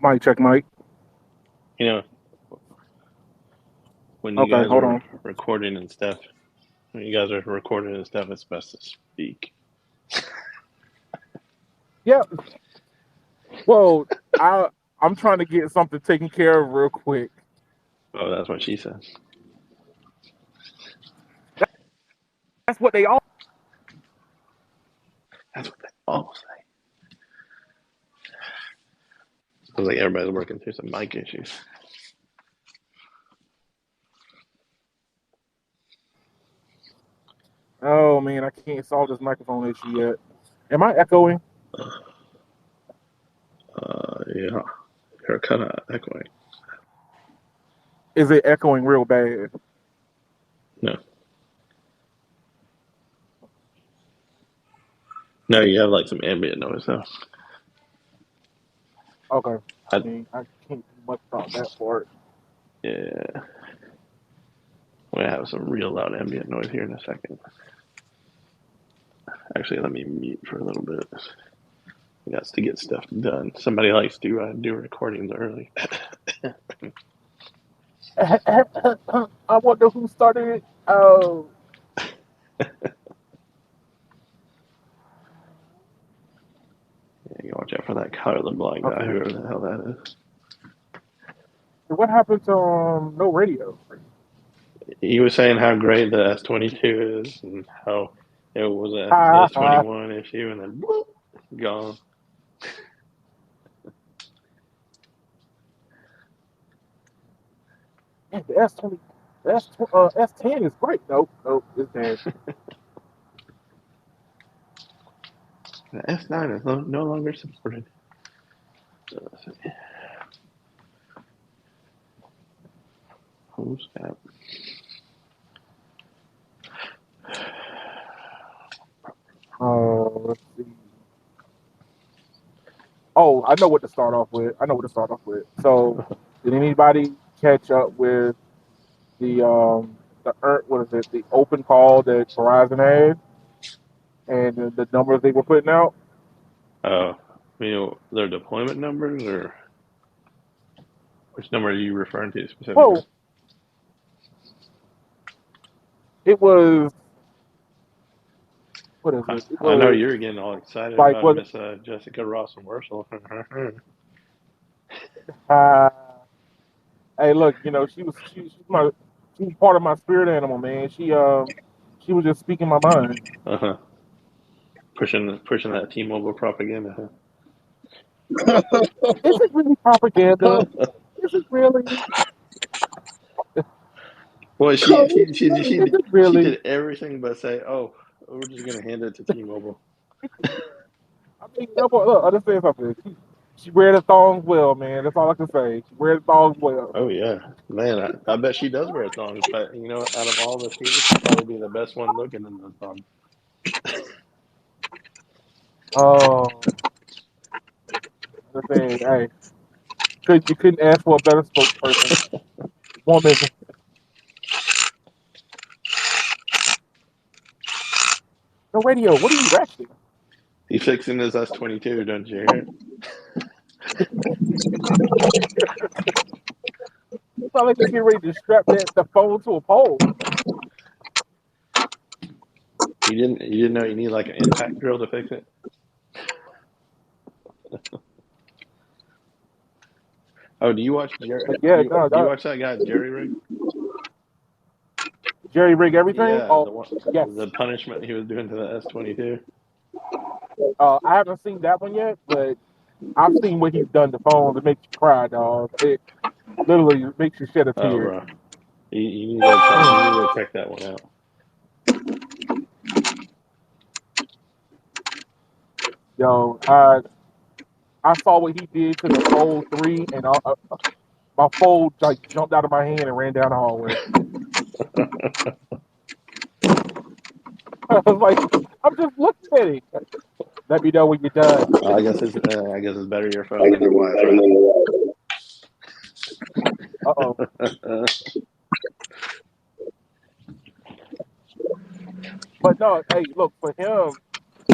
Mic check, Mike. You know, when you Okay, guys hold are on. recording and stuff, it's best to speak. Yeah. Well, I'm trying to get something taken care of real quick. Oh, that's what she said. That's what they all. That's what they all say. Sounds like everybody's working through some mic issues. Oh man, I can't solve this microphone issue yet. Am I echoing? Yeah, you're kind of echoing. Is it echoing real bad? No, no, you have like some ambient noise though. Okay. I I, mean, I can't do much about that part. yeah, we have some real loud ambient noise here in a second. Actually, let me mute for a little bit. We got to get stuff done. Somebody likes to do recordings early. I wonder who started it. Oh, Yeah, you watch out for that colorblind guy, okay. whoever the hell that is. What happened to no radio? He was saying how great the S22 is and how it was a Ha ha. S21 issue and then bloop, gone. Man, the S20, S10 is great. Nope, it's dead. The S9 is no longer supported. Who's that? Let's see. Oh, I know what to start off with. So, did anybody catch up with what is it? The open call that Verizon had and the numbers they were putting out? Their deployment numbers, or which number are you referring to specifically? Well, it was what is it? It I know was you're getting all excited like about what? Miss Jessica Ross and Marshall. Uh, hey, look, she was part of my spirit animal, man. She was just speaking my mind. Uh-huh. Pushing that T-Mobile propaganda. Is it really propaganda? Huh? Is it really? Well, Is it she really? did everything but say, "Oh, we're just gonna hand it to T-Mobile." I mean, no, but look, understand something. She wear the thongs well, man. That's all I can say. She wear the thongs well. Oh yeah, man, I bet she does wear thongs. But out of all of us here, she'd probably be the best one looking in those thongs. Oh, understand. Hey, you couldn't ask for a better spokesperson, woman. No radio. What are you ratcheting? He's fixing his S22, don't you hear? It's not like you get ready to strap the phone to a pole. You didn't know you need like an impact drill to fix it. Oh, do you watch But yeah, no, do you no. watch that guy Jerry Rig? Jerry rig everything. Yeah, Oh, yes. the punishment he was doing to the S22. I haven't seen that one yet, but I've seen what he's done to phones. It makes you cry, dog. It literally makes you shed a Oh, tear. bro, you need to check that one out. Yo, I saw what he did to the Fold 3, and my Fold like jumped out of my hand and ran down the hallway. I was like, I'm just looking at it. Let me know when you're done. I guess it's better your phone than your Uh-oh. Wi-Fi. But no, hey, look, for him,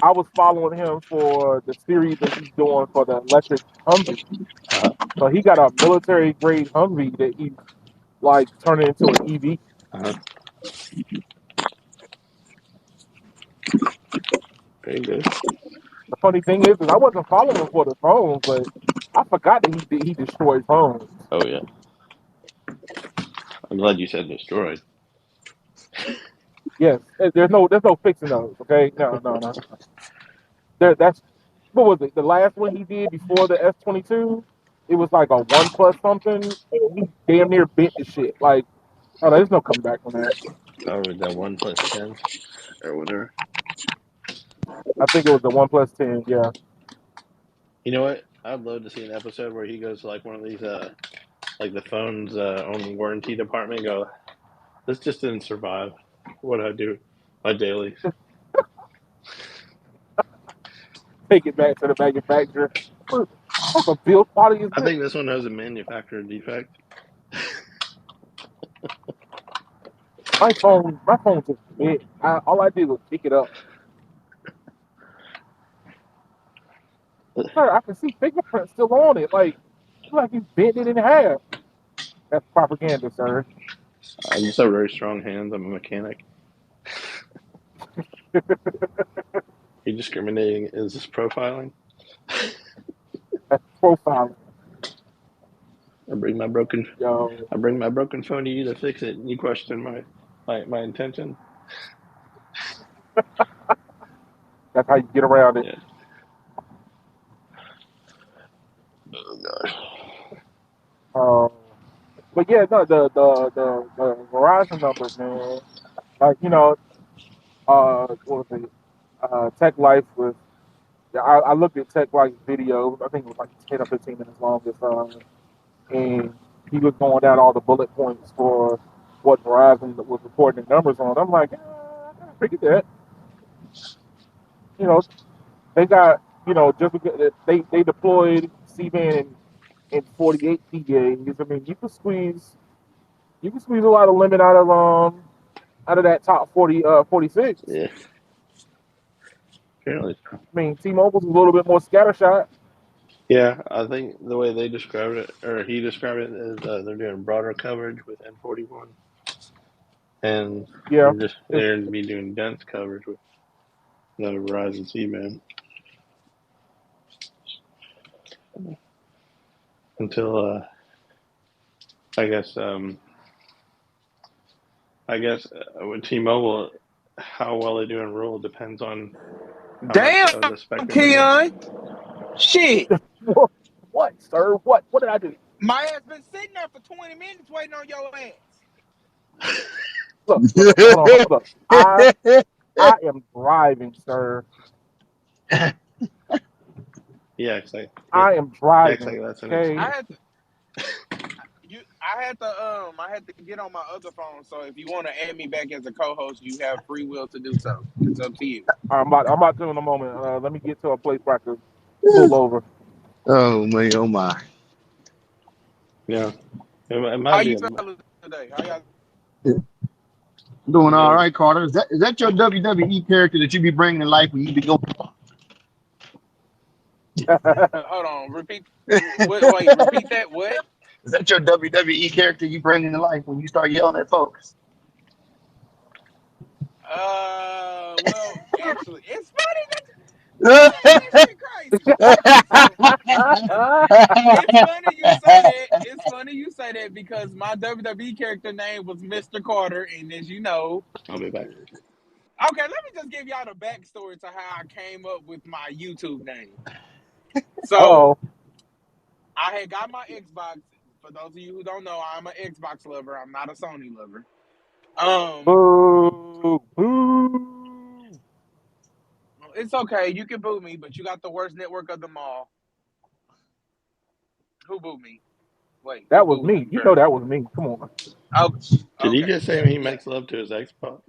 I was following him for the series that he's doing for the electric Humvee. So he got a military grade Humvee that he's like turning into an EV. Uh-huh. Very good. The funny thing is I wasn't following him for the phones, but I forgot that he destroyed phones. Oh yeah. I'm glad you said destroyed. Yes, there's no fixing those. Okay, no. That's what was it? The last one he did before the S22, it was like a one plus something. He damn near bent the shit. Like, oh, there's no coming back from that. Oh, the 1+10 or whatever. I think it was the one plus 10. Yeah, You know what? I'd love to see an episode where he goes to like one of these, like the phone's own warranty department. And go, this just didn't survive. What I do, my dailies. take it back to the manufacturer. What type of build quality is I this? think this one has a manufacturer defect. My phone just bent. All I did was pick it up. Sir, I can see fingerprints still on it. Like you bent it in half. That's propaganda, sir. I just have very strong hands. I'm a mechanic. Are you discriminating? Is this profiling? That's profiling, I bring my broken, yo. I bring my broken phone to you to fix it, and you question my intention. That's how you get around it. Yeah. Oh gosh. Um, but yeah, no, the Verizon numbers, man. Like what was it? Tech Life was. Yeah, I looked at Tech Life's video. I think it was like 10 or 15 minutes long. And he was going down all the bullet points for what Verizon was reporting the numbers on. I'm like, I kind of figured that. You know, they got just because they deployed C-band in 48 PAs. I mean, you can squeeze a lot of limit out of that top 46. Yeah. Apparently. I mean, T-Mobile's a little bit more scattershot. Yeah, I think the way they described it, or he described it, is they're doing broader coverage with N41, and Yeah, it's, they're going to be doing dense coverage with the Verizon C-band until I guess with T-Mobile, how well they do in rural depends on how much Damn, of the spectrum they get. Keon. Shit. what, sir? What did I do? My ass been sitting there for 20 minutes waiting on your ass. Look, hold on. I am driving, sir. Yeah, it's like I am yeah, it's driving. like that's an Okay. I excuse. had to I had to get on my other phone. So if you want to add me back as a co-host, you have free will to do so. It's up to you. I'm about to in a moment. Let me get to a place where I can pull over. Oh man, oh my. Yeah, it How might be you a fellas today? How y'all? Doing all good. right, Carter. Is that your WWE character that you be bringing to life when you be going? Hold on. Repeat. Wait. Repeat that. What? Is that your WWE character you bring into life when you start yelling at folks? Well, actually, it's funny that man, this shit crazy. Okay, so it's funny you say that. It's funny you say that because my WWE character name was Mr. Carter, and as you know, I'll be back. okay, let me just give y'all the backstory to how I came up with my YouTube name. So Oh, I had got my Xbox. For those of you who don't know, I'm an Xbox lover. I'm not a Sony lover. Um, boo, boo. it's okay. You can boo me, but you got the worst network of them all. Who booed me? Wait, who That was booed me. me You know first? that was me. Come on. Oh, Did he okay. just say he Yeah. makes love to his Xbox?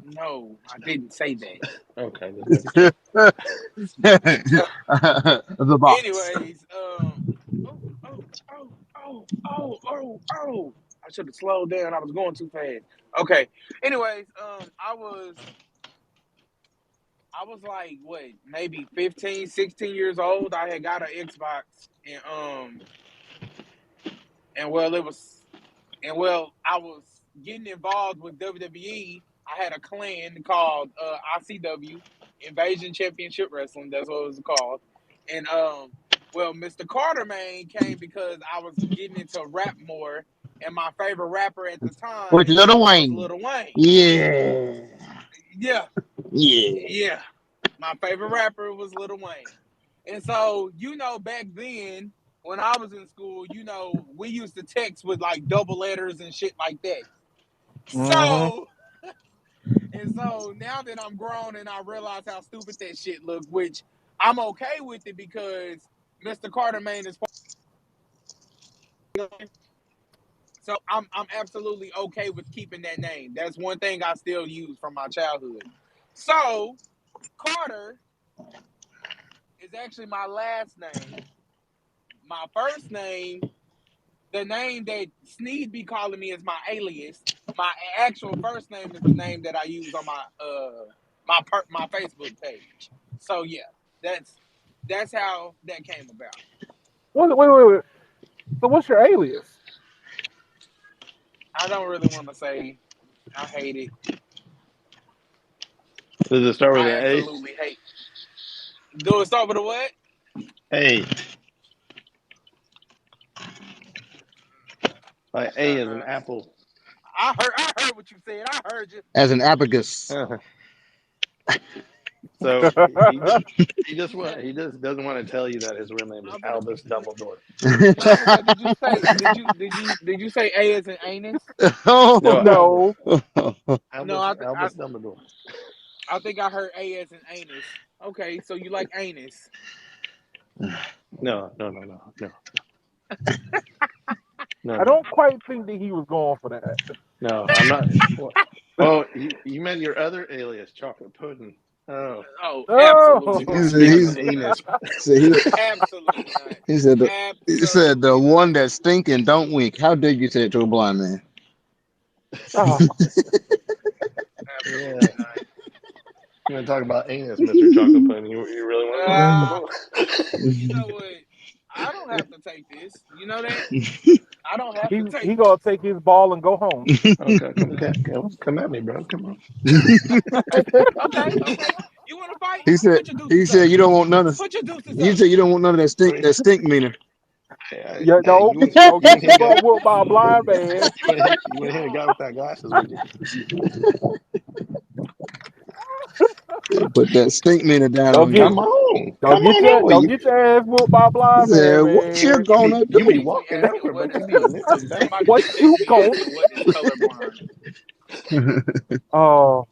No, I didn't say that. Okay, just making sure. The box. Anyways, oh, oh, I should have slowed down. I was going too fast. Okay. Anyways, I was I was like, what, maybe 15, 16 years old. I had got an Xbox, and well, I was getting involved with WWE. I had a clan called ICW, Invasion Championship Wrestling. That's what it was called. And well, Mr. Carter man came because I was getting into rap more, and my favorite rapper at the With time Little was Wayne. Lil Wayne. Yeah. Yeah, Yeah. yeah. My favorite rapper was Lil Wayne. And so, back then when I was in school, we used to text with like double letters and shit like that. Mm-hmm. So, and so now that I'm grown and I realize how stupid that shit looked, which I'm okay with it because Mr. Carter Main is so I'm absolutely okay with keeping that name. That's one thing I still use from my childhood. So Carter is actually my last name. My first name, the name that Sneed be calling me is my alias. My actual first name is the name that I use on my Facebook page. So yeah, that's how that came about. Wait. So what's your alias? I don't really want to say. I hate it. Does it start with I an A? absolutely hate. Do it start with a what? A. Like A is an Uh-uh. apple. I heard what you said. I heard you. As an abacus. So You said he just doesn't want to tell you that his real name is I'm gonna. Albus Dumbledore. No, I'm gonna say. Did you say A as in anus? No, Albus. No. No, Albus Dumbledore. I think I heard A as in anus. Okay, so you like anus? No. I don't quite think that he was going for that. No, I'm not. Oh, you meant your other alias, Chocolate Pudding. Oh, Oh, absolutely Oh. not. speaking of He's, anus, Absolutely not. he said the Absolutely one not. that stink and don't wink. How dare you say it to a blind man? Oh. yeah. Absolutely not. You want to talk about anus, Mr. Chocolate Pudding? You really want to? You know what? I don't have to take this. You know that? I don't have to He take it. gonna take his ball and go home. Okay, come at me, bro. Come on. Okay. You want to fight? Put your He deuces up. said you don't want none of Put your deuces you up. said you don't want none of that stink meaner. Yeah, Hey, no. Don't you get want to hit your a guy? butt whooped by a blind man. You want to hit a guy without glasses, would you? Put that stink meaner down Don't on get Come you. on, don't get over. don't get your ass whooped by a He blind said, man, what you man. gonna You be do? Text me walking asking over, what but is you be color. limping back. Somebody What just you text me gonna asking what is colorblind. Oh,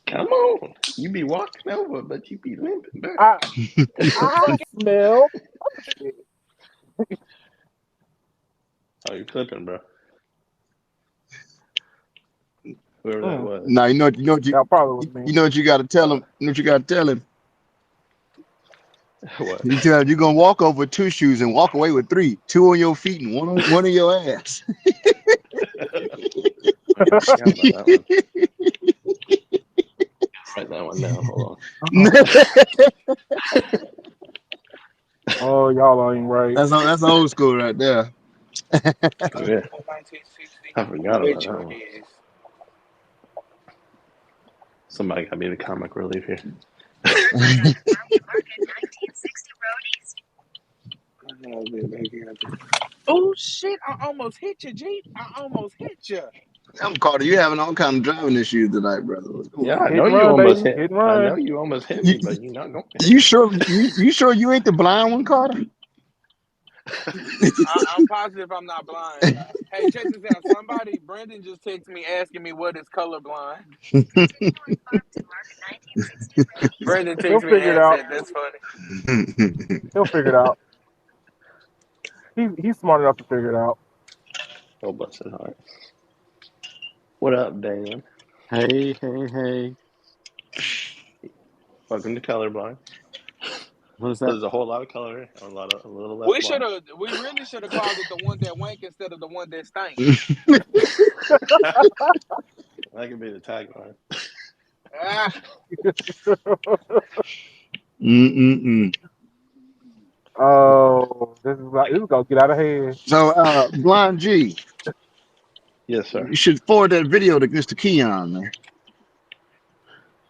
Come on, you be walking over, but you be limping back. I I smell shit. Oh, you're clipping, bro. Whoever that Mm, was. Now that probably was me. you know what you gotta tell him. You know what you gotta tell him. What? You tell him you're gonna walk over two shoes and walk away with three. Two on your feet and one on your ass. I forgot about that one. Write that one down. Hold Oh, y'all ain't right. That's old school right there. on. Yeah, 1960. I You forgot about bet that you one. it is. Somebody got to be the comic relief here. Oh shit! I almost hit you, Jeep. I almost hit you. I'm Carter. You having all kind of driving issues tonight, brother. What's going Yeah, on? I Hit know and you run, almost baby. hit. Hit and I know run. you almost hit You, me, but you're not going to. you sure you sure you ain't the blind one, Carter? I'm positive I'm not blind. Hey, check this out. Brandon just texted me asking me what is colorblind. Brandon He'll texted me and figure it asked out. that. That's funny. He'll figure it out. He's smart enough to figure it out. Oh, bless his heart. What up, Dan? Hey. Welcome to Colorblind. What is that? There's a whole lot of color, a little less black. We really should have called it the one that wank instead of the one that stank. That could be the tagline. Ah, Oh, this is gonna get out of hand. So, Blind G, Yes, sir. you should forward that video to Mr. Keon, man.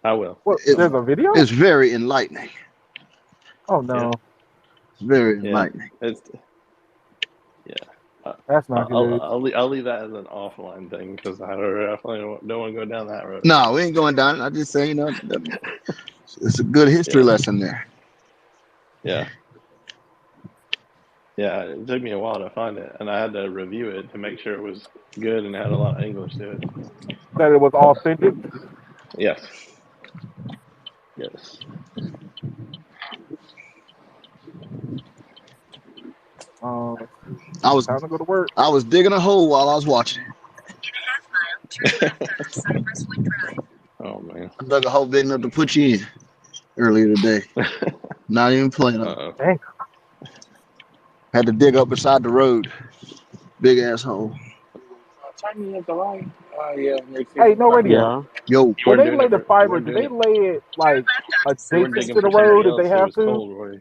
I will. What? It, There's a video? it's very enlightening. Oh Yeah. no, It's very Yeah. enlightening. It's yeah. that's not good. I'll leave that as an offline thing because I definitely don't want to go down that road. No, we ain't going down. I just say, it's a good history Yeah. lesson there. Yeah. Yeah. It took me a while to find it, and I had to review it to make sure it was good and had a lot of English to it. That it was authentic. Yes. Yes. Um, I was time to go to work. I was digging a hole while I was watching. Oh man. I dug a hole big enough to put you in earlier today. Not even playing. Uh-oh. Dang. Had to dig up beside the road. Big ass hole. turn me up the light. Oh yeah, makes Hey, sense. no radio. Yeah. Yo, You When weren't they doing lay it the for you fiber, weren't do doing they it lay it like you weren't adjacent digging to the for somebody road if they else. It have was to? cold, Roy.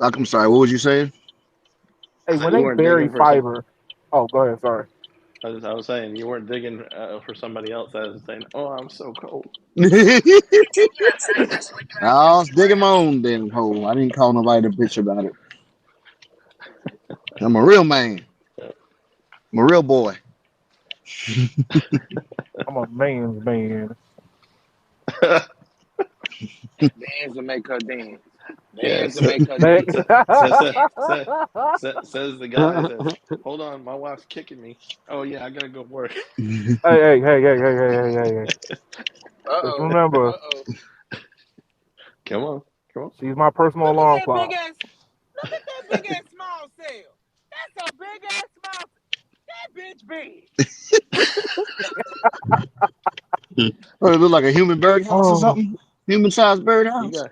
I'm sorry. What was you saying? Hey, So when you they weren't bury digging for some. fiber. Oh, go ahead. Sorry. I was saying you weren't digging for somebody else. I was saying, "Oh, I'm so cold." I was digging my own damn hole. I didn't call nobody to bitch about it. I'm a real man. I'm a real boy. I'm a man's man. Dance to make her dance. Yeah. Dance to make her Man. dance. Says the guy says, "Hold on, my wife's kicking me." Oh yeah, I gotta go work. Hey. Uh Just oh. remember, Uh oh. Come on, come on. she's my personal Look at alarm that big clock. ass. Look at that big ass small cell. That's a big ass small. That bitch big. Oh, it look like a human birdhouse or Oh, something? Human sized You birdhouse? got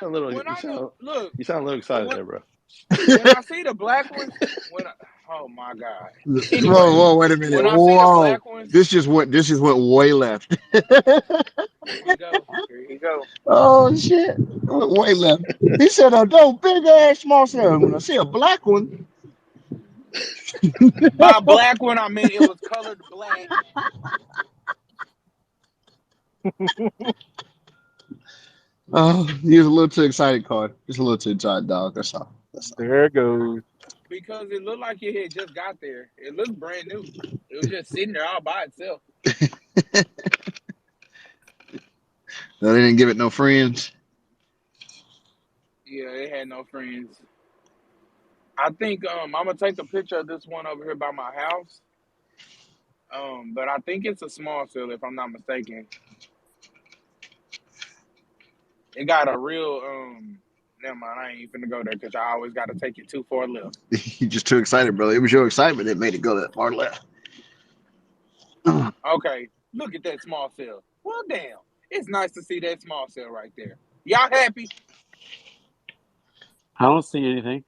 a little. When I know, look, You sound a little excited when there, bro. when I see the black ones, oh my god. Whoa, Anyway, whoa, wait a minute. when I see the Whoa. black ones, This just went way left. here you go. Here you go. Oh shit. Went way left. He said no big ass small cell. When I see a black one. By black one, I meant it was colored black. Oh, he was a little too excited, Card. Just a little too excited, dog. That's all. That's all. there it goes. Because it looked like it had just got there. It looked brand new. It was just sitting there all by itself. No, they didn't give it no friends. Yeah, it had no friends. I think I'm gonna take a picture of this one over here by my house. But I think it's a small cell if I'm not mistaken. It got a real never mind, I ain't even finna go there because I always gotta take it too far left. You're just too excited, brother. It was your excitement that made it go that far left. Okay, look at that small cell. Well damn. It's nice to see that small cell right there. Y'all happy? I don't see anything.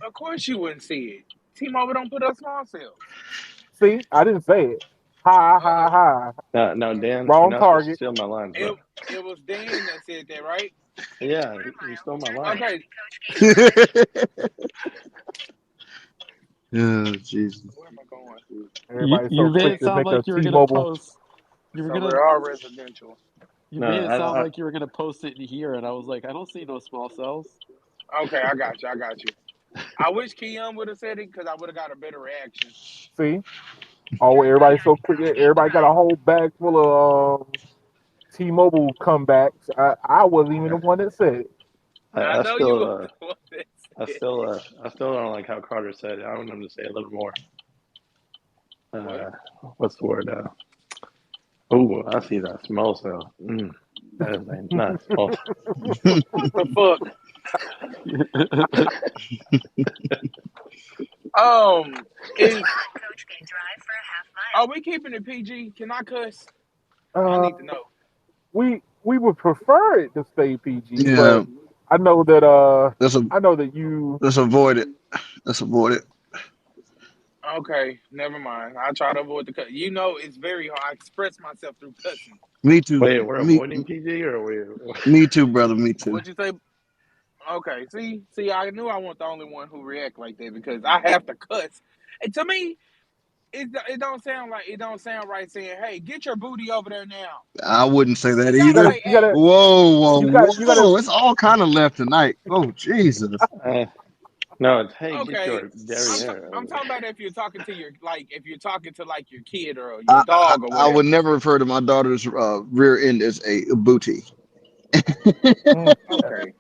Of course you wouldn't see it. T-Mobile don't put up small cells. See, I didn't say it. Ha ha Uh-oh. ha. No, Dan, you're Wrong not supposed to target. steal my lines, bro. It was Dan that said that, right? Yeah, you stole my line. Okay. Oh, Jesus. Where am I going to? Everybody's so You made quick it to sound make a like you were gonna T-Mobile. post. You were So gonna. we're all residential. You No, made it sound I like you were gonna post it in here, and I was like, I don't see no small cells. Okay, I got you. I got you. I wish Keon would have said it because I would have got a better reaction. See? Oh, everybody's so quick. Everybody got a whole bag full of T-Mobile comebacks. I wasn't even the one that said it. I I know you was still the one that I said still I still don't like how Carter said it. I want him to say a little more. what? What's the word? Oh, I see that small cell. That is a nice small cell. What the fuck? Is are we keeping it PG? Can I cuss? I Uh, need to know. we would prefer it to stay PG, Yeah, but I know that Let's I know that you let's avoid it. Let's avoid it. Okay, never mind. I try to avoid the cut. You know, it's very hard. I express myself through cussing. Me too. Wait, we're avoiding PG or we? Me too, brother. Me too. What'd you say? Okay, see, I knew I wasn't the only one who react like that because I have to cuss. And to me, it don't sound right saying, "Hey, get your booty over there now." I wouldn't say that You gotta either. say, "Hey." Whoa, you whoa, got you gotta whoa! It's all kind of left tonight. Oh Jesus! No, it's hey, get Okay, your derriere I'm over talking about if you're talking to if you're talking to like your kid or your I, I dog or I would whatever. never refer to my daughter's rear end as a booty. mm, Okay.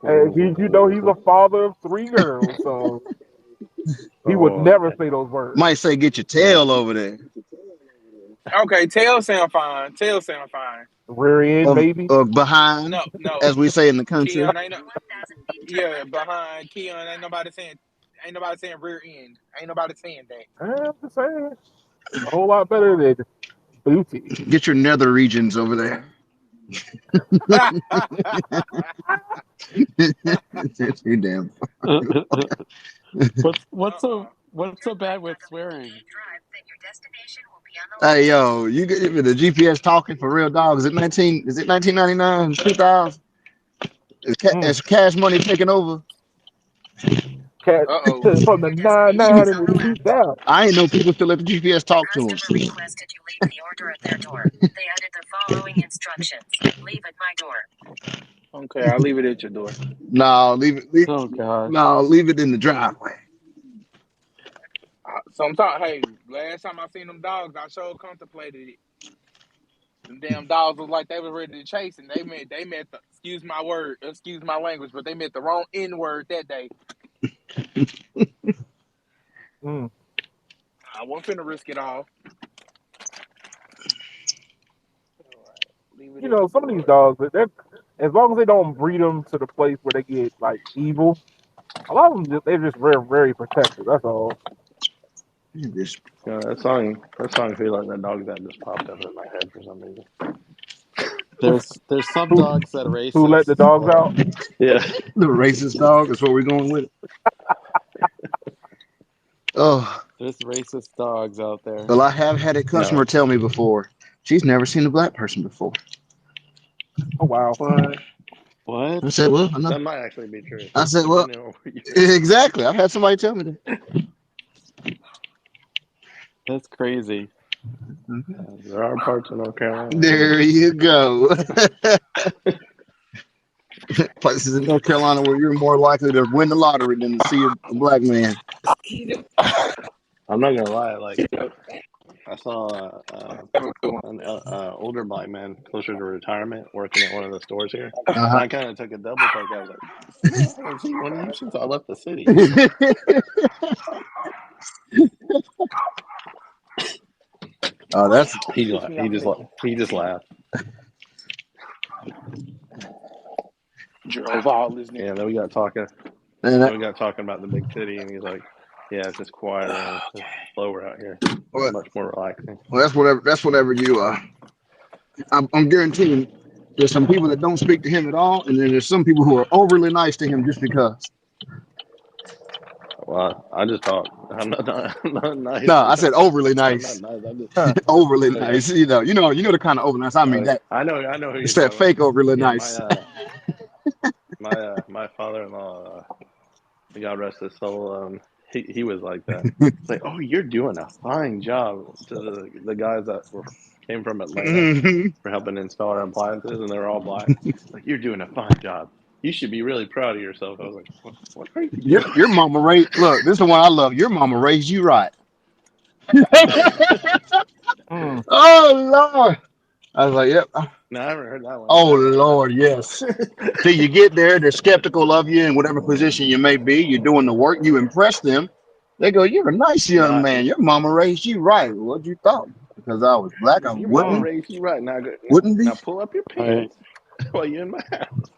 you know he's a father of 3 girls, so he would Oh, never say those words. Might say get your yeah. tail over there. Okay, tail sound fine. Tail sound fine. Rear end, maybe. Of behind, No. as we say in the country. Keon ain't no, yeah, behind Keon ain't nobody saying rear end. Ain't nobody saying I'm just saying, it's a whole lot better than booty. Get your nether regions over there. that. You damn. What's so bad with swearing? Hey yo, you get the GPS talking for real dog. Is it 1999, 2000? Mm. Is cash money taking over? Cat Uh-oh. from the 99 and the 2000. I ain't know people still let the GPS talk to them. Okay, I'll leave it at your door. No, Oh gosh. leave it in the driveway. Sometimes, hey, last time I seen them dogs, I sure contemplated it. Them damn dogs was like they was ready to chase, and they meant the, excuse my language, but they meant the wrong N word that day. Mm. I wasn't finna risk it all. All right, leave it You at know, your some of these door. dogs, as long as they don't breed them to the place where they get like evil, a lot of them they're just very, very protective. That's all. This Yeah, that song feel like that dog that just popped up in my head for some reason. There's some Who dogs that are who let the racist. dogs out? Yeah. the racist dog is what we're going with. Oh, There's racist dogs out there. well, I have had a customer No. tell me before she's never seen a black person before. Oh wow. What? What? I said, well, I know. That might actually be true, I said, well, depending on where you. exactly. I've had somebody tell me that. That's crazy. There are parts of North Carolina. There you go. Places in North Carolina where you're more likely to win the lottery than to see a black man. I'm not gonna lie. Like I saw an older black man closer to retirement working at one of the stores here, and Uh-huh. I kind of took a double take. I was like, "Man, I haven't seen one of you since I left the city." Oh, that's Excuse me, I'm leaving. He just laughed. Drove all this Yeah. nigga. Then we got talking. and Then that, we got talking about the big city, and he's like, "Yeah, it's just quieter and it's just slower out here. It's well, much more relaxing." that's whatever. That's whatever you. I'm guaranteeing there's some people that don't speak to him at all, and then there's some people who are overly nice to him just because. Well, I just talk. I'm not nice No, I said because overly I'm not nice. nice. I just Huh. Overly oh yeah. nice. You know the kind of overly nice. I mean that I know who it's you're that talking about. fake overly Yeah, nice. my father-in-law, God rest his soul, he was like that. It's like, oh, you're doing a fine job to the guys that came from Atlanta for helping install our appliances, and they're all black. Like, you're doing a fine job. You should be really proud of yourself. I was like, what are you doing? Your mama raised. Look, this is the one I love. Your mama raised you right. Mm. Oh Lord. I was like, yep. No, I haven't heard that one. Oh I haven't Lord, yes. Till you get there, they're skeptical of you in whatever position you may be. You're doing the work, you impress them. They go, you're a nice young Not man. Your mama raised you right. What'd you thought? Because I was black, I your mama Mm. raised you right. Now, wouldn't be. now pull up your Right. pants while you're in my house.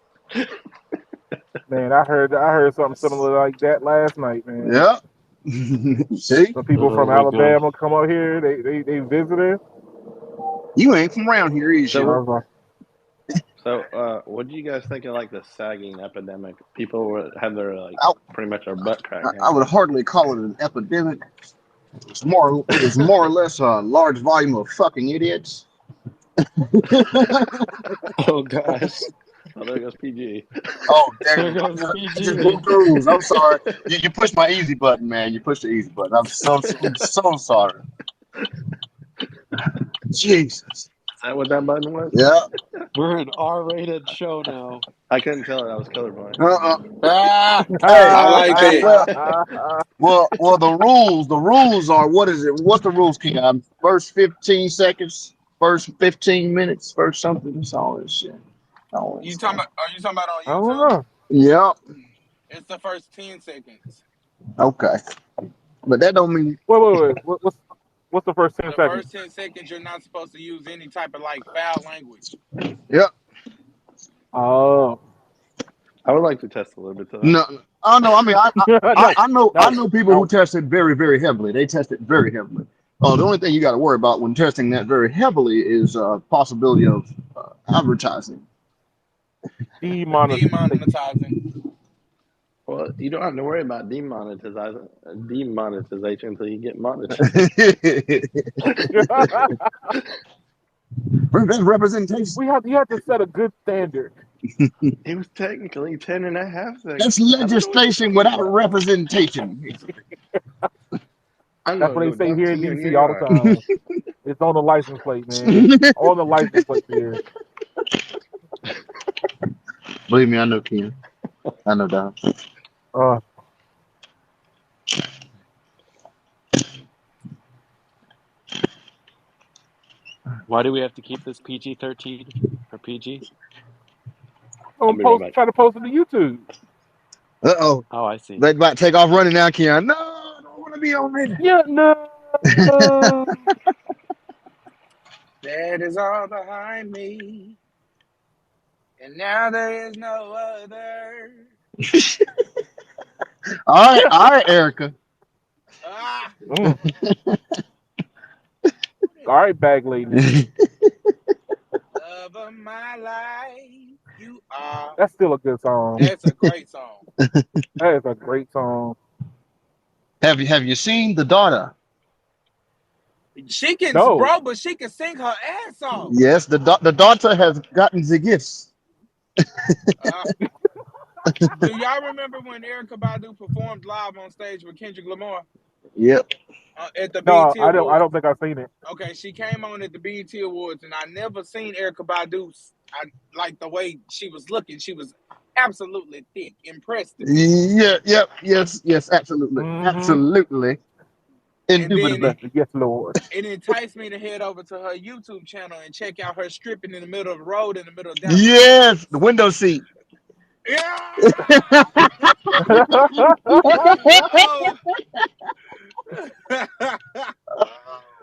Man, I heard something similar like that last night, man. Yeah. See, Some people Oh from my gosh. Alabama come out here. They visited. you ain't from around here, is I you? So was So, what do you guys think of like the sagging epidemic? People have their like I, pretty much their butt crack I hanging. would hardly call it an epidemic. It was more or less a large volume of fucking idiots. Oh gosh. Oh, there goes PG. Oh, damn There it. goes I just PG. moved the rules. I'm sorry. You pushed my easy button, man. You pushed the easy button. I'm so sorry. Jesus. Is that what that button was? Yeah. We're an R-rated show now. I couldn't tell it. I was colorblind. Ah, Hey, I like that. well, the rules are, what is it? What's the rules, King? First 15 seconds, first 15 minutes, first something. That's all this shit. All this You talking stuff. about? Are you talking about on I don't YouTube? know. Yep. It's the first 10 seconds. Okay. But that don't mean, Wait. What's the first 10 The seconds? first 10 seconds, you're not supposed to use any type of like foul language. yep. Oh. I would like to test a little bit to that. No, I know. I mean, No, I know people who no. test it very, very heavily. They test it very heavily. The only thing you got to worry about when testing that very heavily is possibility of advertising. Demonetization. Demonetizing. Well, you don't have to worry about demonetization until you get monetized. Representation. You have to set a good standard. It was technically 10.5 seconds. That's legislation without representation. I'm That's gonna what go they say dunk here to in you in DC your all the yard. time. It's on the license plate, man. On the license plate here. Believe me, I know Ken. I know Don. Uh, Why do we have to keep this PG-13 or PG? I'll be right back. try to post it to YouTube. Uh-oh. Oh, I see. They about to take off running now, Ken. No, I don't want to be on there. Yeah, no. That is all behind me. And now there is no other. All right, Erica. Ah! Mm. All right, bag lady. Love of my life, you are. That's still a good song. That's a great song. That is a great song. Have you seen the daughter? She can, No. bro, but she can sing her ass off. Yes, the daughter has gotten the gifts. Do y'all remember when Erica Badu performed live on stage with Kendrick Lamar? Yep. At the No, BET I Awards? don't think I've seen it. Okay, she came on at the BET Awards, and I never seen Erica Badu. Like the way she was looking. She was absolutely thick, impressed me. Yeah. Yep. Yes. Absolutely. Mm-hmm. Absolutely. Indubitably. Yes, Lord. It enticed me to head over to her YouTube channel and check out her stripping in the middle of the road in the middle of Dallas. Yes, the window seat. Yeah.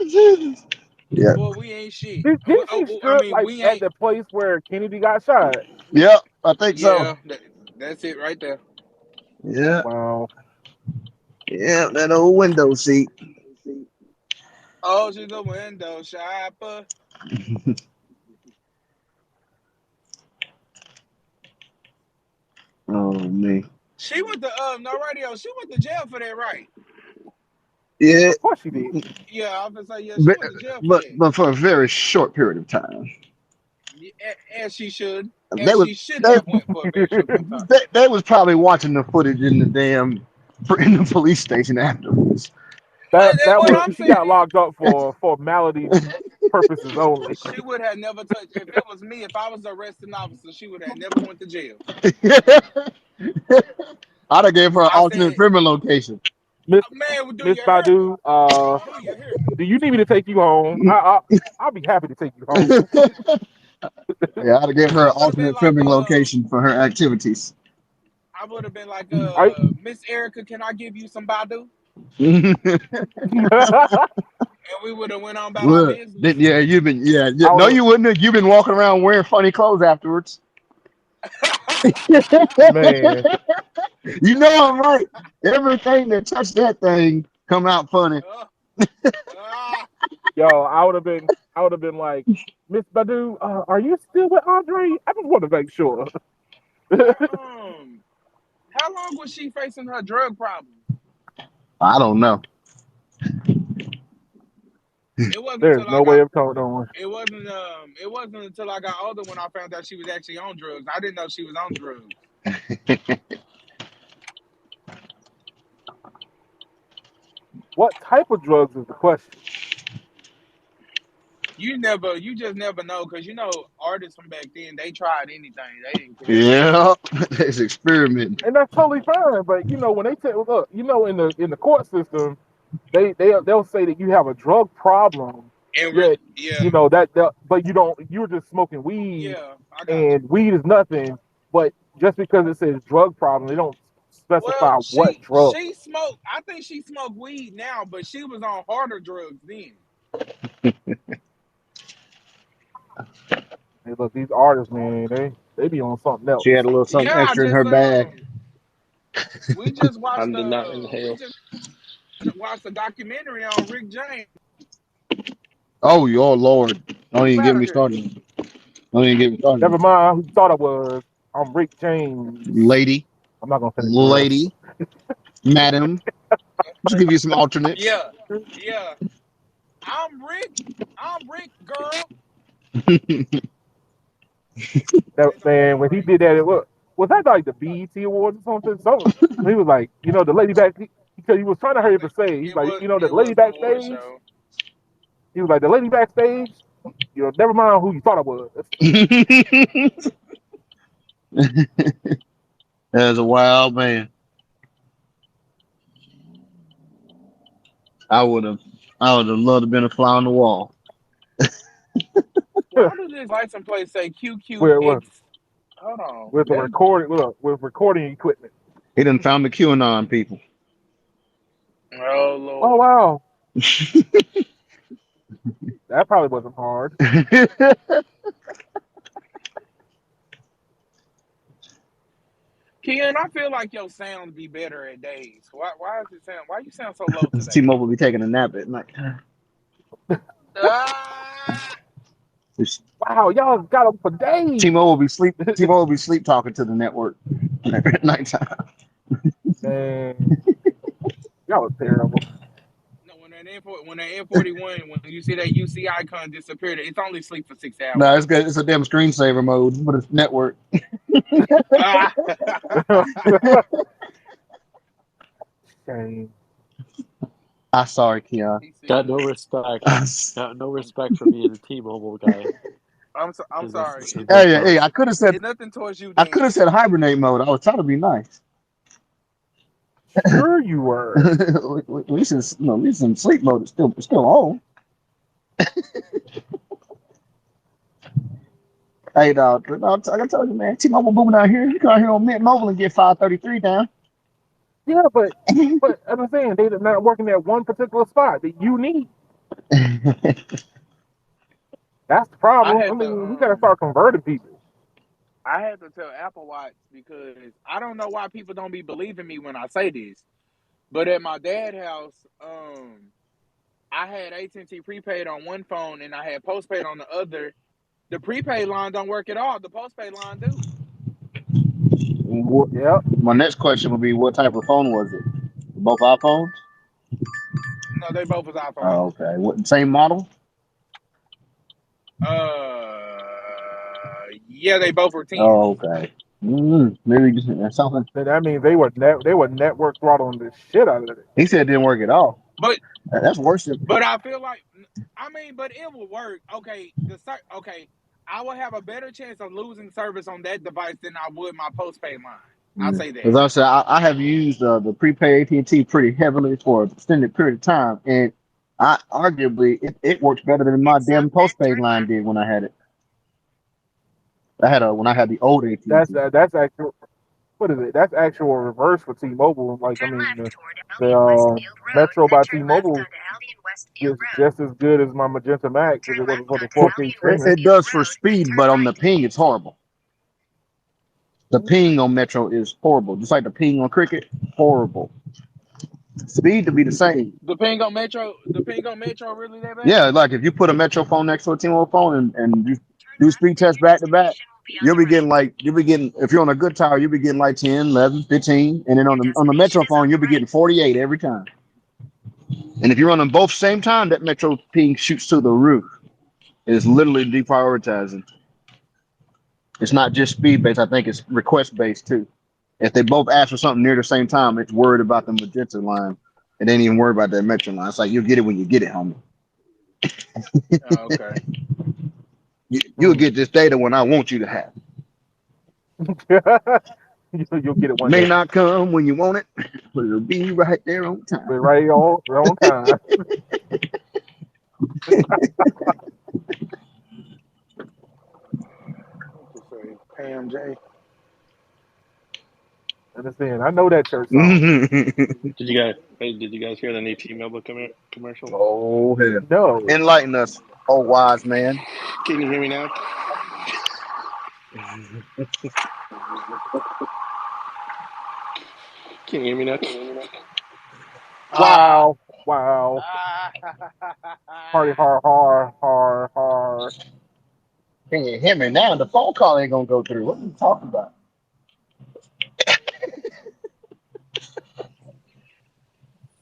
Jesus. Yeah. Boy, we ain't shit. Did she strip We at ain't. the place where Kennedy got shot? Yep. I think Yeah, so. that's it right there. Yeah. Wow. Yeah. That old window seat. Oh, she's a window shopper. Oh man. She went to no radio. She went to jail for that, right? Yeah. Of course she did. Yeah, I was gonna say yeah. She went to jail for that. But for a very short period of time. As she should. They As was she should have went for a very short period of time. they was probably watching the footage in the police station afterwards. What I'm She saying got locked up for formality purposes only. she would have never touched. If it was me, if I was the arresting officer, she would have never went to jail. I'd have gave her an I alternate said, filming location. Miss man, do Miss you hear me? Badu, Do you hear me? do you need me to take you home? I'll be happy to take you home. Yeah, I'd have gave her an I would've been alternate like, filming location for her activities. I would have been like, Right? Miss Erica, can I give you some Badu? And we would have went on about our Look, business. yeah, no, you wouldn't have. You've been walking around wearing funny clothes afterwards. Man. You know I'm right. Everything that touched that thing come out funny. Yo, I would have been like, Miss Badu, are you still with Andre? I just want to make sure. How long was she facing her drug problem? I don't know. It wasn't There's until I no way got. of telling. It wasn't until I got older when I found out she was actually on drugs. I didn't know she was on drugs. What type of drugs is the question? You just never know because artists from back then they tried anything. They didn't care. Yeah, it's experimenting. And that's totally fine. But when they say, look, in the court system, they'll say that you have a drug problem, And yet yeah, but you're just smoking weed, yeah, I got you. and weed is nothing. But just because it says drug problem, they don't Well, specify what drug. she smoked. I think she smoked weed now, but she was on harder drugs then. Hey, look, these artists, man, they be on something else. She had a little something Yeah, I extra in her just bag. we just I watched did not we inhale. just watched a documentary on Rick James. Oh, your Lord. Don't Up even get out of me here. started. Don't even get me started. Never mind who thought I was. I'm Rick James. Lady, I'm not gonna finish the rest. lady, madam. Just give you some alternates. Yeah, yeah. I'm Rick. I'm Rick, girl. That Ain't no man, damn when he Rick. did that, was that like the BET Awards or something? So he was like, the lady back, because he was trying to I hurry up think and say, he's like, the it lady was an award backstage. show. He was like, the lady backstage. Never mind who you thought I was. That's a wild man. I would have, I would have loved to been a fly on the wall. Why does this license plate say with QQX? Hold on. with the That recording, with recording equipment. He done found the QAnon people. Oh Oh Lord. wow, that probably wasn't hard. Ken, I feel like your sound be better at days. Why you sound so low today? T-Mobile be taking a nap at night. Ah! Wow, y'all got them for days. T-Mobile be sleep. T-Mobile be sleep talking to the network at nighttime. Man, y'all was terrible. No, when that N41, when you see that UC icon disappear, it's only sleep for 6 hours. No, it's good. It's a damn screensaver mode, but it's network. Ah! Shame. I'm sorry, Keon. He Got no said, respect. Got no respect for being a T-Mobile guy. I'm In this, sorry. in this Hey, house. I could have said It's nothing towards you, I could Dan. have said hibernate mode. I was trying to be nice. Sure you were. At least it's at least in sleep mode. It's still on. Hey, dog, I gotta tell you, man. T-Mobile booming out here. You come out here on Mint Mobile and get 533 down. Yeah, but I'm saying they're not working at one particular spot that you need. That's the I problem. I had to mean, we gotta start converting people. I had to tell Apple Watch because I don't know why people don't be believing me when I say this. But at my dad's house, I had AT&T prepaid on one phone and I had postpaid on the other. The prepaid line don't work at all. The postpaid line do. Yep. My next question would be, what type of phone was it? Both iPhones? No, they both was Oh, iPhones. okay. What, same model? Yeah, they both were 10s. Oh, okay. Maybe just something. Then that means they were network throttling the shit out of it. He said it didn't work at all. But That's worse than. I feel like but it will work. Okay, I will have a better chance of losing service on that device than I would my postpaid line. I'll say As that. I said, I have used the prepaid AT&T pretty heavily for an extended period of time, and I arguably it works better than my damn postpaid line did when I had it. When I had the old AT&T. That's actual. What is it? That's actual reverse for T-Mobile. Like I mean, the Metro by T-Mobile is just as good as my Magenta Max if it wasn't for the 4K streaming. It does for speed, but on the ping, it's horrible. The ping on Metro is horrible, just like the ping on Cricket, horrible. Speed to be the same. The ping on Metro really that bad? Yeah, like if you put a Metro phone next to a T-Mobile phone and you do speed tests back to back, you'll be getting if you're on a good tower, you'll be getting like 10, 11, 15, and then on the Metro phone, you'll be getting 48 every time. And if you run them both same time, that Metro ping shoots to the roof. It's literally deprioritizing. It's not just speed based. I think it's request based too. If they both ask for something near the same time, it's worried about the magenta line. It ain't even worried about that Metro line. It's like you'll get it when you get it, homie. Oh, okay. You'll get this data when I want you to have. You'll get it one May day, not come when you want it, but it'll be right there on time. but right on time. Pam J. Understand? I know that church song. Did you guys hear the new T-Mobile commercial? Oh hell! No. Enlighten us, oh wise man. Can you hear me now? Can you hear me now? Wow. Wow. Party hard. Can you hear me now? The phone call ain't gonna go through. What are you talking about?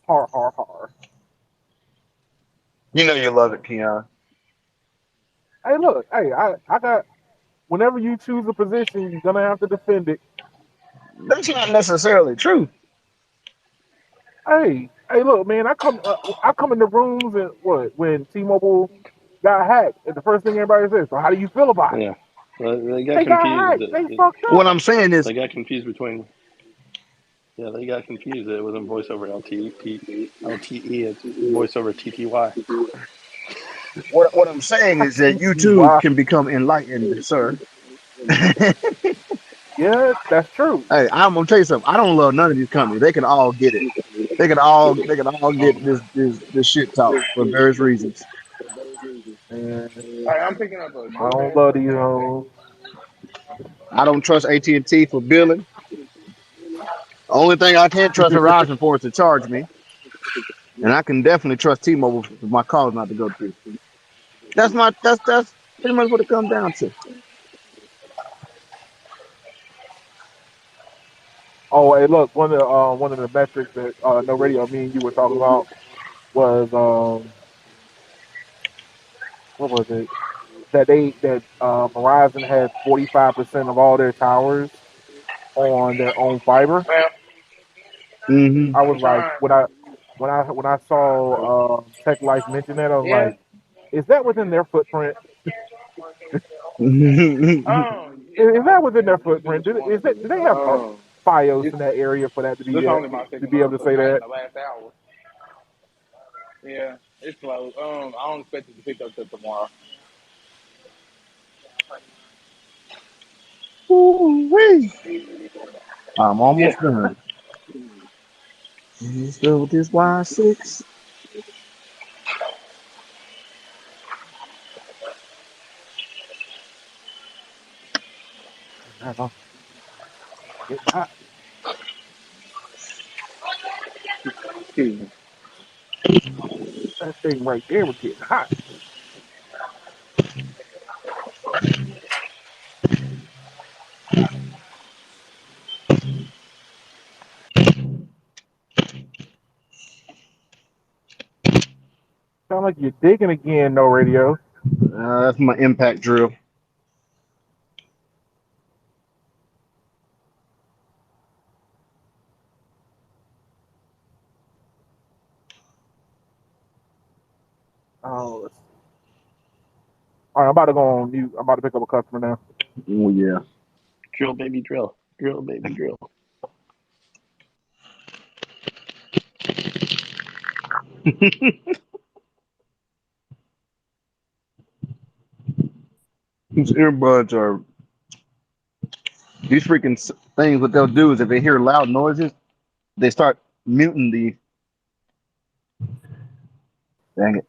Hard. You know you love it, Keon. Hey, look. Hey, I got. Whenever you choose a position, you're gonna have to defend it. That's not necessarily true. Hey, look, man. I come in the rooms and when T-Mobile got hacked, and the first thing everybody says, "So how do you feel about it?" Yeah. Well, they got They got confused. hacked. They fucked What up. I'm saying is, They got confused between. Yeah, they got confused. It wasn't voice over LTE. It's voice over TTY. what I'm saying is that you too Wow. can become enlightened, sir. Hey, Yeah, that's true. I'm gonna tell you something. I don't love none of these companies. They can all get it. They can all get this shit talk for various reasons. And Hey, I'm picking up a I don't DoorDash love these order. hoes. I don't trust AT&T for billing. Only thing I can't trust Verizon for is to charge me, and I can definitely trust T-Mobile for my calls not to go through. That's pretty much what it comes down to. Oh, hey, look, one of the metrics that No Radio, me and you were talking about was what was it? That Verizon had 45% of all their towers on their own fiber. Well, Hmm I was I'm like, trying. when I saw Tech Life mention that, I was Yeah. like, is that within their footprint? Is that within their Let me do footprint? what you want Is to that do. do they have FiOS This in that area for that this only my to second be one able to because we say got in that? the last hour. Yeah, it's slow. I don't expect it to pick up till tomorrow. Ooh-wee. I'm Yeah. almost done. Still with this Y6. I know, getting hot. Excuse me. That thing right there was getting hot. Sound like you're digging again, No Radio. That's my impact drill. Oh, all right, I'm about to go on mute. I'm about to pick up a customer now. Oh yeah. Drill, baby, drill. Drill, baby, drill. These earbuds are these freaking things. What they'll do is if they hear loud noises, they start muting the. Dang it!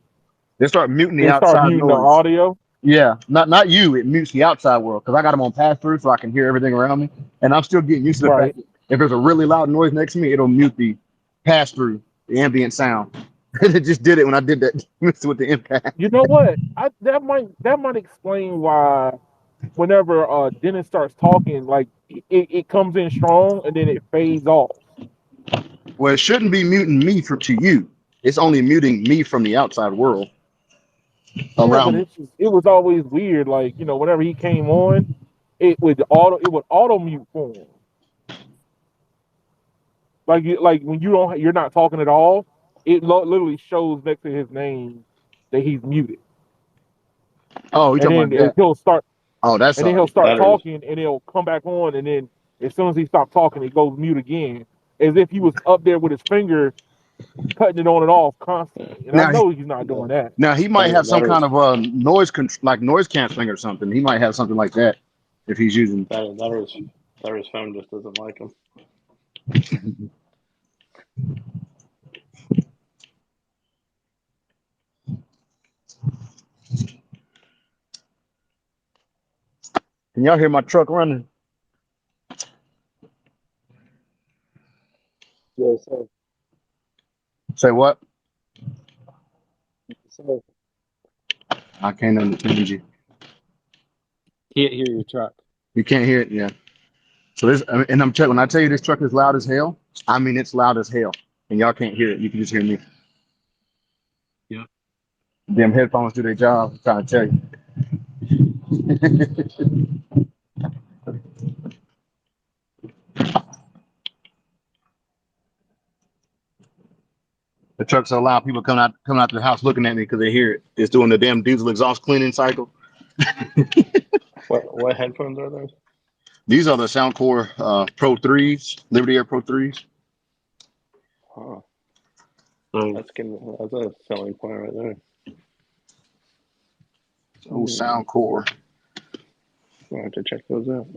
They start muting the They start outside muting the noise. audio. Yeah, not you. It mutes the outside world because I got them on pass through so I can hear everything around me, and I'm still getting used to the Right. fact that if there's a really loud noise next to me, it'll mute the pass through. The ambient sound. It just did it when I did that with the impact. You know what? That might explain why whenever Dennis starts talking, like it comes in strong and then it fades off. Well, it shouldn't be muting me to you. It's only muting me from the outside world Yeah, but around. it was always weird. Like whenever he came on, it would auto mute for him. Like when you're not talking at all, it literally shows next to his name that he's muted, Oh, you and talking then about that? he'll start Oh, that's and then he'll sorry. start That is talking, and he'll come back on, and then as soon as he stops talking, it goes mute again, as if he was up there with his finger cutting it on and off constantly. And I Now, know he's not doing that. now he might have some that kind is of like noise canceling or something. He might have something like that if he's using. that his phone just doesn't like him. Can y'all hear my truck running? Yes, sir. Say what? Yes, sir. I can't understand you. Can't hear your truck. You can't hear it, yeah. So this, and I'm checking. When I tell you this truck is loud as hell, I mean it's loud as hell, and y'all can't hear it. You can just hear me. Yeah. Them headphones do their job. I'm trying to tell you. The truck's so loud, people coming out the house looking at me because they hear it. It's doing the damn diesel exhaust cleaning cycle. What headphones are those? These are the Soundcore Pro 3s, Liberty Air Pro 3s. Oh, So that's a selling point right there. Oh, Soundcore. I have to check those out.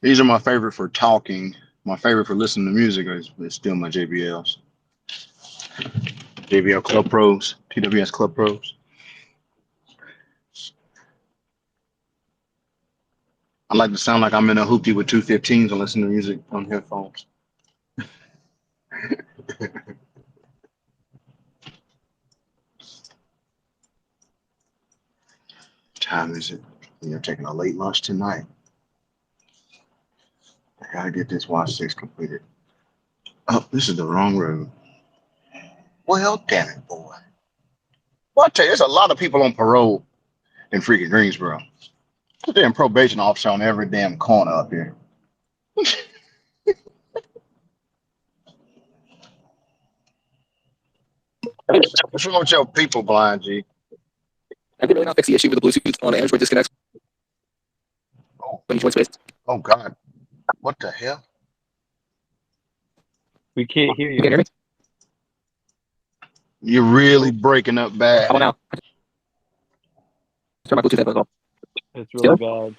These are my favorite for talking. My favorite for listening to music is still my JBLs. JBL Club Pros, TWS Club Pros. I like to sound like I'm in a hoopty with 215s and listen to music on headphones. Time is it? You're taking a late lunch tonight. I gotta get this Watch 6 completed. Oh, this is the wrong road. Well, damn it, boy. Well, I tell you, there's a lot of people on parole in freaking Greensboro. There's a damn probation officer on every damn corner up here. What's wrong with your people, Blind G? I can really not fix the issue with the Bluetooth on Android disconnects Oh, when you join space. oh God. What the hell? we can't hear You can't hear you. me? You're really breaking up How bad. about now? Turn my Bluetooth headphones off. It's Still? really bad.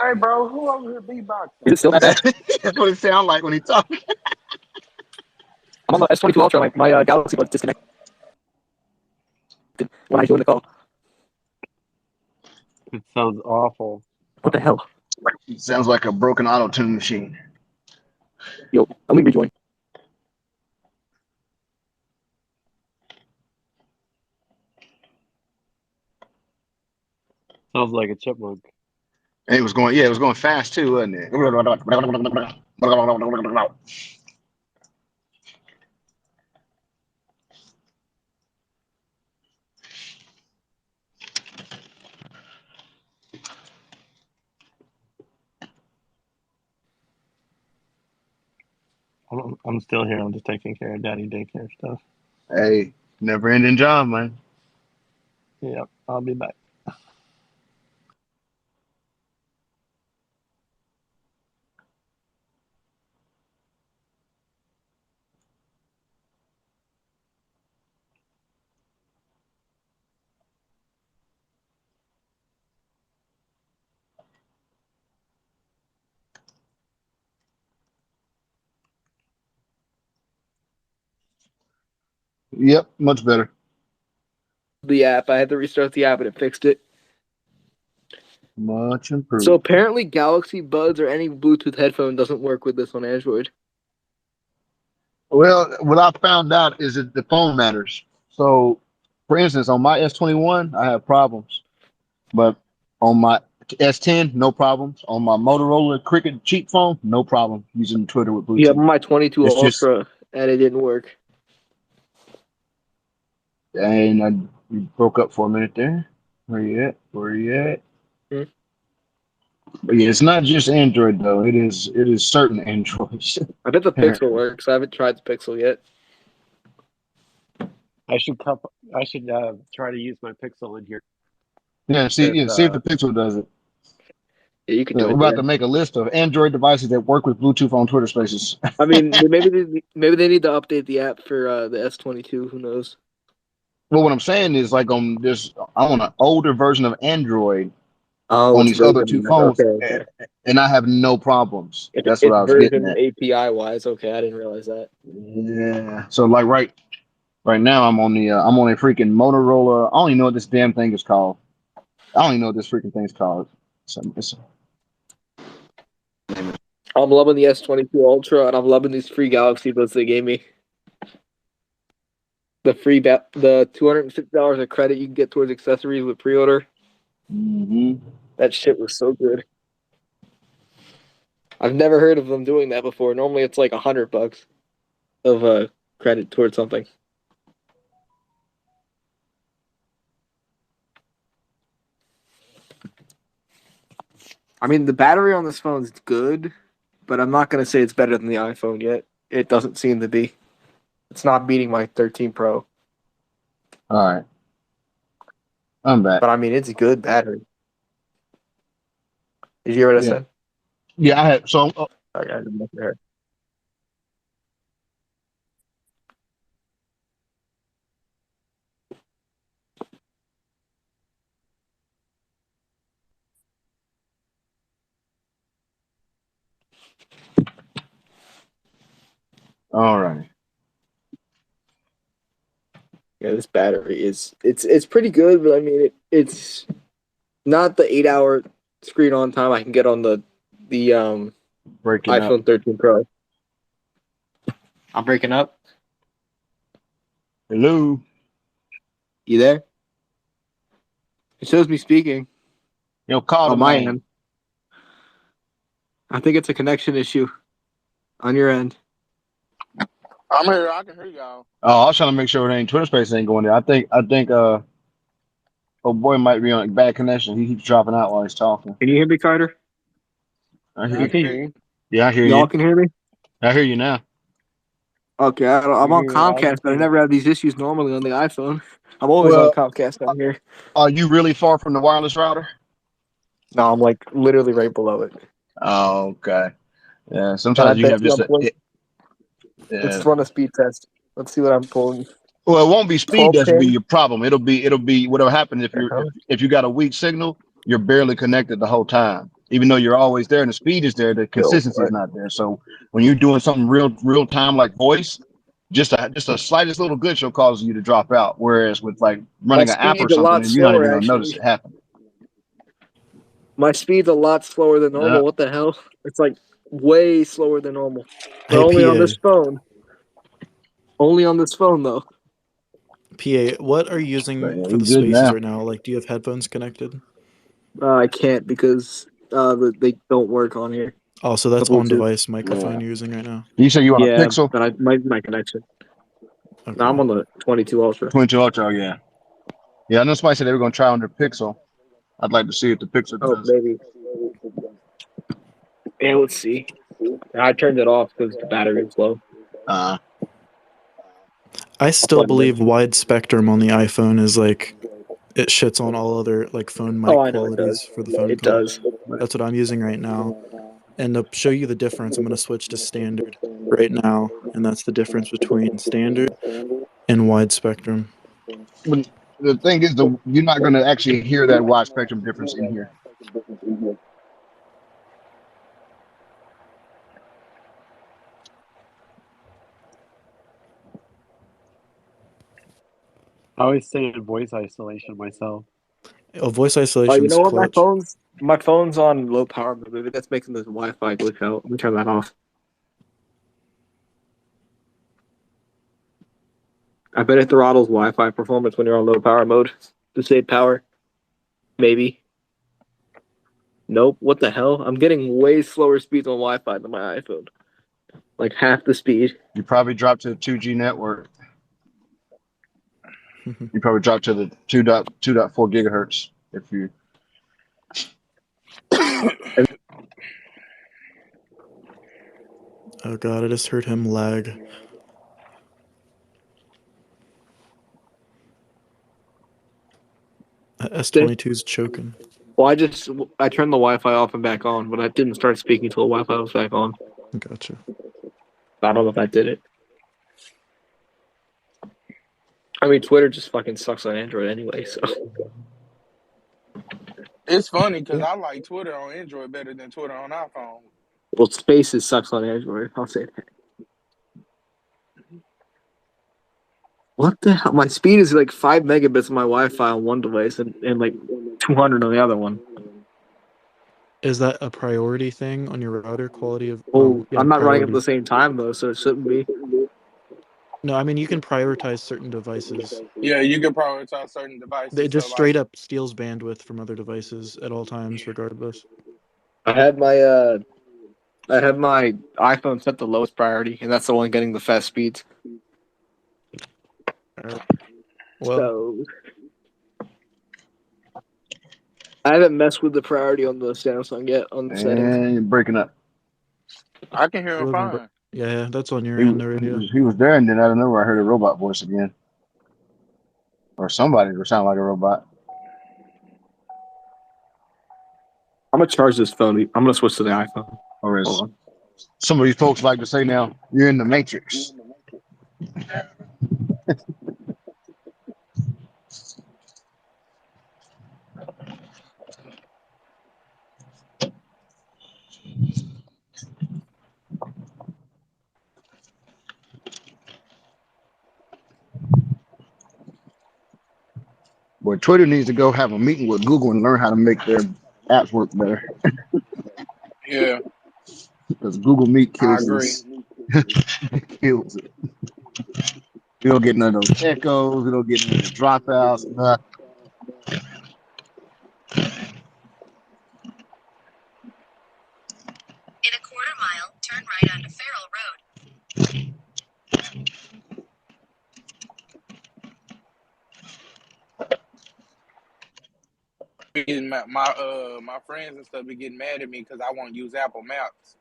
Hey, bro, who over here beatboxing? Is it still that bad? That's what it sounds like when he talks. I'm on the S22 Ultra. My Galaxy Buds disconnected when I joined the call. It sounds awful. What the hell? It sounds like a broken auto tune machine. Yo, let me rejoin. Sounds like a chipmunk. And it was going, yeah, it was going fast too, wasn't it? I'm still here. I'm just taking care of daddy daycare stuff. Hey, never ending job, man. Yep, I'll be back. Yep, much better. The app. I had to restart the app and it fixed it. Much improved. So apparently Galaxy Buds or any Bluetooth headphone doesn't work with this on Android. Well, what I found out is that the phone matters. So, for instance, on my S21, I have problems, but on my S10, no problems. On my Motorola Cricket cheap phone, no problem using Twitter with Yeah, Bluetooth. my 22 It's just, Ultra, and it didn't work. and I you broke up for a minute there. Where you at? Where you at? Hmm. But yeah, it's not just Android though. It is certain Androids. I bet the Pixel Apparently. works. I haven't tried the Pixel yet. I should try to use my Pixel in here. Yeah, see, Because yeah, see if the Pixel does it. Yeah, you can Yeah, do we're it about to there. make a list of Android devices that work with Bluetooth on Twitter Spaces. I mean, maybe they need to update the app for the S22. Who knows? Well, what I'm saying is like on this, I'm on an older version of Android Oh, on it's these other version. two Okay, phones, okay. and I have no problems. That's what It's I was getting version at. API wise. Okay, I didn't realize that. Yeah. So like right now, I'm on a freaking Motorola. I don't even know what this damn thing is called. I don't even know what this freaking thing's called. It's I'm loving the S22 Ultra, and I'm loving these free Galaxy buds they gave me. The $250 of credit you can get towards accessories with pre-order. mm-hmm. That shit was so good. I've never heard of them doing that before. Normally, it's like $100 of credit towards something. I mean, the battery on this phone is good, but I'm not gonna say it's better than the iPhone yet. It doesn't seem to be. It's not beating my 13 Pro, All right, I'm back. but I mean, it's a good battery. Did you hear what I Yeah, said? yeah. I had so Okay, I didn't hear it. all right. Yeah, this battery is it's pretty good, but I mean, it's not the 8 hour screen on time I can get on the Breaking up. iPhone 13 Pro. I'm breaking up. Hello. You there? It shows me speaking Yo, call the on my man. end. I think it's a connection issue on your end. I'm here. I can hear y'all. Oh, I was trying to make sure it ain't Twitter Space ain't going there. I think oh boy might be on a bad connection. He keeps dropping out while he's talking. Can you hear me, Carter? I Yeah, hear I you. can hear you. Yeah, I hear Y'all you. can hear me? I hear you now. Okay, I'm we on hear you loud Comcast, and but I clear. never have these issues normally on the iPhone. I'm always on Well, Comcast down here. are you really far from the wireless router? No, I'm like literally right below it. Oh, okay. Yeah, And I sometimes you bet have you just I'm a pulling. yeah. Let's run a speed test. Let's see what I'm pulling. Well, it won't be speed 12 that's be pin. your problem. It'll be what'll happen if you're Uh-huh. if you got a weak signal, you're barely connected the whole time. Even though you're always there and the speed is there, the Yo, consistency is what? not there. So when you're doing something real time like voice, just a slightest little glitch will cause you to drop out. Whereas with like My running an app or speed's a something, lot and you're not even slower, gonna notice actually. it happen. My speed's a lot slower than Yeah. normal. What the hell? It's like way slower than normal. But Hey, only on this PA. phone. Only on this phone, though. PA, what are you But using yeah, for we the good spaces now. right now? Like, do you have headphones connected? I can't because they don't work on here. Oh, so The that's Bluetooth. on-device microphone Yeah. you're using right now? You say you on a Yeah, Pixel but I might be my connection. Now Okay. I'm on the 22 Ultra. 22 Ultra? Oh, yeah. Yeah, I know somebody said they were gonna try on their Pixel. I'd like to see if the Pixel Oh, does. maybe. Yeah, let's see. I turned it off because the battery was low. Uh, I I'll still plug it in. believe wide spectrum on the iPhone is like, it shits on all other like phone Oh, mic I know it does. qualities for the phone It call. does. But That's what I'm using right now. And to show you the difference, I'm going to switch to standard right now. And that's the difference between standard and wide spectrum. but the thing is, you're not gonna actually hear that wide spectrum difference in here. I always stay in voice isolation myself. Oh, voice oh, you isolation's know what? clutch. My phone's on low power mode. Maybe that's making the Wi-Fi glitch out. Let me turn that off. I bet it throttles Wi-Fi performance when you're on low power mode to save power. Maybe. Nope. What the hell? I'm getting way slower speeds on Wi-Fi than my iPhone. Like half the speed. You probably dropped to the 2G network. You probably dropped to the 2.4 gigahertz if you. Oh god, I just heard him lag. S22's choking. Well, I turned the Wi-Fi off and back on, but I didn't start speaking until the Wi-Fi was back on. Gotcha. I don't know if that did it. I mean, Twitter just fucking sucks on Android anyway, so. It's funny because I like Twitter on Android better than Twitter on iPhone. Well, Spaces sucks on Android. I'll say that. What the hell? My speed is like 5 megabits on my Wi-Fi on one device and like 200 on the other one. Is that a priority thing on your router? Quality of? Well, Yeah, I'm not running priority. at the same time though, so it shouldn't be. No, I mean you can prioritize certain devices. Yeah, you can prioritize certain devices. It just so straight like, up steals bandwidth from other devices at all times, regardless. I have my iPhone set to lowest priority, and that's the one getting the fast speeds. Well, So I haven't messed with the priority on the Samsung yet on the settings. And you're breaking up. I can hear him fine. yeah, that's on your end, the radio. He was there, and then out of nowhere, I heard a robot voice again. Or somebody would sound like a robot. I'm gonna charge this phone. I'm gonna switch to the iPhone. Or as some of these folks like to say now, you're in the Matrix. Boy, Twitter needs to go have a meeting with Google and learn how to make their apps work better. Yeah, Because Google Meet I kills agree. this. Kills it. You don't get none of those echoes. You don't get none of the dropouts. Nothing. In a quarter mile, turn right onto Farrell Road. My friends and stuff be getting mad at me because I won't use Apple Maps.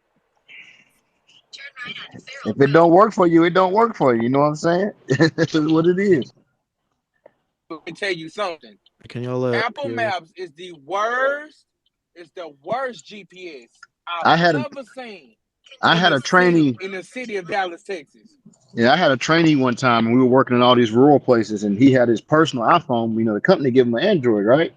Turn right onto Farrell If it don't work for you, it don't work for you. You know what I'm saying? That's what it is. Let me tell you something. Can y'all Apple Maps is the worst. It's the worst GPS I I've had ever seen. I had a trainee in the city of Dallas, Texas. Yeah, I had a trainee one time, and we were working in all these rural places, and he had his personal iPhone. You know, the company gave him an Android, right?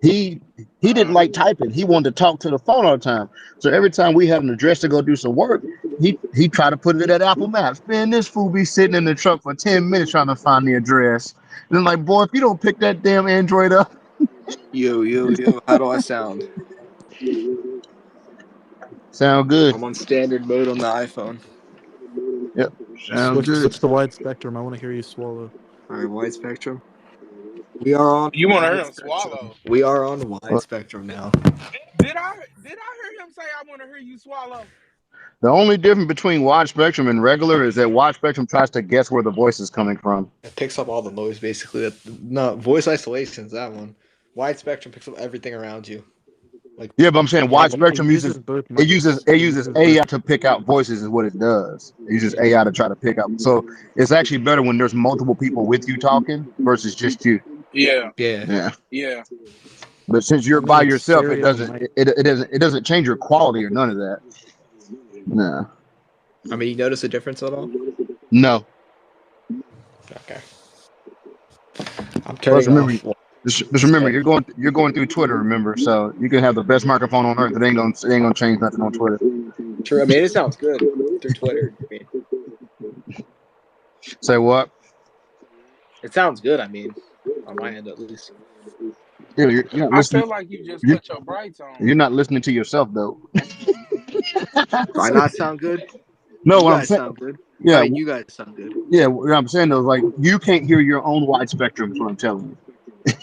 He didn't like typing. He wanted to talk to the phone all the time. So every time we had an address to go do some work, he tried to put it at Apple Maps. Man, this fool be sitting in the truck for 10 minutes trying to find the address. And I'm like, boy, if you don't pick that damn Android up. Yo, how do I sound? Sound good. I'm on standard mode on the iPhone. Yep. Sound good. switch to wide spectrum. I want to hear you swallow. All right, wide spectrum. We are on. You want to hear wide him spectrum. swallow? We are on wide spectrum now. Did I hear him say I want to hear you swallow? The only difference between wide spectrum and regular is that wide spectrum tries to guess where the voice is coming from. It picks up all the noise, basically. No, voice isolation is that one. Wide spectrum picks up everything around you. Like, yeah, but I'm saying wide spectrum uses both AI to pick out voices is what it does. It uses AI to try to pick out. So it's actually better when there's multiple people with you talking versus just you. Yeah. Yeah. But since you're by yourself, it doesn't change your quality or none of that. No. I mean, you notice a difference at all? No. Okay. I'm turning off. Just remember, you're going through Twitter. Remember, so you can have the best microphone on earth. It ain't gonna change nothing on Twitter. True. I mean, it sounds good through Twitter. I mean, say what? It sounds good. I mean, on my end at least. Yeah, you're not I listening. feel like you just put your brights on. You're not listening to yourself though. Do I not sound good? No, you what guys I'm saying. sound good. Yeah, I mean, you guys sound good. yeah. What I'm saying though, is like you can't hear your own wide spectrum. Is what I'm telling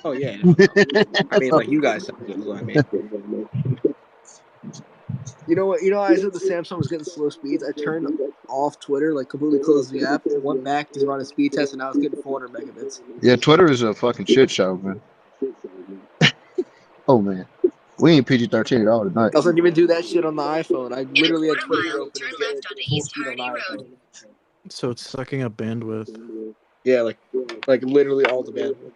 Oh yeah. you. I mean, So- like you guys sound good. Is what I mean. You know what? You know, I said the Samsung was getting slow speeds. I turned off Twitter, like completely closed the app, went back to run a speed test, and I was getting 400 megabits. yeah, Twitter is a fucking shit show, man. Oh man, we ain't PG-13 at all tonight. I wasn't even do that shit on the iPhone. I In a literally had quarter Twitter mile, open turn and getting left onto full East speed on the Hardy iPhone. Road. So it's sucking up bandwidth. Yeah, like literally all the bandwidth.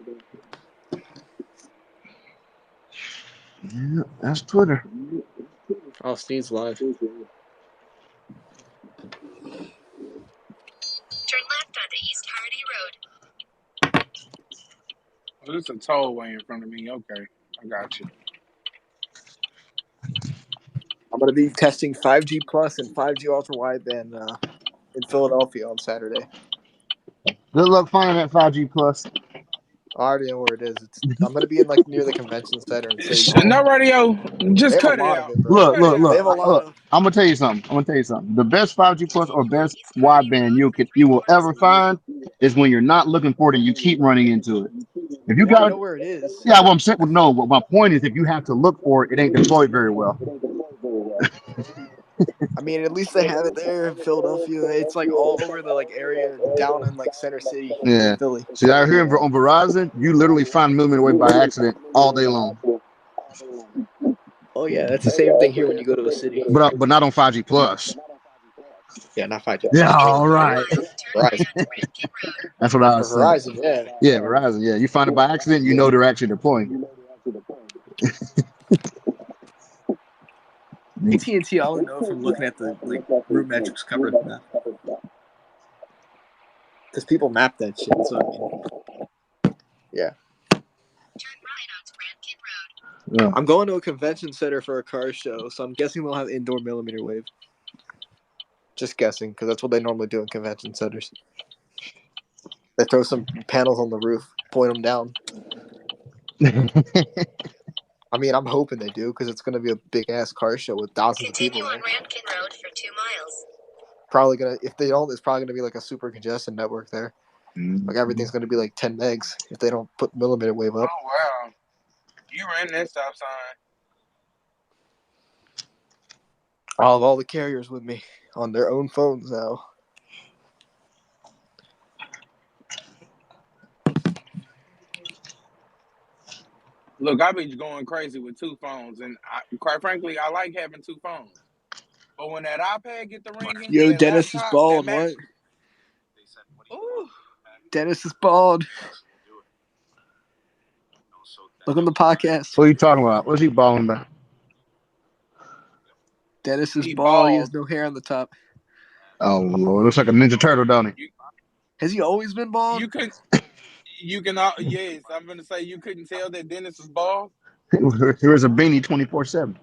Yeah, that's Twitter. Oh, Steve's live. Turn left onto East Hardy Road. Oh, there's a tollway in front of me. Okay, I got you. I'm gonna be testing 5G plus and 5G ultra wideband in Philadelphia on Saturday. Good luck finding that 5G plus. I already know where it is. I'm gonna be in like near the convention center in City Hall. No radio. They Just have a cut it lot of out. it, bro. Look, Cut it look, out. They look. have a lot Look. of. I'm gonna tell you something. The best 5G plus or Continue on best East Hardy wideband Road for you 3 will quarters ever of a mile. find is when you're not looking for it and you keep running into it. If you Well, I got know it, where it is. yeah. Well, I'm saying, well, no. What my point is, if you have to look for it, it ain't deployed very well. I mean, at least they have it there in Philadelphia. It's like all over the like area down in like Center City in Yeah. Philly. See, out here on Verizon, you literally find millimeter wave by accident all day long. Oh yeah, that's the same thing here when you go to a city. But not on 5G plus. Yeah, not 5G Yeah, plus. all In a right. mile, turn right onto Rankin Road. That's what I For was saying. Verizon, yeah. Yeah, Verizon. Yeah, you find it by accident, you know they're actually deploying. AT&T, I only know from looking at the like root metrics coverage map. Because people map that shit. So I mean, yeah. Turn right onto Rankin Road. Yeah. I'm going to a convention center for a car show, so I'm guessing they'll have indoor millimeter wave. Just guessing, because that's what they normally do in convention centers. They throw some panels on the roof, point them down. I mean, I'm hoping they do, because it's going to be a big ass car show with thousands of people Continue there. on Rankin Road for 2 miles. Probably gonna, if they don't, it's probably gonna be like a super congested network there. Like everything's gonna be like 10 megs if they don't put millimeter wave up. Oh wow, you ran that stop sign. I'll have all the carriers with me on their own phones now. Look, I be going crazy with 2 phones, and quite frankly, I like having 2 phones. But when that iPad get the ringing, Yo, that Dennis is laptop, bald. What? Ooh. Dennis is bald. Look on the podcast. What are you talking about? What's he balling about? Dennis is He bald. He has bald. no hair on the top. Oh Lord, looks like a Ninja Turtle, don't he? Has he always been bald? You can, yes, I'm gonna say you couldn't tell that Dennis is bald. He wears a beanie 24/7.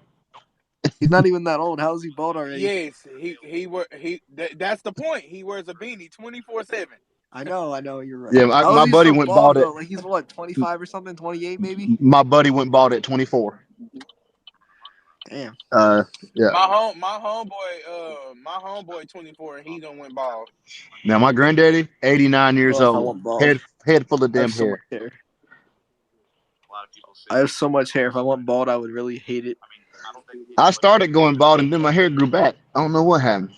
He's not even that old. How is he bald already? Yes, that's the point. He wears a beanie 24/7. I know. You're right. Yeah, How my is he buddy so went bald bald at though? Like he's what, 25 or something, 28 maybe? my buddy went bald at 24. Damn. Yeah. My homeboy 24, and he done went bald. Now my granddaddy, 89 years Oh, if I old, went bald. head full of I have damn so much hair. hair. I have so much hair. If I went bald, I would really hate it. I started going bald and then my hair grew back. I don't know what happened.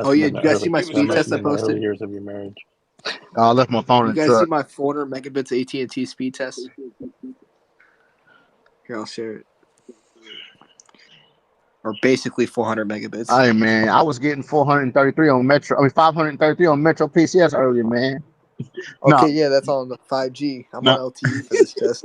Oh yeah, did you guys see my speed test I in the early posted? years of your marriage. I left my phone You in the guys see truck. my 400 megabits AT&T speed test? Here, I'll share it. Or basically 400 megabits. Hey man, I was getting 433 on Metro. 533 on Metro PCS earlier, man. Okay, yeah, that's on the 5G. I'm on No. LTE for this test.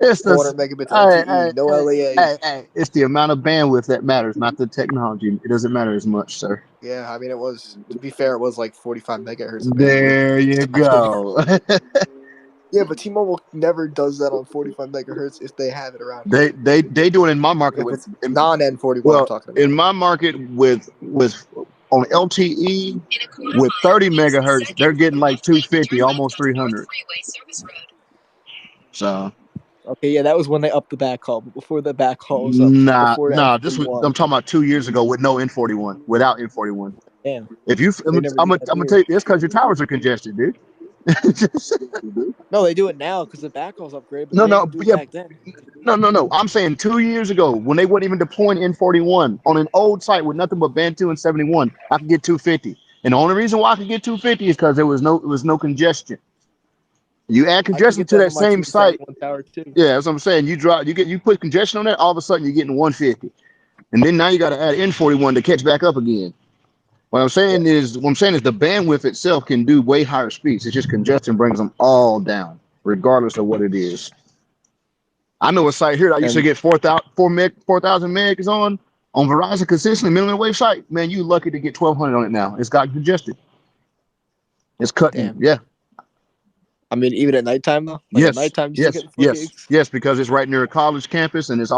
It's the 400 megabits LTE, no LAA. It's the amount of bandwidth that matters, not the technology. It doesn't matter as much, sir. Yeah, I mean, it was, to be fair, it was like 45 megahertz of bandwidth. There you go. Yeah, but T-Mobile never does that on 45 megahertz if they have it around they here. they do it in my market If it's non-N41, I'm talking about. in my market with on LTE In a quarter with mile, 30 use the megahertz, second they're getting like left lane to 250, turn left almost onto North 300. Freeway Service Road. So Okay, yeah, that was when they upped the backhaul, but before the backhaul was up, Nah, before nah. This was N41. I'm talking about 2 years ago with no N41, without N41. Damn, If you, they never I'm did gonna that tell here. you this because your towers are congested, dude. No, they do it now because the backhaul's upgraded, but No, they no, didn't do it yeah, back then. no. I'm saying 2 years ago when they weren't even deploying N41 on an old site with nothing but Band 2 and 71, I could get 250. And the only reason why I could get 250 is because there was no congestion. You add I can congestion get to that that on my same site, 271 tower too. yeah, that's what I'm saying. You put congestion on that, all of a sudden you're getting 150, and then now you got to add N41 to catch back up again. Yeah, What I'm saying is the bandwidth itself can do way higher speeds. It's just congestion brings them all down, regardless of what it is. I know a site here that I used to and get 4,000 megs on Verizon consistently, minimum wave site. Man, you lucky to get 1,200 on it now. It's got congested. It's cutting. damn. Yeah. I mean, even at nighttime though, like at Yes. nighttime, you still Yes. get 4 gigs. Yes. Yes. Because it's right near a college campus, and it's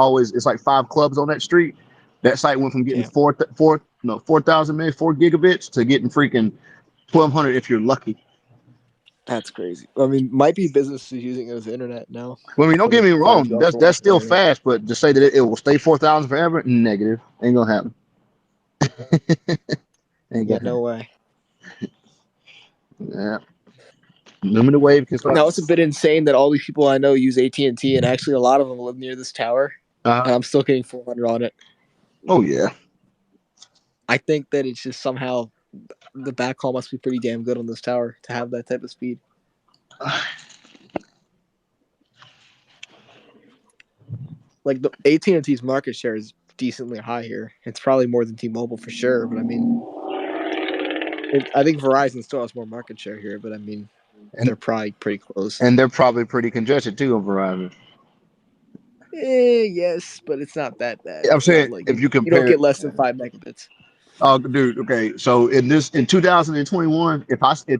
like 5 clubs on that street. That site went from getting Damn, 4,000 meg, 4 gigabits to getting freaking 1,200 if you're lucky. that's crazy. I mean, might be businesses using it as internet now Well, I mean, don't because get it me fires you wrong. up That's for watching still internet. fast, but to say that it will stay 4,000 forever, negative. Ain't gonna happen. Ain't Yeah, gonna no happen. way. Yeah. Limited wave can start. Now it's a bit insane that all these people I know use AT&T, and actually a lot of them live near this tower, and I'm still getting 400 on it. Oh yeah. I think that it's just somehow the backhaul must be pretty damn good on this tower to have that type of speed. Like the AT&T's market share is decently high here. It's probably more than T-Mobile for sure, but I mean, I think Verizon still has more market share here, but I mean, And they're probably pretty close. and they're probably pretty congested too on Verizon. Yes, but it's not that bad. I'm It's not saying like if you you don't compare, get less than 5 megabits. oh dude, okay. So in 2021,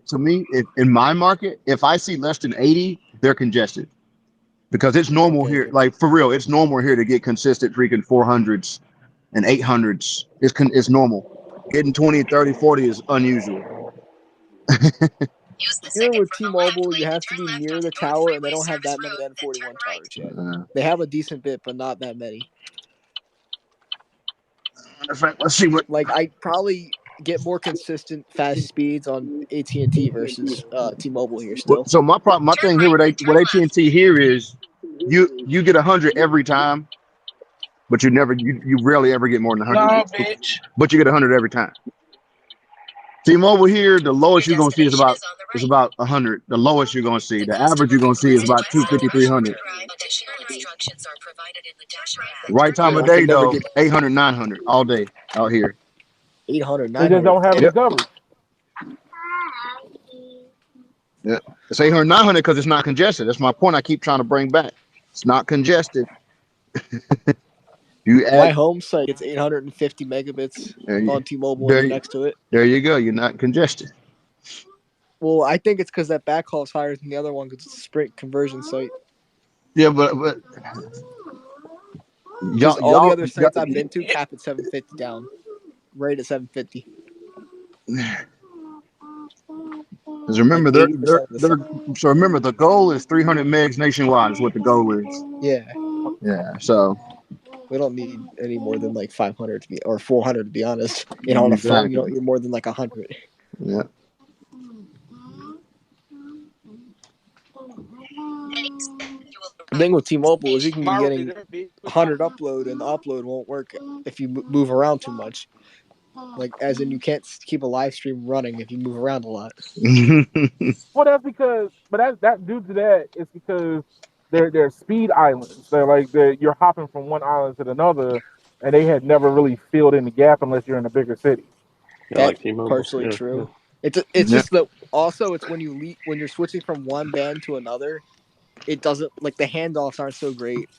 to me, if in my market, if I see less than 80, they're congested because it's normal Okay, here. yeah. Like for real, it's normal here to get consistent freaking 400s and 800s. It's normal. Getting 20, 30, 40 is unusual. Use the Here second with from the left T-Mobile, you lane to have to turn be left near onto the North tower, and they Freeway don't have Service that many Road, then turn N41 right. towers yet. Uh, They have a decent bit, but not that many. in fact, let's see what. Like I probably get more consistent fast speeds on AT&T versus T-Mobile here still. So my Turn thing here right, with then turn AT and left. T here is you get 100 every time, but you rarely ever get more than 100. No, bitch. But you get 100 every time. T-Mobile here, the Your lowest you're gonna see destination is on the is right. about 100. The lowest you're gonna see. The The average you're customer gonna see is requested about destination 250, 300. arrive. Additional instructions are provided in the dash pad. Right time Yeah, of I can day never though, get 800, 900 all day out here. 800, They just 900. don't have any Damn. Yep. coverage. Yeah. It's 800, 900 because it's not congested. That's my point I keep trying to bring back. It's not congested. You My add home site gets 850 megabits there, on T-Mobile, and there, you're next to it. there you go. You're not congested. Well, I think it's because that backhaul is higher than the other one because it's a Sprint conversion site. Yeah, but Because all the other y'all sites I've been to cap at 750 down, right at 750, because like remember 80% of the site. so remember the goal is 300 megs nationwide is what the goal is. Yeah, Yeah, so we don't need any more than like 500 to be, or 400 to be honest. And on a phone, you exactly. don't need more than like 100. Yeah. Next, you will The arrive thing with at T-Mobile is you can destination. be My getting razor, bitch. What's my 100 upload, and the upload won't work if you move around too much. Like, as in, you can't keep a live stream running if you move around a lot. Well, that's because, but that due to that, it's because they're speed islands. You're hopping from one island to another, and they had never really filled in the gap unless you're in a bigger city. Yeah, That's like T-Mobile. partially Yeah, yeah, true. It's Yeah. just that also it's when you're switching from one band to another, it doesn't like the handoffs aren't so great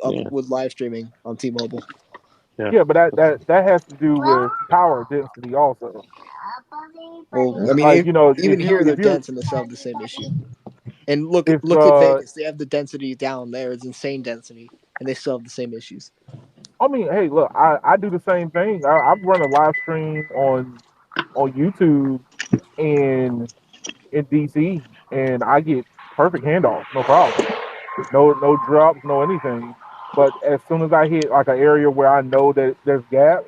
yeah, with live streaming on T-Mobile. yeah. Yeah, but that has to do with power density also. Well, I Yeah. mean, Like even here they're if you dense and they still have the same issue. And look if look at Vegas, they have the density down there; it's insane density, and they still have the same issues. I mean, hey, look, I do the same thing. I've run a live stream on YouTube in DC, and I get perfect handoff, no problem. no drops, no anything. But as soon as I hit like an area where I know that there's gaps,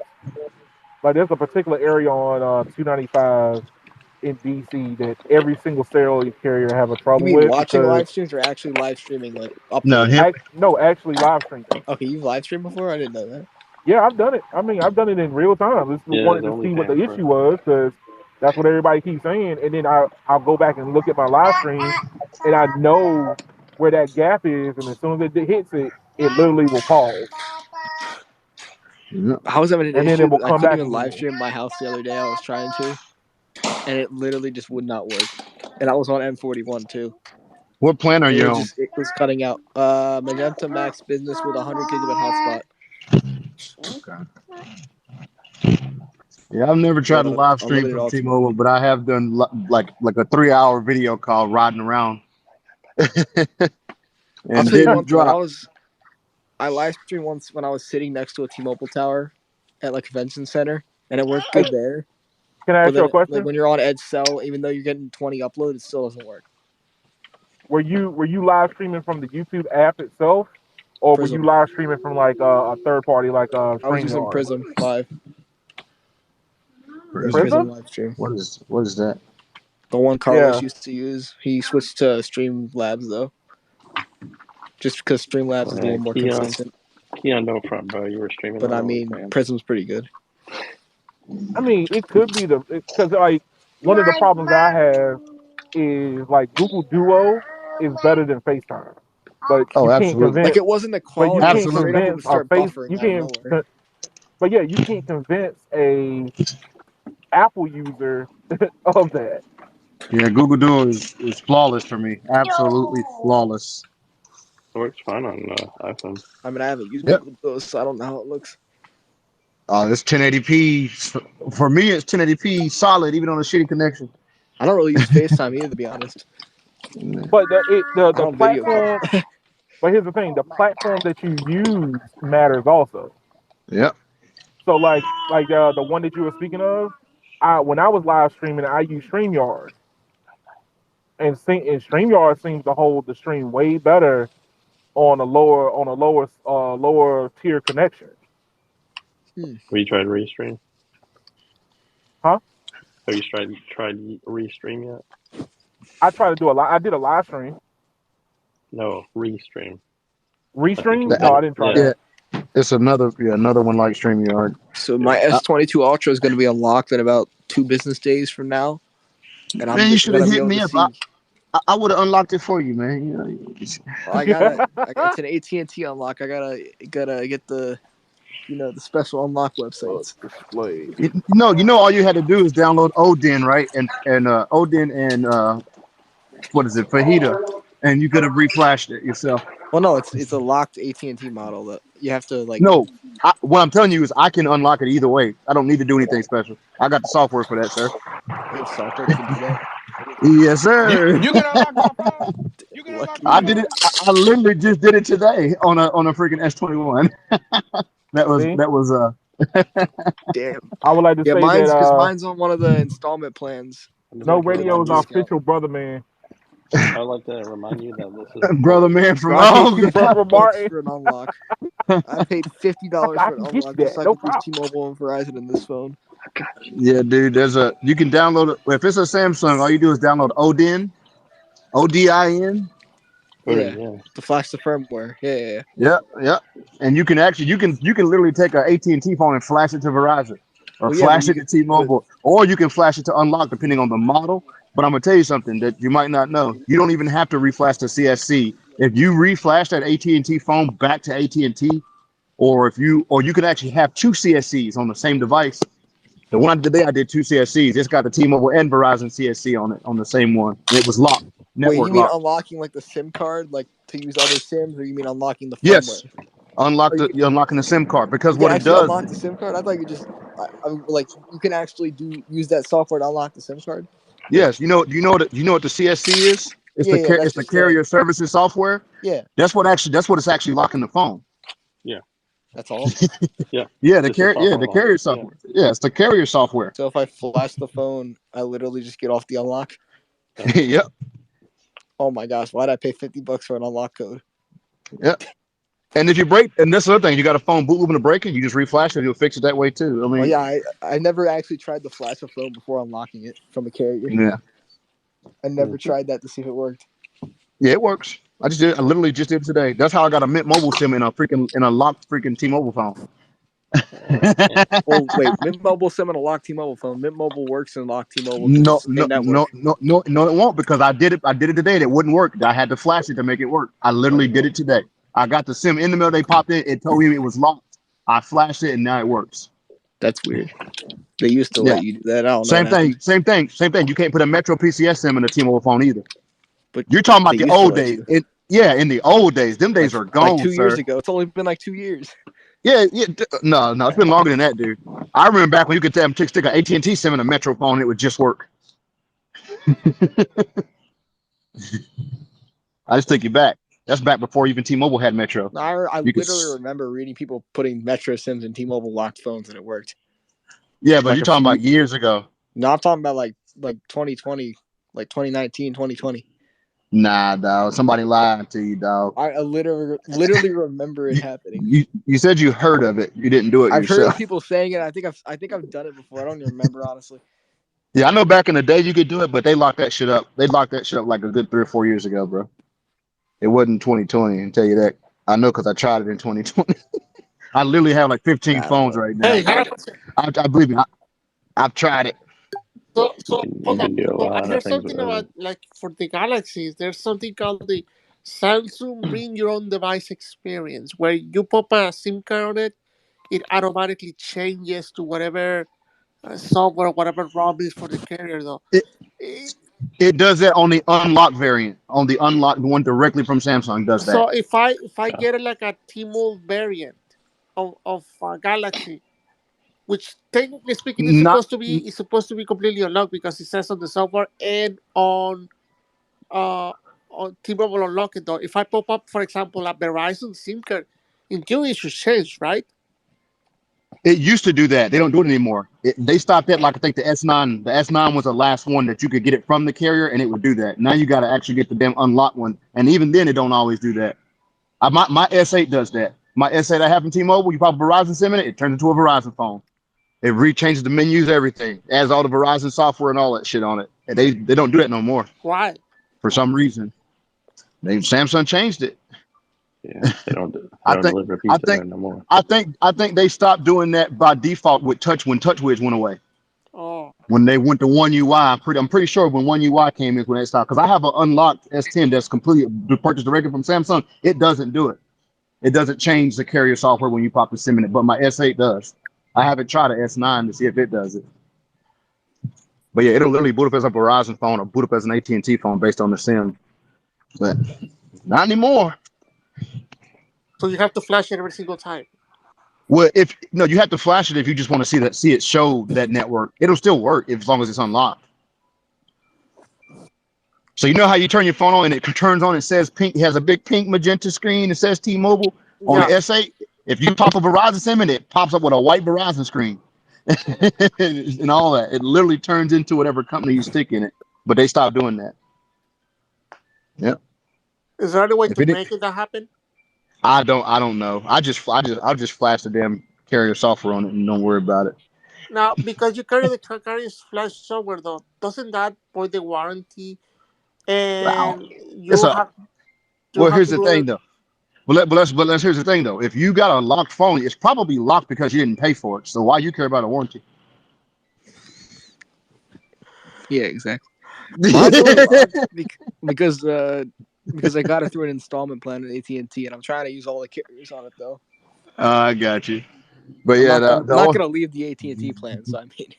like there's a particular area on 295 in DC that every single cellular carrier have a You trouble mean with watching because live streams or actually live streaming, like No, uploading? him. no, actually live streaming. Okay, you've live streamed before? I didn't know that. Yeah, I've done it. I mean, I've done it in real time. Just Yeah, wanted the to only see what the fans for issue it. was because that's what everybody keeps saying. And then I'll go back and look at my live stream, and I know where that gap is. And as soon as it hits it, it literally will pause, Yeah. I was having an and then it issue. will I come couldn't back even live again. stream my house the other day. I was trying to, and it literally just would not work. And I was on M41 too. What plan are And you on? it was cutting out. Magenta Max Business with 100 gigabit hotspot. Okay. Yeah, I've never tried to But live stream unlimited from ultimate. T-Mobile, but I have done like a 3-hour video call riding around I'll and tell you didn't one thing. drop. I live streamed once when I was sitting next to a T-Mobile tower at like convention center, and it worked Hey, good there. can I But ask you a then, like question? when you're on Edge Cell, even though you're getting 20 upload, it still doesn't work. Were you live streaming from the YouTube app itself, or were Prism. you live streaming from like a third party like I was using StreamYard? Prism Live. It was Prism. Prism Prism? live stream. What is that? The one Carlos Yeah. used to use. He switched to Streamlabs though, just because Streamlabs is a little more consistent. Keon, don't front, bro. You were streaming But on I mean, OnlyFans. Prism's pretty good. I mean, it could be because like one of the problems I have is like Google Duo is better than FaceTime, but Oh, you can't absolutely, Like convince. it wasn't the But you quality; it can't was straight up absolutely. it would convince a start face. buffering You out of can't. nowhere. But yeah, you can't convince a Apple user of that. Yeah, Google Duo is flawless for me. Absolutely flawless. It works fine on iPhone. I mean, I haven't used Yep. Google Duo, so I don't know how it looks. It's 1080p. For me, it's 1080p solid, even on a shitty connection. I don't really use FaceTime either, to be honest. But I the don't video platform. call. But here's the thing: the platform that you use matters also. Yep. So like the one that you were speaking of, when I was live streaming, I used StreamYard, and StreamYard seems to hold the stream way better on a lower tier connection. Have you tried Restream? Huh? Have you tried Restream yet? I tried to do I did a live stream. No, Restream. Restream? No, I didn't try Yeah, that. it's another one like StreamYard. So my S22 Ultra is going to be unlocked in about 2 business days from now, and I'm Man, you should have going to be hit able me to up. see. I would have unlocked it for you, man. You know, Well, it's an AT&T unlock. I gotta get the the special unlock websites. Display. you know, all you had to do is download Odin, right? And Odin and what is it, Fajita, and you could have reflashed it yourself. Well, no, it's a locked AT&T model that you have to like. No, what I'm telling you is I can unlock it either way. I don't need to do anything special. I got the software for that, sir. They have software that can do that. Yes, sir. You can unlock my phone. You can unlock Lucky my I you. did it. phone. I literally just did it today on a freaking S21. that See? was Damn. I would like to Yeah, say that mine's on one of the installment plans. No Get it on Radio is our discount. official brother man. I'd like to remind you that this is brother recorded. man from Bro, I paid home. Brother $50 Martin. for an unlock. I paid $50 I for an can get unlock you just so that. I No could use problem. T-Mobile and Verizon in this phone. Yeah, dude. You can download it. If it's a Samsung, all you do is download Odin, ODIN. Yeah, Yeah. to flash the firmware. Yeah. Yeah. And you can literally take an AT&T phone and flash it to Verizon, or Well, yeah, but flash it to T-Mobile, or you can flash it to Unlock depending on the model. But I'm gonna tell you something that you might not know. You don't even have to reflash to CSC. If you reflash that AT&T phone back to AT&T, or you can actually have 2 CSCs on the same device. The one today I did 2 CSCs. It's got the T-Mobile and Verizon CSC on it on the same one. It was locked, Wait, network you mean locked. unlocking like the SIM card, like to use other SIMs, or you mean unlocking the Yes, firmware? you're unlocking the SIM card because You can what it actually does. unlock the SIM card. I thought you just, like you can actually use that software to unlock the SIM card. Yes, you know what the CSC is. Yeah, that's It's the just carrier services software. yeah. That's what it's actually locking the phone. That's all. Yeah. Yeah, Just a software the lock. carrier software. Yeah, it's the carrier software. So if I flash the phone, I literally just get off the unlock. Yep. Oh my gosh, why'd I pay $50 for an unlock code? Yep. And if you break, and that's the other thing, you got a phone boot loop and a breaking, you just reflash it, you'll fix it that way too. I Oh mean, yeah, I never actually tried to flash a phone before unlocking it from a carrier. yeah, I never tried that to see if it worked. yeah, it works. I just did. I literally just did it today. That's how I got a Mint Mobile SIM in a locked freaking T-Mobile phone. Well, wait, Mint Mobile SIM on a locked T-Mobile phone. Mint Mobile works in locked T-Mobile because No, it's the no, same no, network. no, it won't because I did it. I did it today. And it wouldn't work. I had to flash it to make it work. I literally did it today. I got the SIM in the middle. They popped in. It told me it was locked. I flashed it, and now it works. That's weird. They used to Yeah, let you do that. I don't know what same thing. happened, Same thing. Same thing. You can't put a Metro PCS SIM in a T-Mobile phone either. but You're talking about they the used to old let days. you. Yeah, in the old days, them days are Like gone, 2 years sir. ago. It's only been like 2 years. Yeah, yeah. No, no, it's been longer than that, dude. I remember back when you could stick an AT&T SIM in a Metro phone, and it would just work. I just take you back. That's back before even T-Mobile had Metro. I You could, literally remember reading people putting Metro SIMs in T-Mobile locked phones and it worked. yeah, but Like you're a talking few. about years ago. No, I'm talking about like 2020, like 2019, 2020. Nah, dog. Somebody lied to you, dog. I literally remember it happening. You said you heard of it. You didn't do it I've heard of yourself. people saying it. I think I've done it before. I don't even remember honestly. Yeah, I know back in the day you could do it, but they locked that shit up. They locked that shit up like a good 3 or 4 years ago, bro. It wasn't 2020. I can tell you that. I know because I tried it in 2020. I literally have like 15 I don't phones know. right Hey, now. I have a question. I believe me. I've tried it. So You hold on. can do a So I lot of heard things something with about it. like for the Galaxies, there's something called the Samsung Bring Your Own Device experience, where you pop a SIM card on it, it automatically changes to whatever software, whatever ROM is for the carrier. Though, It Eh, it does that on the unlocked variant. On the unlocked one directly from Samsung does that. so if I get it like a T-Mobile variant of Galaxy, which technically speaking Not is supposed to be completely unlocked because it says on the software and uh on T-Mobile Unlock it though. If I pop up, for example, a Verizon SIM card, in theory it should change, right? It used to do that. They don't do it anymore. They stopped that. Like I think the S9. The S9 was the last one that you could get it from the carrier, and it would do that. Now you got to actually get the damn unlocked one, and even then, it don't always do that. My S8 does that. My S8 I have from T-Mobile. You pop a Verizon SIM in it, it turns into a Verizon phone. It rechanges the menus, everything, adds all the Verizon software and all that shit on it. And they don't do that no more Why? for some reason. Samsung changed it. Yeah, they I don't think deliver I pizza think there no more. I think they stopped doing that by default with touch when TouchWiz went away. Oh, When they went to One UI, I'm pretty sure when One UI came in when they stopped. Because I have an unlocked S10 that's completely purchased directly from Samsung. It doesn't do it. It doesn't change the carrier software when you pop the SIM in it, but my S8 does. I haven't tried an S9 to see if it does it. But yeah, it'll literally boot up as a Verizon phone or boot up as an AT&T phone based on the SIM. But not anymore. so you have to flash it every single time. Well, if no, you have to flash it if you just want to see it show that network. It'll still work as long as it's unlocked. So you know how you turn your phone on and it turns on, it says pink, it has a big pink magenta screen, it says T-Mobile on the Yeah. S8. If you pop a Verizon SIM in it pops up with a white Verizon screen and all that. It literally turns into whatever company you stick in it. But they stopped doing that. Yep. Is there any way If to it didn't, make it that happen? I don't know. I'll just flash the damn carrier software on it and don't worry about it. Now, because you carry the carrier's flash software, though, doesn't that void the warranty? Wow. And It's a you well. have Here's to the do thing it. though. But here's the thing though. If you got a locked phone, it's probably locked because you didn't pay for it. So why you care about a warranty? Yeah, exactly. Mine's only locked because I got it through an installment plan at AT&T, and I'm trying to use all the carriers on it though. I got you. But yeah, I'm not gonna leave the AT&T plan. So I mean,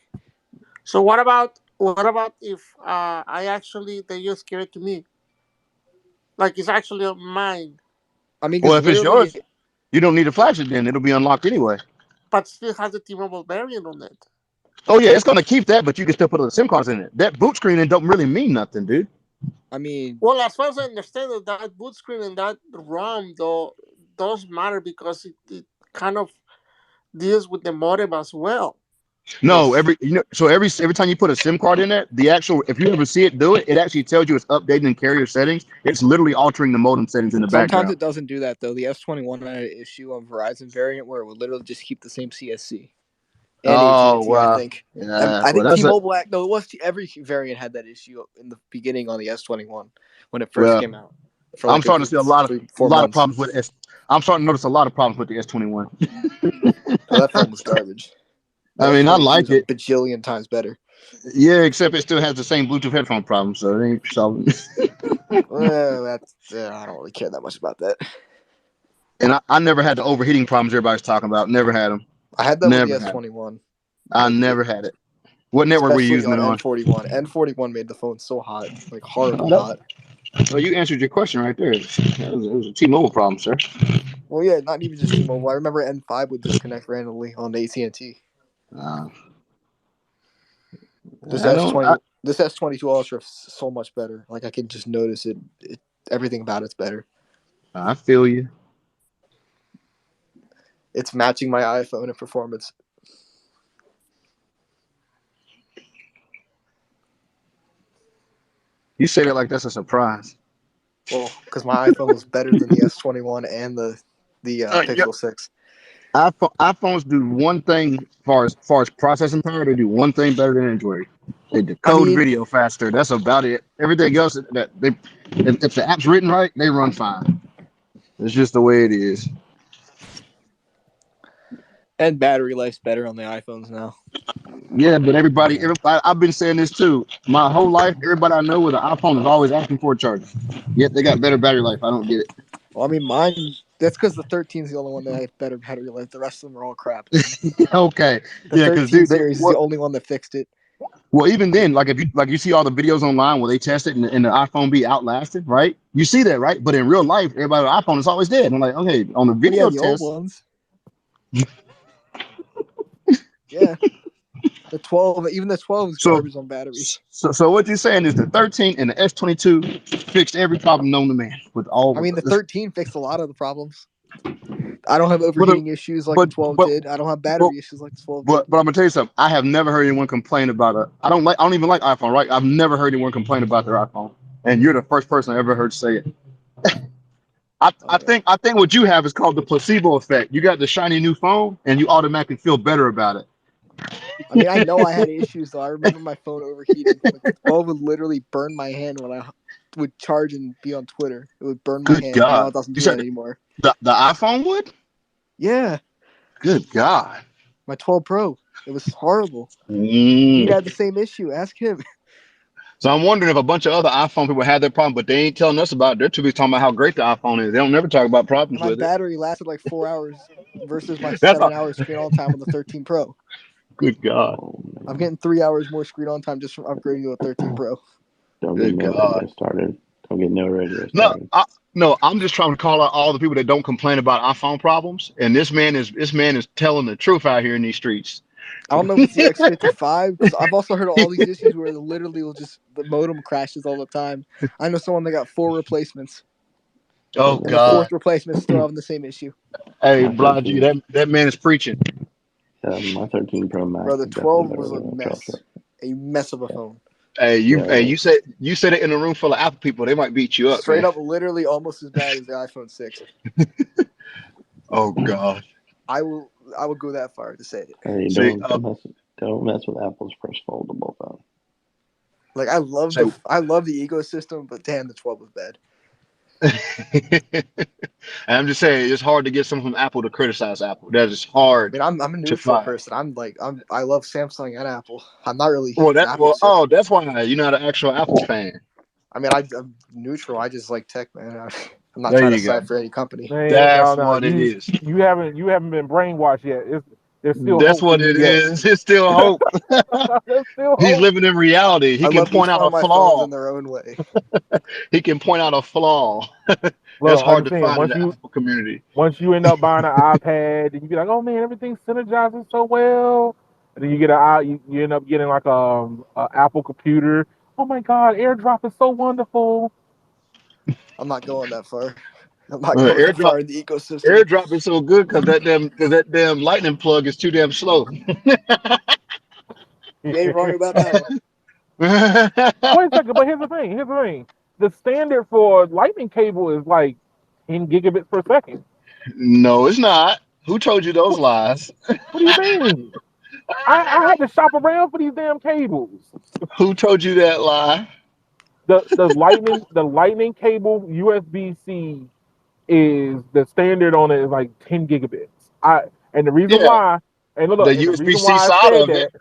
So what about if I actually they just give it to me, like it's actually on mine, well, because if it's literally, yours, you don't need to flash it. Then it'll be unlocked anyway. but still has the T-Mobile variant on it? Oh yeah, it's gonna keep that, but you can still put the SIM cards in it. That boot screen it don't really mean nothing, dude. I mean, Well, as far as I understand it, that boot screen and that ROM though does matter because it kind of deals with the modem as well. No, Yes. every time you put a SIM card in there, the actual if you ever see it do it, it actually tells you it's updating carrier settings. It's literally altering the modem settings in the Sometimes background. it doesn't do that though. The S21 had an issue on Verizon variant where it would literally just keep the same CSC. And Oh AT&T, I wow, think. yeah. I Well, think that's a T-Mobile. No, it was every variant had that issue in the beginning on the S21 when it first well. came out for I'm like a starting to good see a lot of 3-4 months. problems with S. I'm starting to notice a lot of problems with the S21. Oh, that phone was garbage. The I mean, I S22 like is a it. bajillion times better. Yeah, except it still has the same Bluetooth headphone problem, so it ain't solving. Well, that's I don't really care that much about that. And I never had the overheating problems everybody's talking about. Never had them. I had that with the Never had them. S21, I like never had it. What network were you especially using on it on? N41. N41 made the phone so hot, like Oh, horribly hot. well, you answered your question right there. It was a T-Mobile problem, sir. Well, yeah, not even just T-Mobile. I remember N5 would disconnect randomly on AT&T. Uh, This I don't. S20, this S22 Ultra is so much better. Like I can just notice it. Everything about it's better. I feel you. It's matching my iPhone in performance. You say that like that's a surprise. Well, because my iPhone was better than the S21 and the Yeah. Pixel 6. iPhones do one thing far as processing power. They do one thing better than Android. They I decode mean, video faster. That's about it. Everything else that they, if the app's written right, they run fine. It's just the way it is. and battery life's better on the iPhones now. Yeah, but everybody, I've been saying this too. My whole life, everybody I know with an iPhone is always asking for a charger. Yet they got better battery life. I don't get Well, I mean, mine. That's because the 13 is the only one that has better battery life. The rest of them are all crap. it. Okay, The yeah, because 13 dude, series is the only one that fixed it. well, even then, like if you see all the videos online where they test it and the iPhone be outlasted, right? You see that, right? But in real life, everybody with iPhone is always dead. I'm like, okay, on the Well, yeah, video the old test. ones. Yeah, the 12, even the 12 is So, garbage on battery. so what you're saying is the 13 and the S22 fixed every problem known to man with I all. mean, the 13 fixed a lot of the problems. I don't have But overheating issues like the but 12 but did. I don't have but battery issues like the 12 did. but I'm gonna tell you something. I have never heard anyone complain about it. I don't even like iPhone, right? I've never heard anyone complain about their iPhone, and you're the first person I ever heard say it. Oh yeah. I think what you have is called the placebo effect. You got the shiny new phone, and you automatically feel better about it. I mean, I know I had issues though. I remember my phone overheating. Like the 12 would literally burn my hand when I would charge and be on Twitter. It would burn my Good hand. Now God! it doesn't You do that said anymore. the iPhone would? Yeah, Good God! my 12 Pro. It was horrible. Pete Mm. had the same issue. Ask him. So I'm wondering if a bunch of other iPhone people had that problem, but they ain't telling us about it. They're too busy talking about how great the iPhone is. They don't never talk about And problems my with it. battery lasted like 4 hours versus my That's all. 7 hour screen on time on the 13 Pro. Good God! Oh I'm man, getting 3 hours more screen on time just from upgrading to a 13 Pro. don't get Good no God! radio started. Don't get no radio No, started. no, I'm just trying to call out all the people that don't complain about iPhone problems, and this man is telling the truth out here in these streets. I don't know if it's the X55 because I've also heard of all these issues where the literally will just the modem crashes all the time. I know someone that got 4 replacements, Hey Oh and the man, God! fourth replacement is still having the same issue. Hey, my Blind G, 13, that man is preaching. my 13 Pro Max Bro, the is definitely 12 better was than the 12 Pro. a mess of a Yeah, phone. Hey, yeah. you said it in a room full of Apple people, they might beat you up, Straight man. up, literally almost as bad as the iPhone 6. Oh God. I will go that far to say it. Hey, See, don't mess with Apple's first foldable phone. Like so I love the ecosystem, but damn, the 12 was bad. I'm just saying it's hard to get someone from Apple to criticize Apple. That is I hard mean, I'm a to neutral find. person. I love Samsung and Apple. I'm not really Apple, so That's why you're not an actual Apple fan. I mean, I'm neutral. I just like tech, man. I'm not There trying to you go. side for any company. Man, no, That's no, what it is. you haven't been brainwashed yet. There's still That's hope for what you it yet. is. It's still hope. There's still He's hope. living in reality. He I can love point each out one a of my phones in flaw. their own way. He can point out a flaw. That's Look, like hard I'm to saying, find in the Apple community. once you end up buying an iPad, and you be like, oh man, everything's synergizing so well. And then you get you end up getting like a Apple computer. Oh my God, AirDrop is so wonderful. I'm not going that far. I'm not going that AirDrop far in the ecosystem. AirDrop is so good because that damn lightning plug is too damn slow. You ain't wrong about that one. Wait a second, but here's the thing. Here's the thing. The standard for lightning cable is like 10 gigabits per second. No, it's not. Who told you those What, lies? what do you mean? I had to shop around for these damn cables. Who told you that lie? The lightning cable USB C is the standard on it is like 10 gigabits. And the reason Yeah, why the and the USB reason C why I side said of it.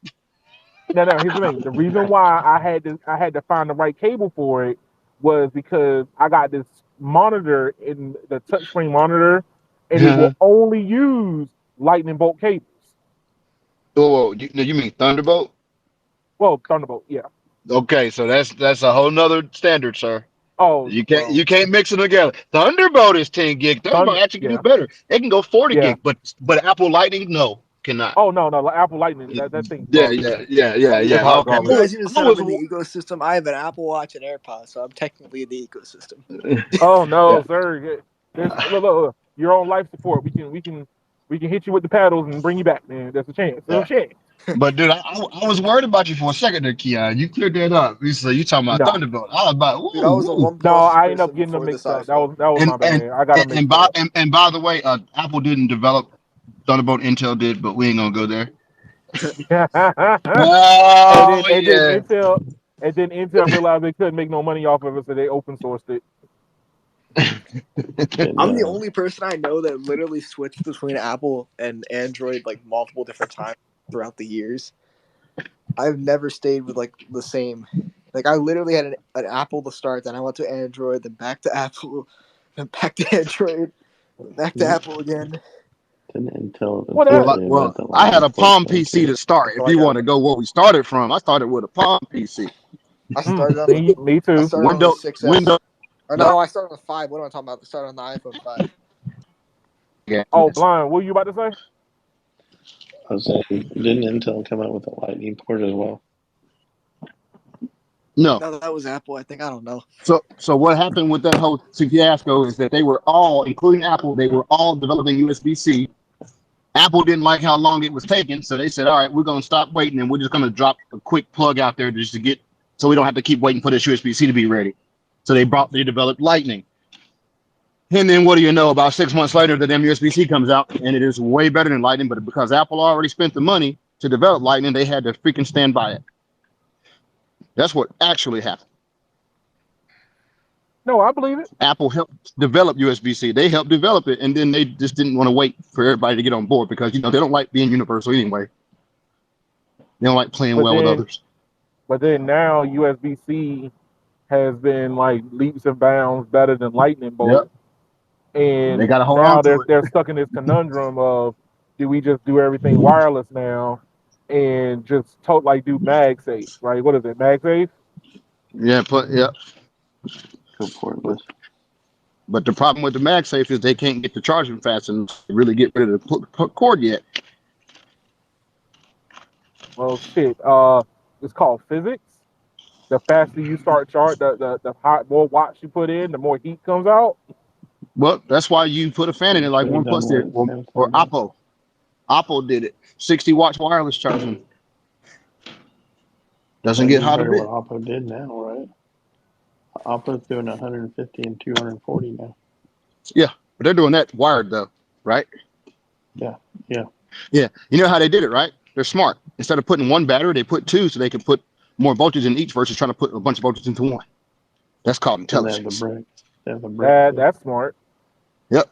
that no, here's the thing. The reason why I had to find the right cable for it was because I got this monitor in the touchscreen monitor, and it will only use lightning bolt cables. Oh, you mean Thunderbolt? Well, Thunderbolt, yeah. Okay, so that's a whole nother standard, sir. Oh You can't well, you can't mix them together. Thunderbolt is 10 gig. Thunderbolt Thunder, actually can do yeah, better. It can go 40 yeah. gig, but Apple Lightning, no, cannot. Oh no, no, Apple Lightning, that thing's Yeah, garbage. yeah, yeah, yeah, It's yeah. hot Okay. You garbage. guys even I said I'm was in the ecosystem. I have an Apple Watch and AirPods, so I'm technically in the ecosystem. Oh yeah. no, sir. There's look, you're on life support. We can hit you with the paddles and bring you back, man. There's a chance. There's Yeah. a chance. But dude, I was worried about you for a second there, Keon. You cleared that up. You talking about No. Thunderbolt. I was about Dude, I was a ooh. No, OnePlus I end up person getting them before this mixed up. That iPhone. was And my and bad. I got them and mixed by up. and by the way, Apple didn't develop Thunderbolt. Intel did, but we ain't gonna go there. and Oh then and then yeah. Intel and then Intel realized they couldn't make no money off of it, so they open sourced it. And I'm the only person I know that literally switched between Apple and Android like multiple different times throughout the years. I've never stayed with like the same. Like I literally had an Apple to start, then I went to Android, then back to Apple, then back to Android, then back to Apple again. Intel Well, that eventually Well, invented I had lightning a ports Palm though PC too. to start. If So I you got want to go where we started from, I started with a Palm PC. I started on me I too. started on the Windows. 6S. Or no, I started on the 5. What am I talking about? I started on the iPhone 5. Yeah. Oh, blind. What were you about to say? I was saying, didn't Intel come out with a lightning port as well? No. No, that was Apple. I think I don't know. So what happened with that whole fiasco is that they were all, including Apple, they were all developing USB-C. Apple didn't like how long it was taking, so they said, "All right, we're going to stop waiting, and we're just going to drop a quick plug out there just to get, so we don't have to keep waiting for this USB-C to be ready." So they developed Lightning, and then what do you know? About 6 months later, the damn USB-C comes out, and it is way better than Lightning. But because Apple already spent the money to develop Lightning, they had to freaking stand by it. That's what actually happened. No, I believe it. Apple helped develop USB-C. They helped develop it, and then they just didn't want to wait for everybody to get on board because they don't like being universal anyway. They don't like playing But well with then others. but then now USB-C has been like leaps and bounds better than Lightning Yep. Bolt, They and got to hold on now to they're it. stuck in this conundrum of do we just do everything wireless now and just do MagSafe, right? What is it, MagSafe? Yeah. Go portless. But the problem with the MagSafe is they can't get the charging fast and really get rid of the cord yet. Well, shit. It's called physics. The faster you start charge, the hot more watts you put in, the more heat comes out. Well, that's why you put a fan in it like Should have done OnePlus did, what or Samsung did. Oppo. Oppo did it. 60 watts wireless charging. Doesn't Well, get you hot a heard what bit. Oppo did now, right? Oppo's doing 150 and 240 now. Yeah, but they're doing that wired though, right? Yeah, yeah. Yeah. You know how they did it, right? They're smart. Instead of putting one battery, they put two so they can put more voltage in each versus trying to put a bunch of voltage into one. That's called And they have the intelligence. brick. They have the brick too. That's smart. Yep.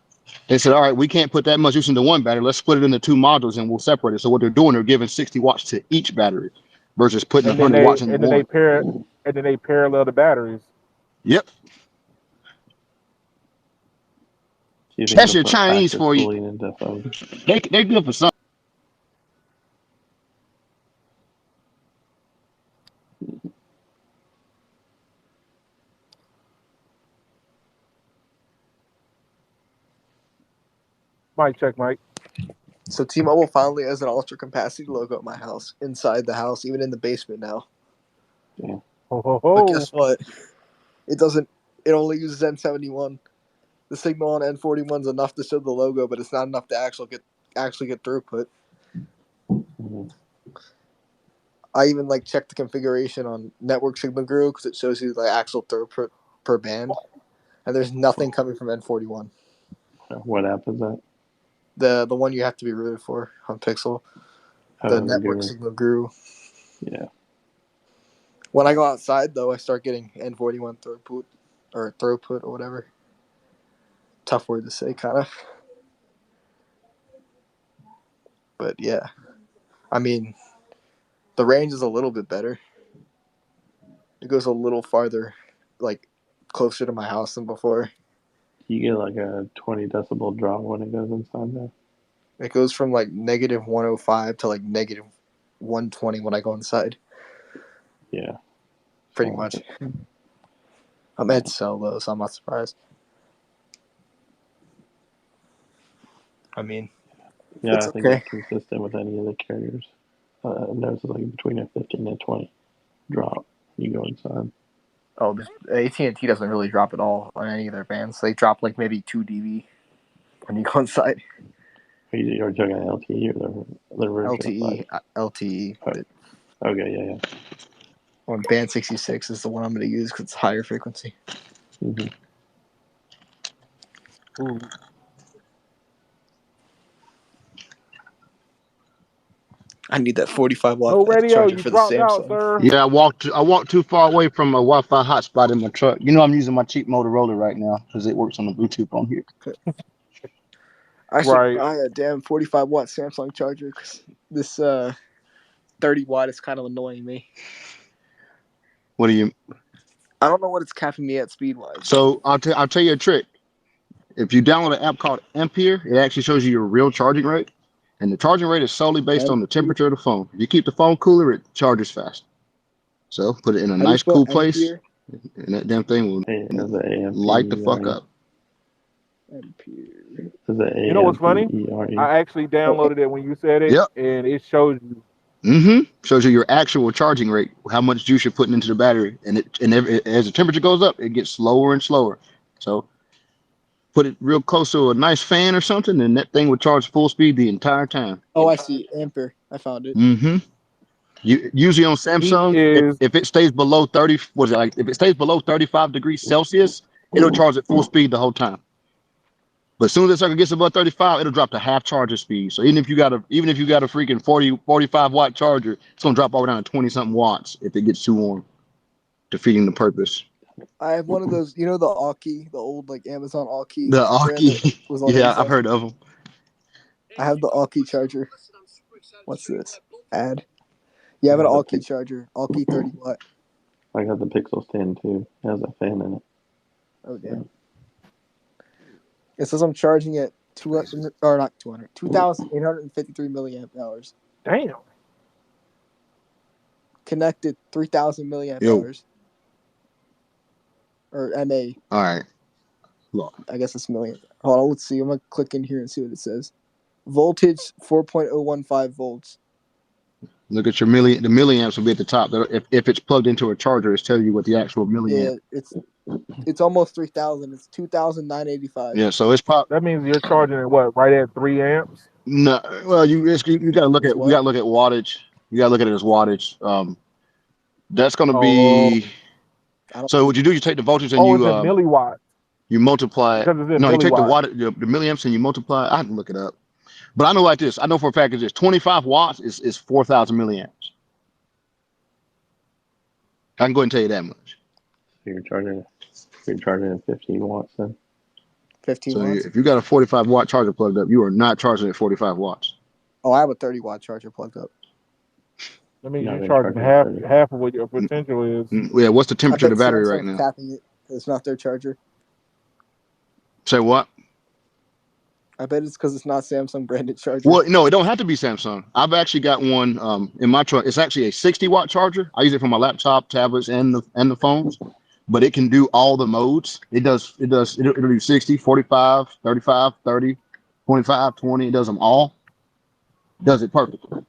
They said, all right, we can't put that much use into one battery. Let's split it into two modules and we'll separate it. So what they're doing, they're giving 60 watts to each battery versus putting And then 100 they watts into and then they one. pair and then they parallel the batteries. Yep. Do you think That's they'll your put Chinese passive for you. cooling into phones? They're good for some. Mic check, Mike. So T-Mobile finally has an ultra capacity logo at my house, inside the house, even in the basement now. Yeah. Ho ho But ho. guess what? It doesn't. It only uses N71. The signal on N41 is enough to show the logo, but it's not enough to actually get throughput. Mhm. I even like checked the configuration on Network Signal Guru because it shows you the actual throughput per band, and there's nothing coming from N41. What app is that? The one you have to be rooted for on Pixel, the Network Signal Guru. Yeah. When I go outside though, I start getting N41 throughput or whatever. Tough word to say, kind of. But yeah, I mean, the range is a little bit better. It goes a little farther, like closer to my house than before. You get like a 20 decibel drop when it goes inside there. It goes from like negative 105 to like negative 120 when I go inside. Yeah. Pretty much. I'm at cell though, so I'm not surprised. I mean, yeah, it's I think okay. it's consistent with any of the carriers. There's like between a 15 and 20 drop. You go inside. Oh, AT&T doesn't really drop at all on any of their bands. They drop like maybe 2 dB when you go inside. You're talking LTE or the original LTE, side? LTE. Oh. Okay, yeah. On band 66 is the one I'm going to use because it's higher frequency. Mm-hmm. Ooh. I need that 45 watt No radio, charger you for the dropped out, Samsung. sir. Yeah, I walked too far away from a Wi-Fi hotspot in my truck. You know, I'm using my cheap Motorola right now because it works on the Bluetooth on here. I should Right. buy a damn 45 watt Samsung charger because this 30 watt is kind of annoying me. What do you? I don't know what it's capping me at speed wise. So I'll tell you a trick. If you download an app called Ampere, it actually shows you your real charging rate, and the charging rate is solely based on the temperature of the phone. If you keep the phone cooler, it charges fast. So put it in a How do you nice, spell cool place, Ampere? and that damn thing will light the fuck up. Ampere. Is it You know what's funny? AMPERE? I actually downloaded it when you said it, Yep. and it shows you. Shows you your actual charging rate, how much juice you're putting into the battery, and as the temperature goes up, it gets slower and slower. So put it real close to a nice fan or something, and that thing would charge full speed the entire time. Oh, I see. Ampere. I found it. Usually on He Samsung, is. if it stays below 30, what is it like? If it stays below 35 degrees Celsius, it'll charge at full speed the whole time. But as soon as the circuit gets above 35, it'll drop to half charger speed. So even if you got a freaking 45 watt charger, it's gonna drop all down to 20 something watts if it gets too warm, defeating the purpose. I have one of those, you know, the Aukey, the old like Amazon Aukey The brand that Aukey, was on yeah, Amazon. I've heard of them. I have the Aukey charger. What's this? Ad. Yeah, I have an Aukey charger. Aukey 30 watt. I got the Pixel stand too. It has a fan in it. Oh damn. It says I'm charging at 2,853 milliamp hours. Damn. Connected 3,000 milliamp hours. Or MA. All right. Look. I guess it's million. Hold on, let's see. I'm gonna click in here and see what it says. Voltage 4.015 volts. Look at your the milliamps will be at the top. If it's plugged into a charger, it's telling you what the actual milliamp. Yeah, it's almost 3,000. It's 2,985. Yeah, so it's probably that means you're charging it what, right at 3 amps? No, well, you gotta look at wattage. You gotta look at it as wattage. That's gonna be. So what you do? You take the voltage and it's in milliwatts. You multiply. Because it's in No, you take the milliwatts. the milliamps and you multiply. I have to look it up, but I know like this. I know for a fact it's this. 25 watts is 4,000 milliamps. I can go ahead and tell you that much. So you're charging at 15 watts then. 15 watts. If you got a 45 watt charger plugged up, you are not charging at 45 watts. Oh, I have a 30 watt charger plugged up. That means you're charging half of what your potential is. Yeah, what's the temperature of the battery right now? Capping it. It's not their charger. Say what? I bet it's because it's not Samsung branded charger. Well, no, it don't have to be Samsung. I've actually got one in my truck. It's actually a 60 watt charger. I use it for my laptop, tablets, and the phones. But it can do all the modes. It'll do 60, 45, 35, 30, 25, 20. It does them all. It does it perfectly.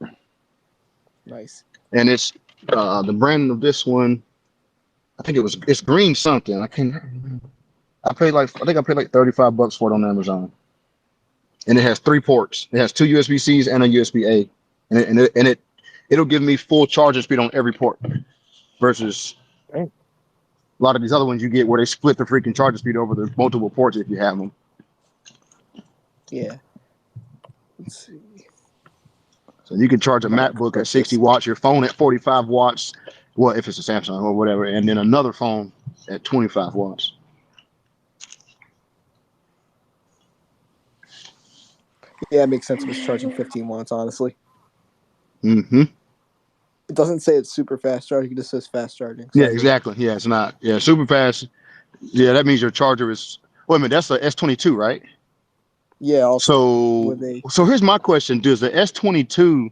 Nice. And it's the brand of this one. I think it's green something. I think I paid like $35 for it on Amazon. And it has 3 ports. It has 2 USB-Cs and a USB-A. And it'll give me full charging speed on every port versus Dang. a lot of these other ones you get where they split the freaking charging speed over the multiple ports if you have them. Yeah. Let's see. So you can charge a Might MacBook click at 60 this. watts, your phone at 45 watts, well, if it's a Samsung or whatever, and then another phone at 25 watts. Yeah, it makes sense if it's charging 15 watts, honestly. Mm-hmm. It doesn't say it's super fast charging, it just says fast charging. So Yeah, I mean, exactly. Yeah, it's not. Yeah, super fast. Yeah, that means your charger is. Wait a minute, that's a S22, right? yeah, also So, with a so here's my question: does the S22?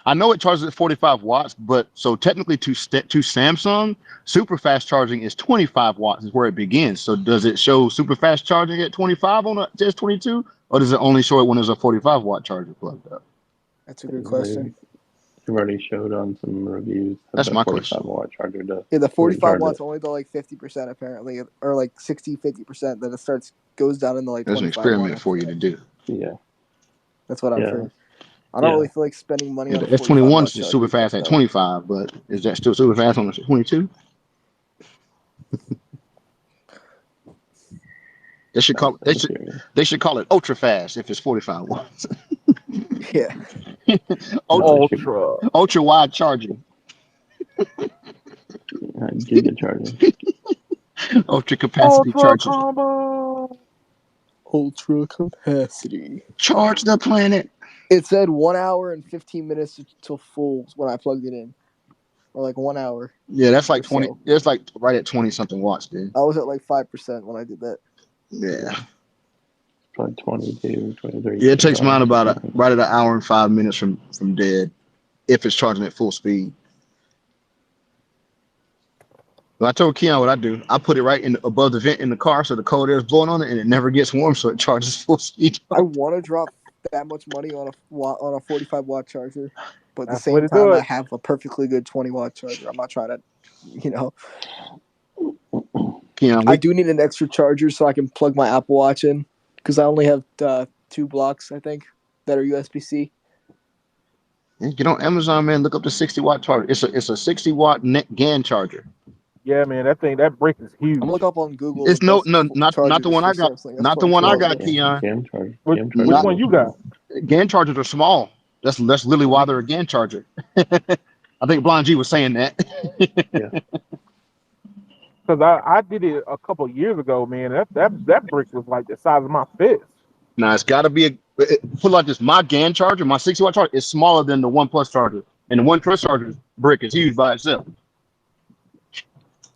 I know it charges at 45 watts, but so technically to Samsung, super fast charging is 25 watts is where it begins. So does it show super fast charging at 25 on the S22, or does it only show it when there's a 45-watt charger plugged up? that's a good question. You've already showed on some reviews that That's the my 45 question. watt charger does. Yeah, the doesn't 45 charge watts it. only to like 50% apparently, or like 60-50%. Then it goes down into like There's an 25 experiment watts. for you to do. Yeah. That's what I've Yeah. heard. I don't Yeah. really feel like spending money Yeah, on the a 45 S21 watt is charger super yet, fast at though. 25, but is that still super fast on the 22? They should call they should call it ultra fast if it's 45 watts. Yeah. Ultra. Ultra wide charging. Giga charging. Ultra capacity Ultra charging. combo. Ultra capacity. Charge the planet. It said 1 hour and 15 minutes till full when I plugged it in, or like 1 hour. Yeah, that's like or 20. so. It's like right at 20 something watts, dude. I was at like 5% when I did that. Yeah. Like 22, 23. Yeah, it takes mine about right at an hour and 5 minutes from dead if it's charging at full speed. But I told Keon what I do. I put it right in above the vent in the car so the cold air is blowing on it and it never gets warm, so it charges full speed. I want to drop that much money on a 45 watt charger, but at the That's the way same to do time, I it. have a perfectly good 20-watt charger. I'm not trying to, Keon, I do need an extra charger so I can plug my Apple Watch in because I only have 2 blocks, I think, that are USB-C. get on Amazon, man. Look up the 60-watt charger. It's a 60-watt GAN charger. Yeah, man, that brick is huge. I'm gonna look up on Google. It's the best not chargers the one for I got. Samsung Not the one I got, S22. Keon. GAN Which charger. one you got? GAN chargers are small. That's literally why they're a GAN charger. I think Blind G was saying that. Yeah. Because I did it a couple years ago, man. That brick was like the size of my fist. Now it's got to be put like this. My GAN charger, my 60-watt charger, is smaller than the OnePlus charger, and the OnePlus charger brick is huge by itself.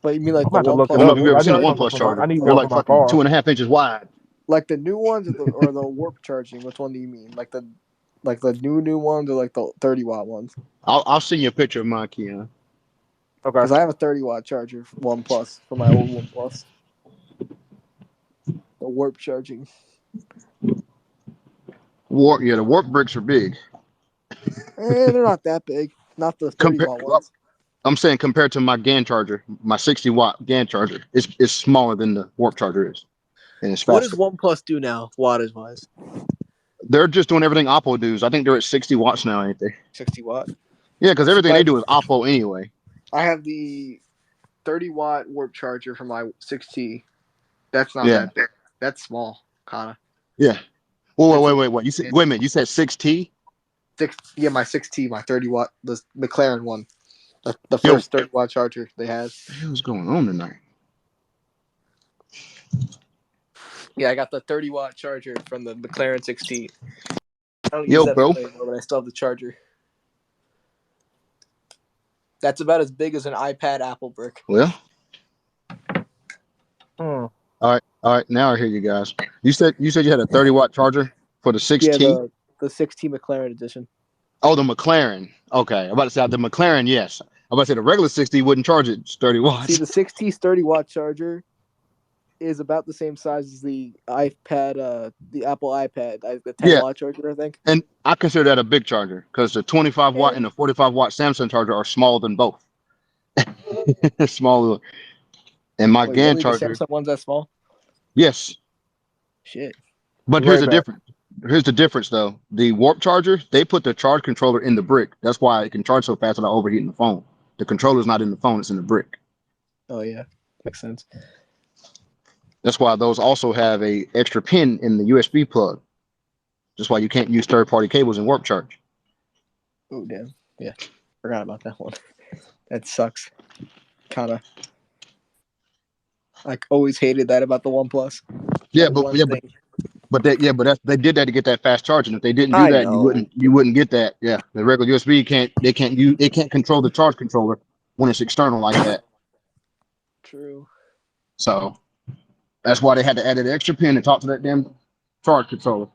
But you mean like I'm the about to look I it don't know OnePlus up. if you've ever I seen a need one OnePlus for my. charger. I need They're one like for my fucking car. 2.5 inches wide. like the new ones or the warp charging? Which one do you mean? Like the new ones or like the 30-watt ones? I'll send you a picture of mine, Keon. Okay. Because I have a 30-watt charger for OnePlus for my old OnePlus. The warp charging. The warp bricks are big. They're not that big. Not the 30-watt ones. I'm saying compared to my GAN charger, my 60-watt GAN charger, it's smaller than the warp charger is, and it's What does faster. OnePlus do now, wattage wise? They're just doing everything Oppo does. I think they're at 60 watts now, ain't they? 60-watt. Yeah, because everything they do is Oppo anyway. I have the 30-watt warp charger for my 6T. That's not that big. That's small, kind of. Yeah. Well, wait. You said wait a minute. You said 6T? My 6T, my 30-watt, the McLaren one. The first 30-watt charger they had. What the hell's going on tonight? Yeah, I got the 30-watt charger from the McLaren 6T. I don't use that anymore, but I still have the charger. That's about as big as an iPad Apple brick. Well. All right. Now I hear you guys. You said you had a 30-watt charger for the 6T? Yeah, the 6T McLaren edition. Oh, the McLaren. Okay. I'm about to say the McLaren, yes. I'm about to say the regular 60 wouldn't charge it 30 watts. See, the 6T's 30-watt charger is about the same size as the iPad, the Apple iPad, the 10-watt charger, I think. And I consider that a big charger because the 25-watt and the 45-watt Samsung charger are smaller than both. Smaller. And my GAN charger. The Samsung one's that small? Yes. Shit. But here's the difference. here's the difference though. The warp charger, they put the charge controller in the brick. That's why it can charge so fast without overheating the phone. The controller's not in the phone; it's in the brick. Oh yeah, makes sense. That's why those also have a extra pin in the USB plug. That's why you can't use third-party cables in warp charge. Oh damn, yeah, forgot about that one. That sucks. Kind of. I always hated that about the OnePlus. Yeah, That but one yeah, thing. they did that to get that fast charging. If they didn't do I that, know. you wouldn't get that. Yeah, the regular USB they can't control the charge controller when it's external like that. True. So that's why they had to add an extra pin and talk to that damn charge controller.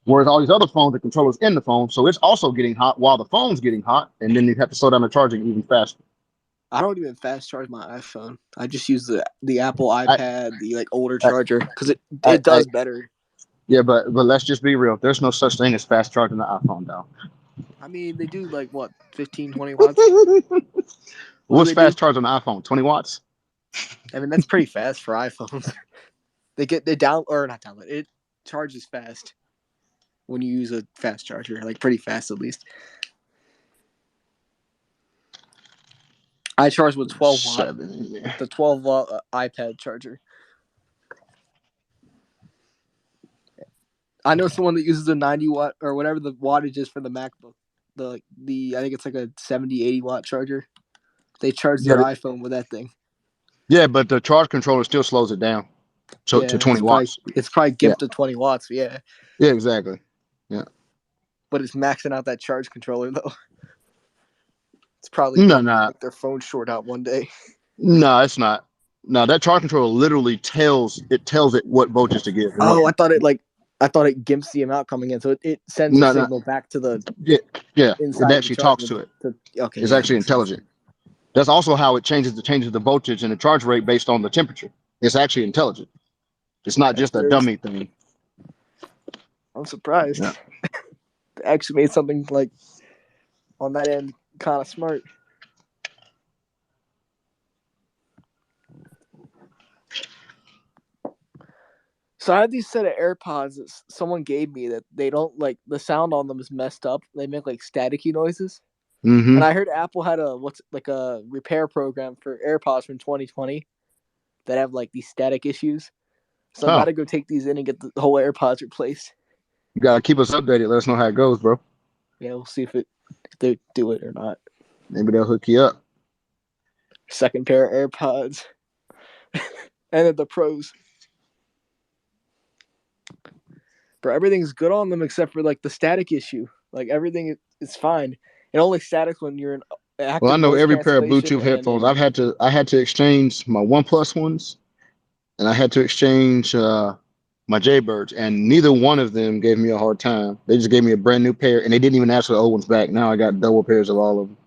Whereas all these other phones, the controller's in the phone, so it's also getting hot while the phone's getting hot, and then you have to slow down the charging even faster. I don't even fast charge my iPhone. I just use the Apple I, iPad, the like older I, charger, because it I, it I, does better. yeah, but let's just be real. There's no such thing as fast charging the iPhone, though. I mean, they do like what 15, 20 watts. What do What's they do? fast charging the iPhone? 20 watts? I mean, that's pretty fast for iPhones. they down or not download it charges fast when you use a fast charger, like pretty fast at least. I charge with 12 watt, 7. the 12 watt iPad charger. I know someone that uses a 90 watt or whatever the wattage is for the MacBook. The I think it's like a 70, 80 watt charger. They charge Yeah, their iPhone with that thing. yeah, but the charge controller still slows it down to Yeah, 20 watts. it's probably Yeah, gimped to 20 watts. Yeah, yeah, exactly. Yeah. but it's maxing out that charge controller though. It's probably No, gonna no, make their phone short out one day. no, it's not. No, that charge controller literally tells it what voltage to give and what. Oh, I thought it gimps the amount coming in, so it sends a No, no, signal back to the yeah, yeah. It inside of the actually talks charger. to it. Okay, It's yeah, that actually makes sense. intelligent. That's also how it changes the voltage and the charge rate based on the temperature. It's actually intelligent. It's not That's just a very. dummy thing. I'm surprised. Yeah. They actually made something like on that end kind of smart. So I have these set of AirPods that someone gave me that they don't like the sound on them is messed up. They make like staticky noises. Mm-hmm. And I heard Apple had a repair program for AirPods from 2020 that have like these static issues. So I'm about Oh, to go take these in and get the whole AirPods replaced. you gotta keep us updated. Let us know how it goes, bro. Yeah, we'll see if they do it or not. Maybe they'll hook you up. Second pair of AirPods. And then the pros. Bro, everything's good on them except for like the static issue. Like everything is fine. It only statics when you're in Well, I active know noise every pair of cancellation Bluetooth and headphones. in. I had to exchange my OnePlus ones, and I had to exchange my Jaybirds, and neither one of them gave me a hard time. They just gave me a brand new pair, and they didn't even ask for the old ones back. Now I got double pairs of all of them.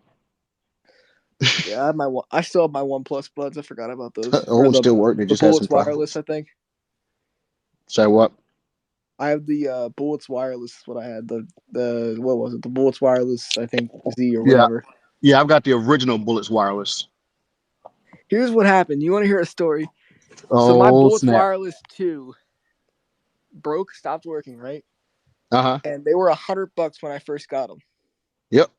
Yeah, I still have my OnePlus Buds. I forgot about those. The old Or ones still work. They the just had some Bullets Wireless, problems. I think. Say what? I have the Bullets Wireless. Is what I had. The what was it? The Bullets Wireless. I think Z or Yeah, whatever. yeah. I've got the original Bullets wireless. Here's what happened. You want to hear a story? So my Oh Bullets snap! Wireless 2 broke, stopped working, right? Uh-huh. And they were $100 when I first got them. Yep.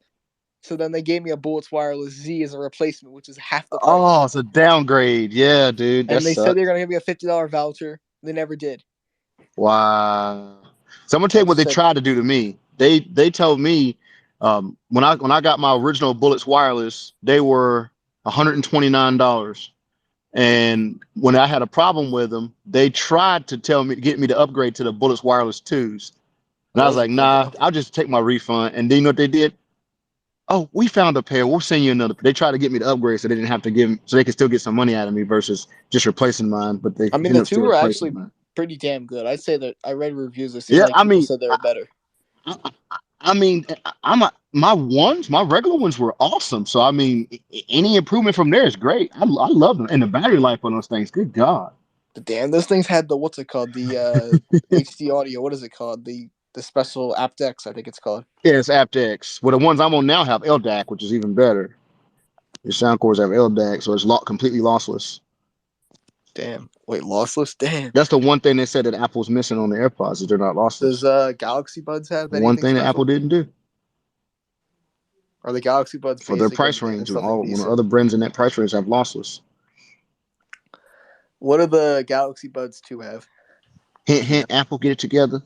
So then they gave me a Bullets Wireless Z as a replacement, which is half the price. Oh, it's a downgrade. Yeah, dude. That And they said sucks. they're gonna give me a $50 voucher. They never did. Wow. So I'm gonna tell I you what just they said, tried to do to me. They told me when I got my original Bullets wireless, they were $129. And when I had a problem with them, they tried to tell me to get me to upgrade to the Bullets wireless twos. And I was those are like, good nah, though. I'll just take my refund. And then you know what they did? Oh, we found a pair. We'll send you another. They tried to get me to upgrade so they didn't have to give, so they could still get some money out of me versus just replacing mine. But they I mean, ended the up two still were replacing actually mine. pretty damn good. I'd say that I read reviews that seemed Yeah, like people said they were better. I mean, my regular ones were awesome. So I mean, any improvement from there is great. I love them, and the battery life on those things. Good God. But damn, those things had the what's it called? The HD audio. What is it called? The special aptX, I think it's called. Yeah, it's aptX. Well, the ones I'm on now have LDAC, which is even better. Your sound cores have LDAC, so it's completely lossless. Damn. Wait, lossless? Damn. That's the one thing they said that Apple's missing on the AirPods is they're not lossless. Does Galaxy Buds have One anything thing that special? Apple didn't do Are the Galaxy Buds for their basic price and range, there's and something all when decent? other brands in that price range have lossless. What do the Galaxy Buds 2 have? Hint, hint. Apple, get it together.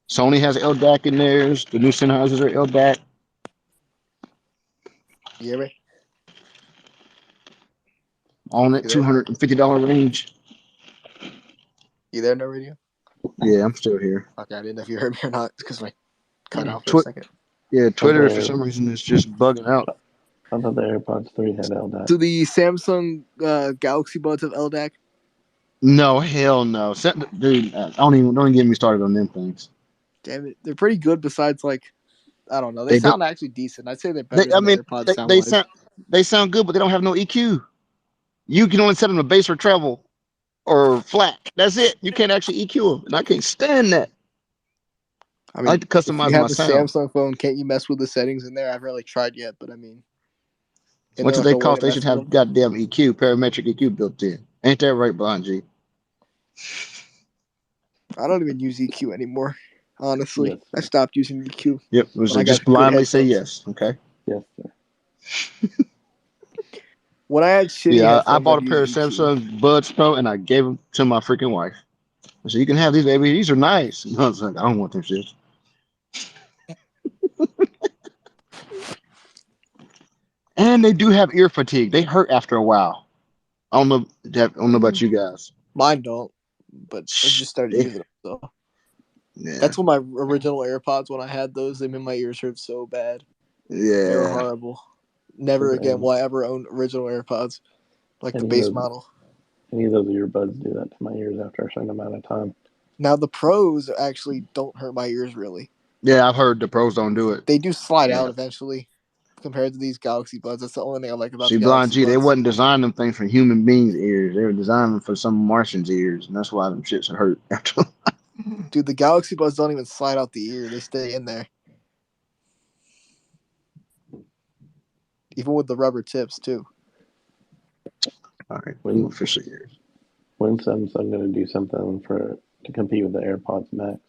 Sony has LDAC in theirs. The new Sennheisers are LDAC. You hear me? On that You there? $250 range. You there, No Radio? Yeah, I'm still here. Okay, I didn't know if you heard me or not because I cut out for a Twi- second. yeah, But Twitter for the some reason is just bugging out. I thought the AirPods 3 had LDAC. Do the Samsung Galaxy Buds have LDAC? No, hell no, dude. Don't even get me started on them things. Damn it, they're pretty good. Besides, like, I don't know, they They do. sound actually decent. I'd say they're They, better I than the mean, AirPods sound they wise. sound good, but they don't have no EQ. You can only set them to bass or treble or flat. That's it. You can't actually EQ them, and I can't stand that. I I mean, like to if you customize my have a sound. Samsung phone, can't you mess with the settings in there? I haven't really tried yet, but I mean, As isn't much there as like they a way cost, to they should mess with have them? goddamn EQ, parametric EQ built in. Ain't that right, Blind G? I don't even use EQ anymore. Honestly, Yes, I sir. stopped using EQ Yep. Was when it I got just good blindly say headphones. yes? Okay. Yes, sir. When I had shitty Yeah, I headphones, bought I'd a use pair of EQ. Samsung Buds Pro and I gave them to my freaking wife. I said, "You can have these, baby. These are nice." And I was like, "I don't want them shits." And they do have ear fatigue. They hurt after a while. I don't know about you guys. Mine don't, but I just started They, using them. So yeah, that's when my original AirPods, when I had those, they made my ears hurt so bad. They were yeah. horrible. Never again will I ever own original AirPods, like the Any of base those model. any of those earbuds do that to my ears after a certain amount of time. Now the Pros actually don't hurt my ears really. Yeah, I've heard the pros don't do it. They do slide Yeah. out eventually, compared to these Galaxy Buds. That's the only thing I like about See, the Blind Galaxy G, they Buds. wasn't designing them things for human beings' ears. They were designing them for some Martians' ears, and that's why them shits hurt after. Dude, the Galaxy Buds don't even slide out the ear; they stay in there, even with the rubber tips too. All right, I'm When officially here. when's Samsung going to do something to compete with the AirPods Max?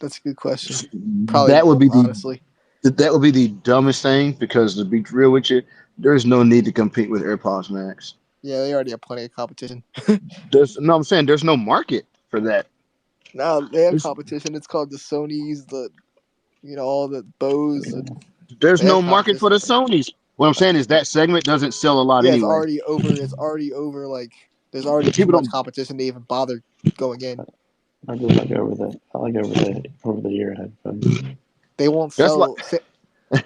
That's a good question. Probably That would won't, be honestly. the dumbest thing because to be real with you, there's no need to compete with AirPods Max. Yeah, they already have plenty of competition. I'm saying there's no market for that. No, they have There's, competition. It's called the Sony's, all the Bose. there's They have no market for competition. the Sonys. What I'm saying is that segment doesn't sell a lot Yeah, it's anyway. already over. It's already over. Like, there's already too People much don't. competition to even bother going in. I just like over the ear headphones. They won't That's like sell.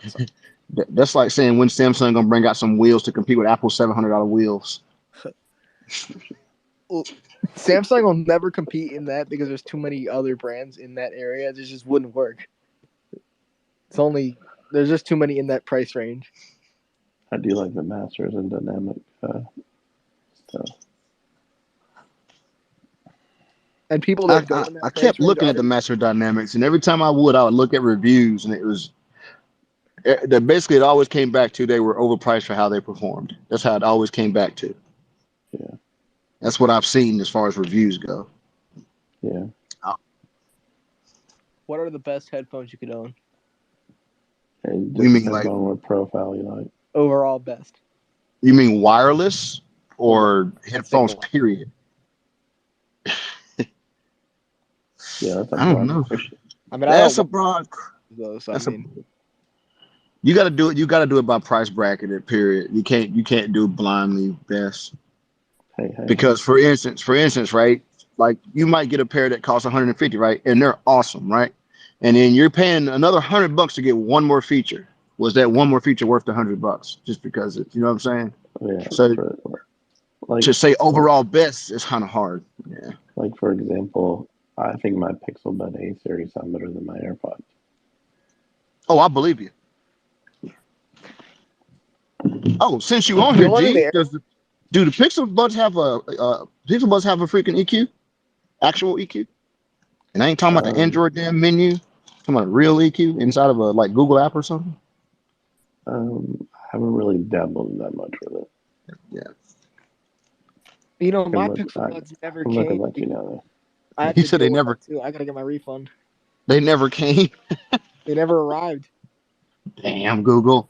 that's like saying when Samsung gonna bring out some wheels to compete with Apple's $700 wheels. Well, Samsung will never compete in that because there's too many other brands in that area. It just wouldn't work. There's just too many in that price range. I do like the Masters and Dynamic stuff. And people I, that go I, in I that price kept range looking at the already. Master Dynamics, and every time I would look at reviews, and basically it always came back to they were overpriced for how they performed. That's how it always came back to. Yeah, That's what I've seen as far as reviews go. yeah. What are the best headphones you could own? It You just mean depends like on what profile you like. Overall best. you mean wireless Or or let's take a headphones? look. Period. Yeah, that's a I don't broad know. question. I mean, I don't That's a want broad. those. So I That's a. mean, You got to do it. You got to do it by price bracket. Period. You can't do blindly best Hey. because for instance, right? Like you might get a pair that costs 150, right? And they're awesome, right? And then you're paying another $100 to get one more feature. Was that one more feature worth the $100? Just because you know what I'm saying? Yeah, So like to say overall best is kind of hard. Yeah. like for example, I think my Pixel Bud A series sound better than my AirPods. Oh, I believe you. Oh, since you on the here, only thing G, the do the Pixel Buds have a freaking EQ? Actual EQ? And I ain't talking about the Um, Android damn menu. I'm talking about real EQ inside of a like Google app or something. I haven't really dabbled that much with it. Yeah. You know, I can my look. Pixel Buds never I'm looking came. to let you know. I have He to said they deal with never that too. I gotta get my refund. came. They never arrived. Damn, Google.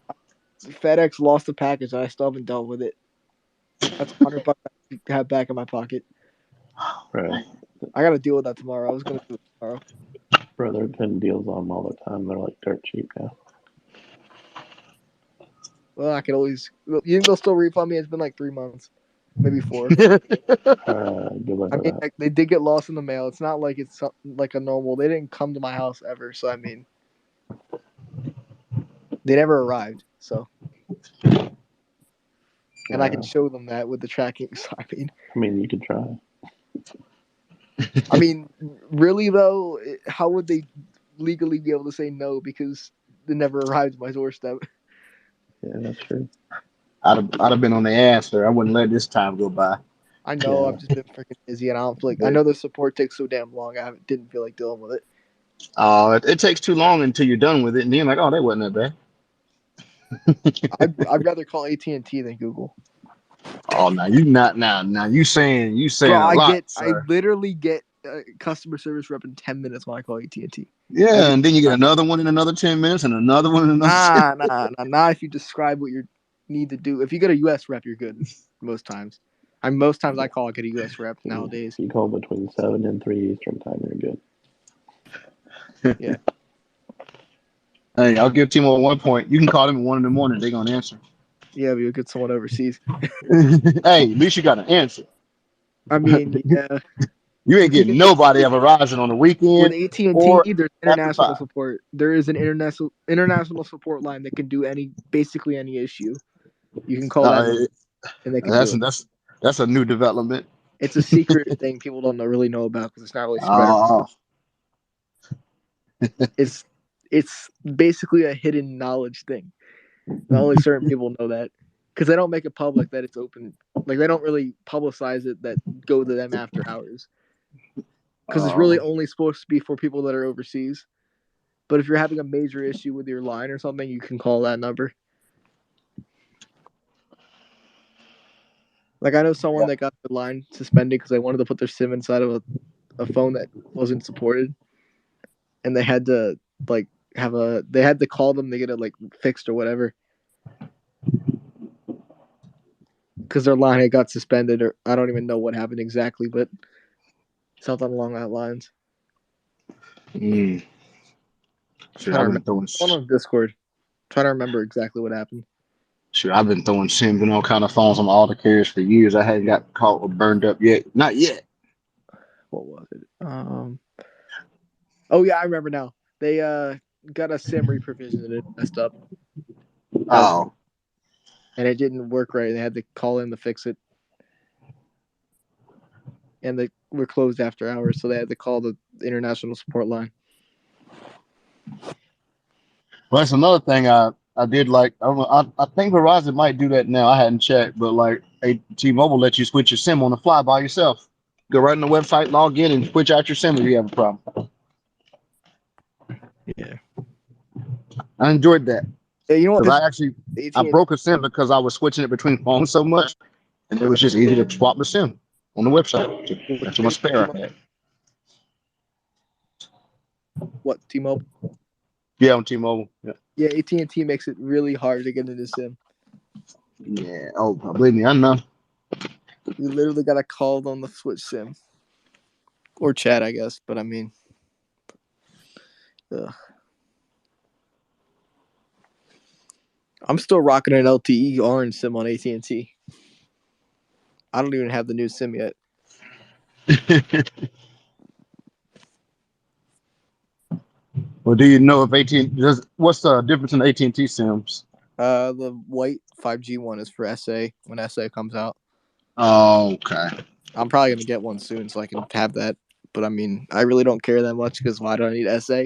FedEx lost the package. And I still haven't dealt with it. That's $100 I have back in my pocket. Bro, I gotta deal with that tomorrow. I was gonna do it tomorrow. bro, they're putting deals on them all the time. They're like dirt cheap now. Well, I can always. You think they'll still refund me? It's been like 3 months, maybe 4. Good luck I with mean, that. like, they did get lost in the mail. It's not like it's like a normal. They didn't come to my house ever, so I mean, they never arrived. So, and I can show them that with the tracking. So I mean, you could try. I mean, really though, how would they legally be able to say no because they never arrived at my doorstep? Yeah, that's true. I'd have been on the ass, sir. I wouldn't let this time go by. I know Yeah. I've just been freaking busy, and I don't feel like. I know the support takes so damn long. Didn't feel like dealing with it. It takes too long until you're done with it, and then you're like, oh, that wasn't that bad. I'd rather call AT&T than Google. Oh, now you not now you saying Bro, a lot, I sir. literally get customer service rep in 10 minutes when I call AT&T. Yeah, and then you get another one in another 10 minutes, and another one in another. Nah. If you describe what you need to do, if you get a US rep, you're good. Most times, most times I call, I get a US rep nowadays. You call between 7 and 3 Eastern time, you're good. Yeah. Hey, I'll give T-Mobile 1 point. You can call them at 1 in the morning; they're gonna answer. Yeah, but you'll get someone overseas. Hey, at least you got an answer. I mean, yeah. You ain't getting nobody of Verizon on the weekend With AT&T, or there's after international 5. support. There is an international support line that can do basically any issue. You can call that number, and they can do it. That's a new development. It's a secret thing people don't really know about because it's not really spread. Oh, It's basically a hidden knowledge thing. Only certain people know that because they don't make it public that it's open. Like they don't really publicize it that go to them after hours because it's really only supposed to be for people that are overseas. But if you're having a major issue with your line or something, you can call that number. Like I know someone that got their line suspended because they wanted to put their SIM inside of a phone that wasn't supported, and they had to they had to call them to get it like fixed or whatever because their line had got suspended, or I don't even know what happened exactly, but something along that lines. Sure, I've been throwing. On Discord, trying to remember exactly what happened. Sure, I've been throwing SIMs and all kind of phones on all the carriers for years. I hadn't got caught or burned up yet. Not yet. What was it? Oh yeah, I remember now. They got a SIM reprovision and it messed up. Oh. And it didn't work right. They had to call in to fix it. And they were closed after hours, so they had to call the international support line. Well, that's another thing I did like. I don't know. I think Verizon might do that now. I hadn't checked, but like T-Mobile lets you switch your SIM on the fly by yourself. Go right on the website, log in, and switch out your SIM if you have a problem. Yeah, I enjoyed that. Yeah, you know what? I broke a SIM because I was switching it between phones so much, and it was just easy to swap the SIM on the website. That's my spare I had. What, T-Mobile? Yeah, on T-Mobile. Yeah, AT&T makes it really hard to get into SIM. Yeah. Oh, believe me, I know. You literally got to call on the switch SIM. Or chat, I guess. But I mean, ugh. I'm still rocking an LTE orange SIM on AT&T. I don't even have the new SIM yet. Well, do you know if AT&T what's the difference in AT&T SIMs? The white 5G one is for SA when SA comes out. Oh, okay. I'm probably gonna get one soon so I can have that. But I mean, I really don't care that much because why do I need SA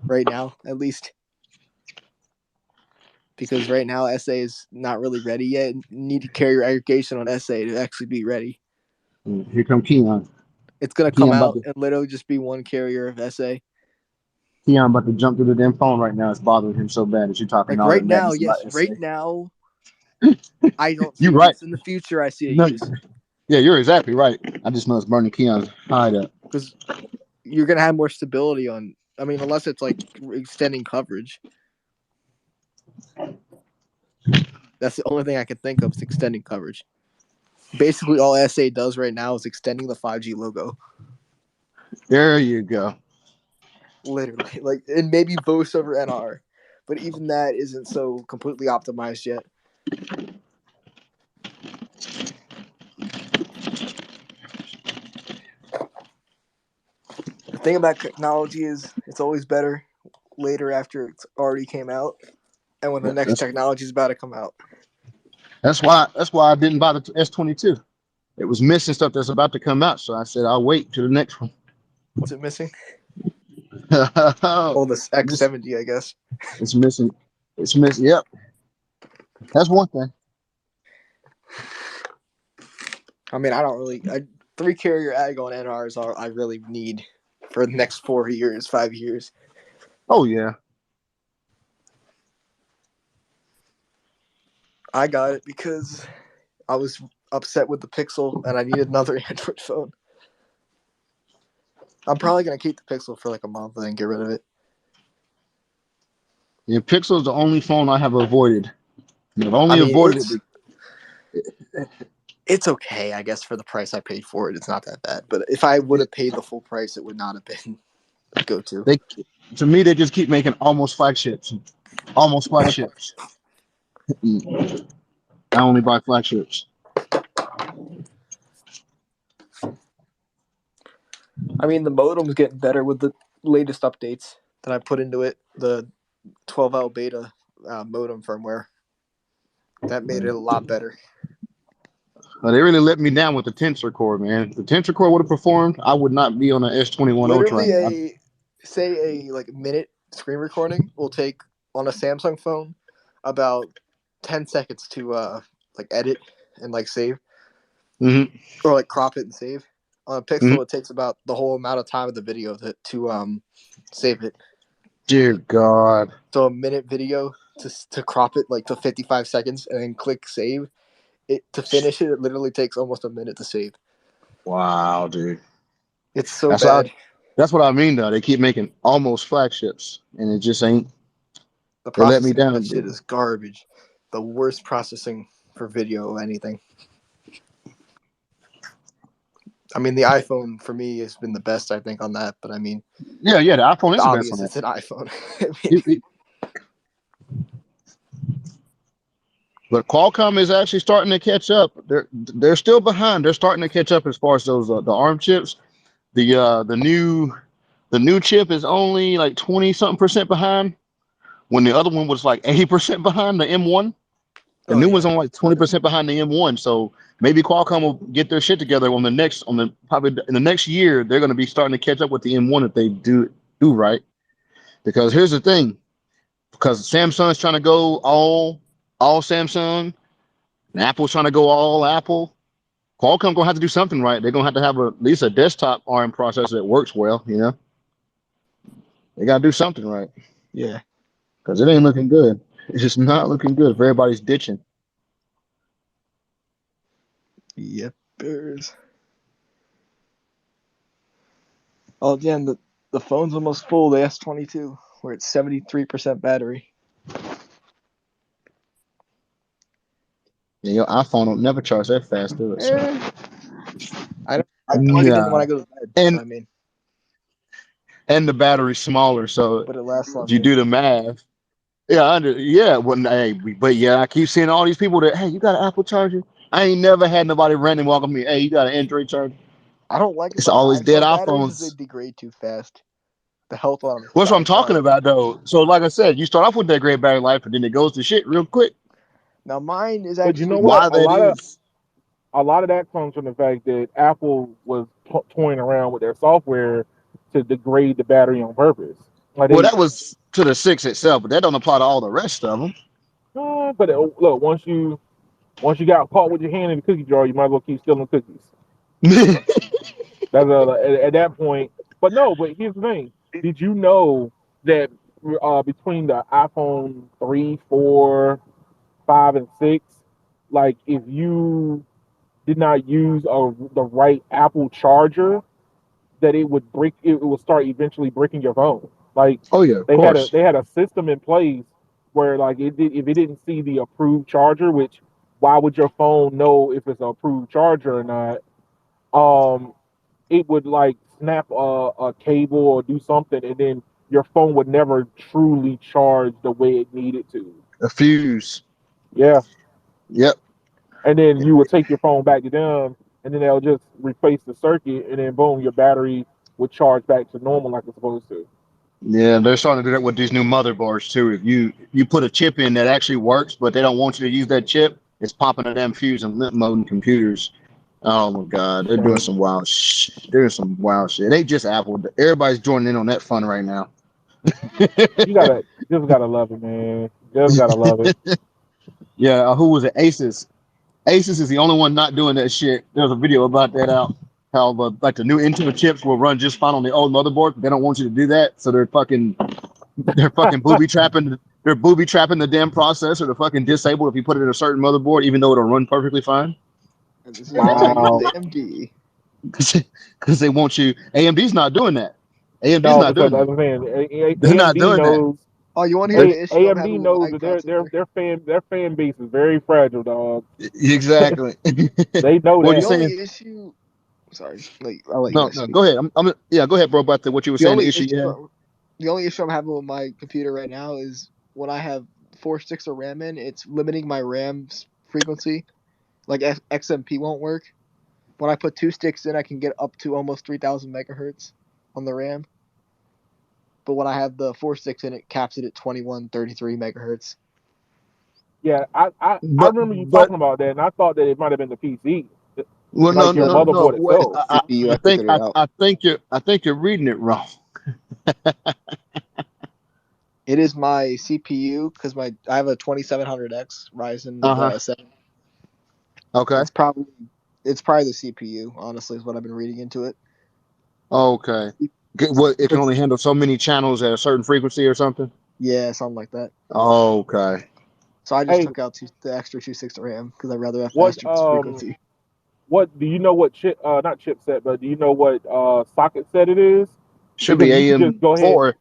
right now? At least because right now SA is not really ready yet. You need to carry your aggregation on SA to actually be ready. Here come Keon. It's gonna come out and literally just be one carrier of SA. Keon about to jump through the damn phone right now. It's bothering him so bad that you're talking like all right that now. madness Yes, about right SA. now. I don't see You're right. use. In the future, I see a No, use. Yeah, you're exactly right. I just know it's burning Keon's hide up. because you're gonna have more stability on. I mean, unless it's like extending coverage. That's the only thing I can think of is extending coverage. Basically, all SA does right now is extending the 5G logo. There you go. Literally, like, and maybe voice over NR, but even that isn't so completely optimized yet. The thing about technology is it's always better later after it's already came out, and when the next technology is about to come out. That's why I didn't buy the S22. It was missing stuff that's about to come out, so I said I'll wait till the next one. What's it missing? Oh, Oh, this X70, I guess. it's missing. It's missing. Yep, that's one thing. I mean, I don't really. 3 carrier ag on NRs are I really need for the next 4 years, 5 years. Oh yeah. I got it because I was upset with the Pixel and I needed another Android phone. I'm probably gonna keep the Pixel for like a month and then get rid of it. Yeah, Pixel is the only phone I have avoided. I've I only mean, avoided it's okay, I guess, for the price I paid for it. It's not that bad. But if I would have paid the full price, it would not have been a go-to. To me, they just keep making almost flagships. Almost flagships. I only buy flagships. I mean, the modem's getting better with the latest updates that I put into it. The 12L beta modem firmware that made it a lot better. They really let me down with the tensor core, man. If the tensor core would have performed, I would not be on an S21 Ultra right now. Literally, a minute screen recording will take on a Samsung phone about 10 seconds to like edit and like save, or like crop it and save. On a Pixel, it takes about the whole amount of time of the video to save it. Dear God. So a minute video to crop it like to 55 seconds and then click save. To finish it, it literally takes almost a minute to save. Wow, dude. It's so bad. That's what I mean, though. They keep making almost flagships, and it just ain't. The They let me processing down. of that shit is garbage. The worst processing for video or anything. I mean, the iPhone for me has been the best, I think, on that. But I mean, Yeah, the iPhone is the best on obvious that. it's an iPhone. I mean, But Qualcomm is actually starting to catch up. They're still behind. They're starting to catch up as far as those the ARM chips. The new chip is only like 20-something% behind, when the other one was like 80% behind, the M1. The new one's on like 20% behind the M1. So maybe Qualcomm will get their shit together probably in the next year. They're going to be starting to catch up with the M1 if they do right. Because here's the thing, because Samsung's trying to go all Samsung, and Apple's trying to go all Apple. Qualcomm gonna have to do something right. They're gonna have to have at least a desktop ARM processor that works well. They gotta do something right. Yeah, because it ain't looking good. It's just not looking good if everybody's ditching. Yep. Oh, damn, the phone's almost full. The S22, where it's 73% battery. Yeah, your iPhone will never charge that fast, do it? I plug it in when I go to bed. And I mean, the battery's smaller, so but it lasts if you longer. do the math, I keep seeing all these people that, hey, you got an Apple charger? I ain't never had nobody random walk up me, hey, you got an Android charger? I don't like it It's about the always dead iPhone batteries is they iPhones. degrade too fast. The health on What's what I'm dies talking out. about, though. So, like I said, you start off with that great battery life, but then it goes to shit real quick. Now mine is But you know actually what? Why that is? A lot of that comes from the fact that Apple was toying around with their software to degrade the battery on purpose. Like Well, that was to the 6 itself, but that don't apply to all the rest of them. but look, once you got caught with your hand in the cookie jar, you might as well keep stealing cookies. That's at that point. But no, but here's the thing. Did you know that between the iPhone 3, 4, 5, and 6, like if you did not use the right Apple charger, that it would break. It would start eventually breaking your phone. Like Oh yeah, of course. they had a system in place where like it did, if it didn't see the approved charger, which why would your phone know if it's an approved charger or not? It would like snap a cable or do something, and then your phone would never truly charge the way it needed to. A fuse. Yeah, Yep. and then you would take your phone back to them, and then they'll just replace the circuit, and then boom, your battery would charge back to normal like it's supposed to. Yeah, they're starting to do that with these new motherboards too. If you put a chip in that actually works, but they don't want you to use that chip, it's popping a damn fuse in limp mode in computers. Oh my god, they're doing And some wild They're some wild shit. They just Apple. Everybody's joining in on that fun right now. just gotta love it, man. Just gotta love it. Yeah, who was it? Asus. Asus is the only one not doing that shit. There's a video about that out. How like the new Intel chips will run just fine on the old motherboard, but they don't want you to do that, so they're fucking booby trapping. They're booby trapping the damn processor to fucking disable if you put it in a certain motherboard, even though it'll run perfectly fine. And this is why I use Wow. AMD. Because they want you. AMD's not doing that. AMD's No, not because doing as that. I'm saying, They're not AMD doing that. knows. Oh, you want to hear the issue I'm AMD having with knows my that processor? their fan base is very fragile, dog. Exactly. They know What are you The that. saying? only issue, sorry, like, I'll let you No, guys no. speak. Go ahead. Yeah, go ahead, bro. About what you were The saying. The only issue you had. issue, the only issue I'm having with my computer right now is when I have 4 sticks of RAM in, it's limiting my RAM's frequency. Like XMP won't work. When I put 2 sticks in, I can get up to almost 3,000 megahertz on the RAM. But when I have the 4 sticks in, it caps it at 2133 megahertz. Yeah, I But remember you but talking about that, and I thought that it might have been the PC, well, no, like your no, No, no. motherboard Wait, itself. CPU, I figured it out. I think you're reading it wrong. It is my CPU because I have a 2700X Ryzen Uh huh. 7. Okay. It's probably the CPU. Honestly, is what I've been reading into it. Okay. What it can Because only handle so many channels at a certain frequency or something. yeah, something like that. Okay. So I just Hey, took out the extra 2 sticks of RAM because I'd rather have what faster frequency. what do you know what chip not chipset, but do you know what socket set it is? Should Because be you could just go ahead, AM4.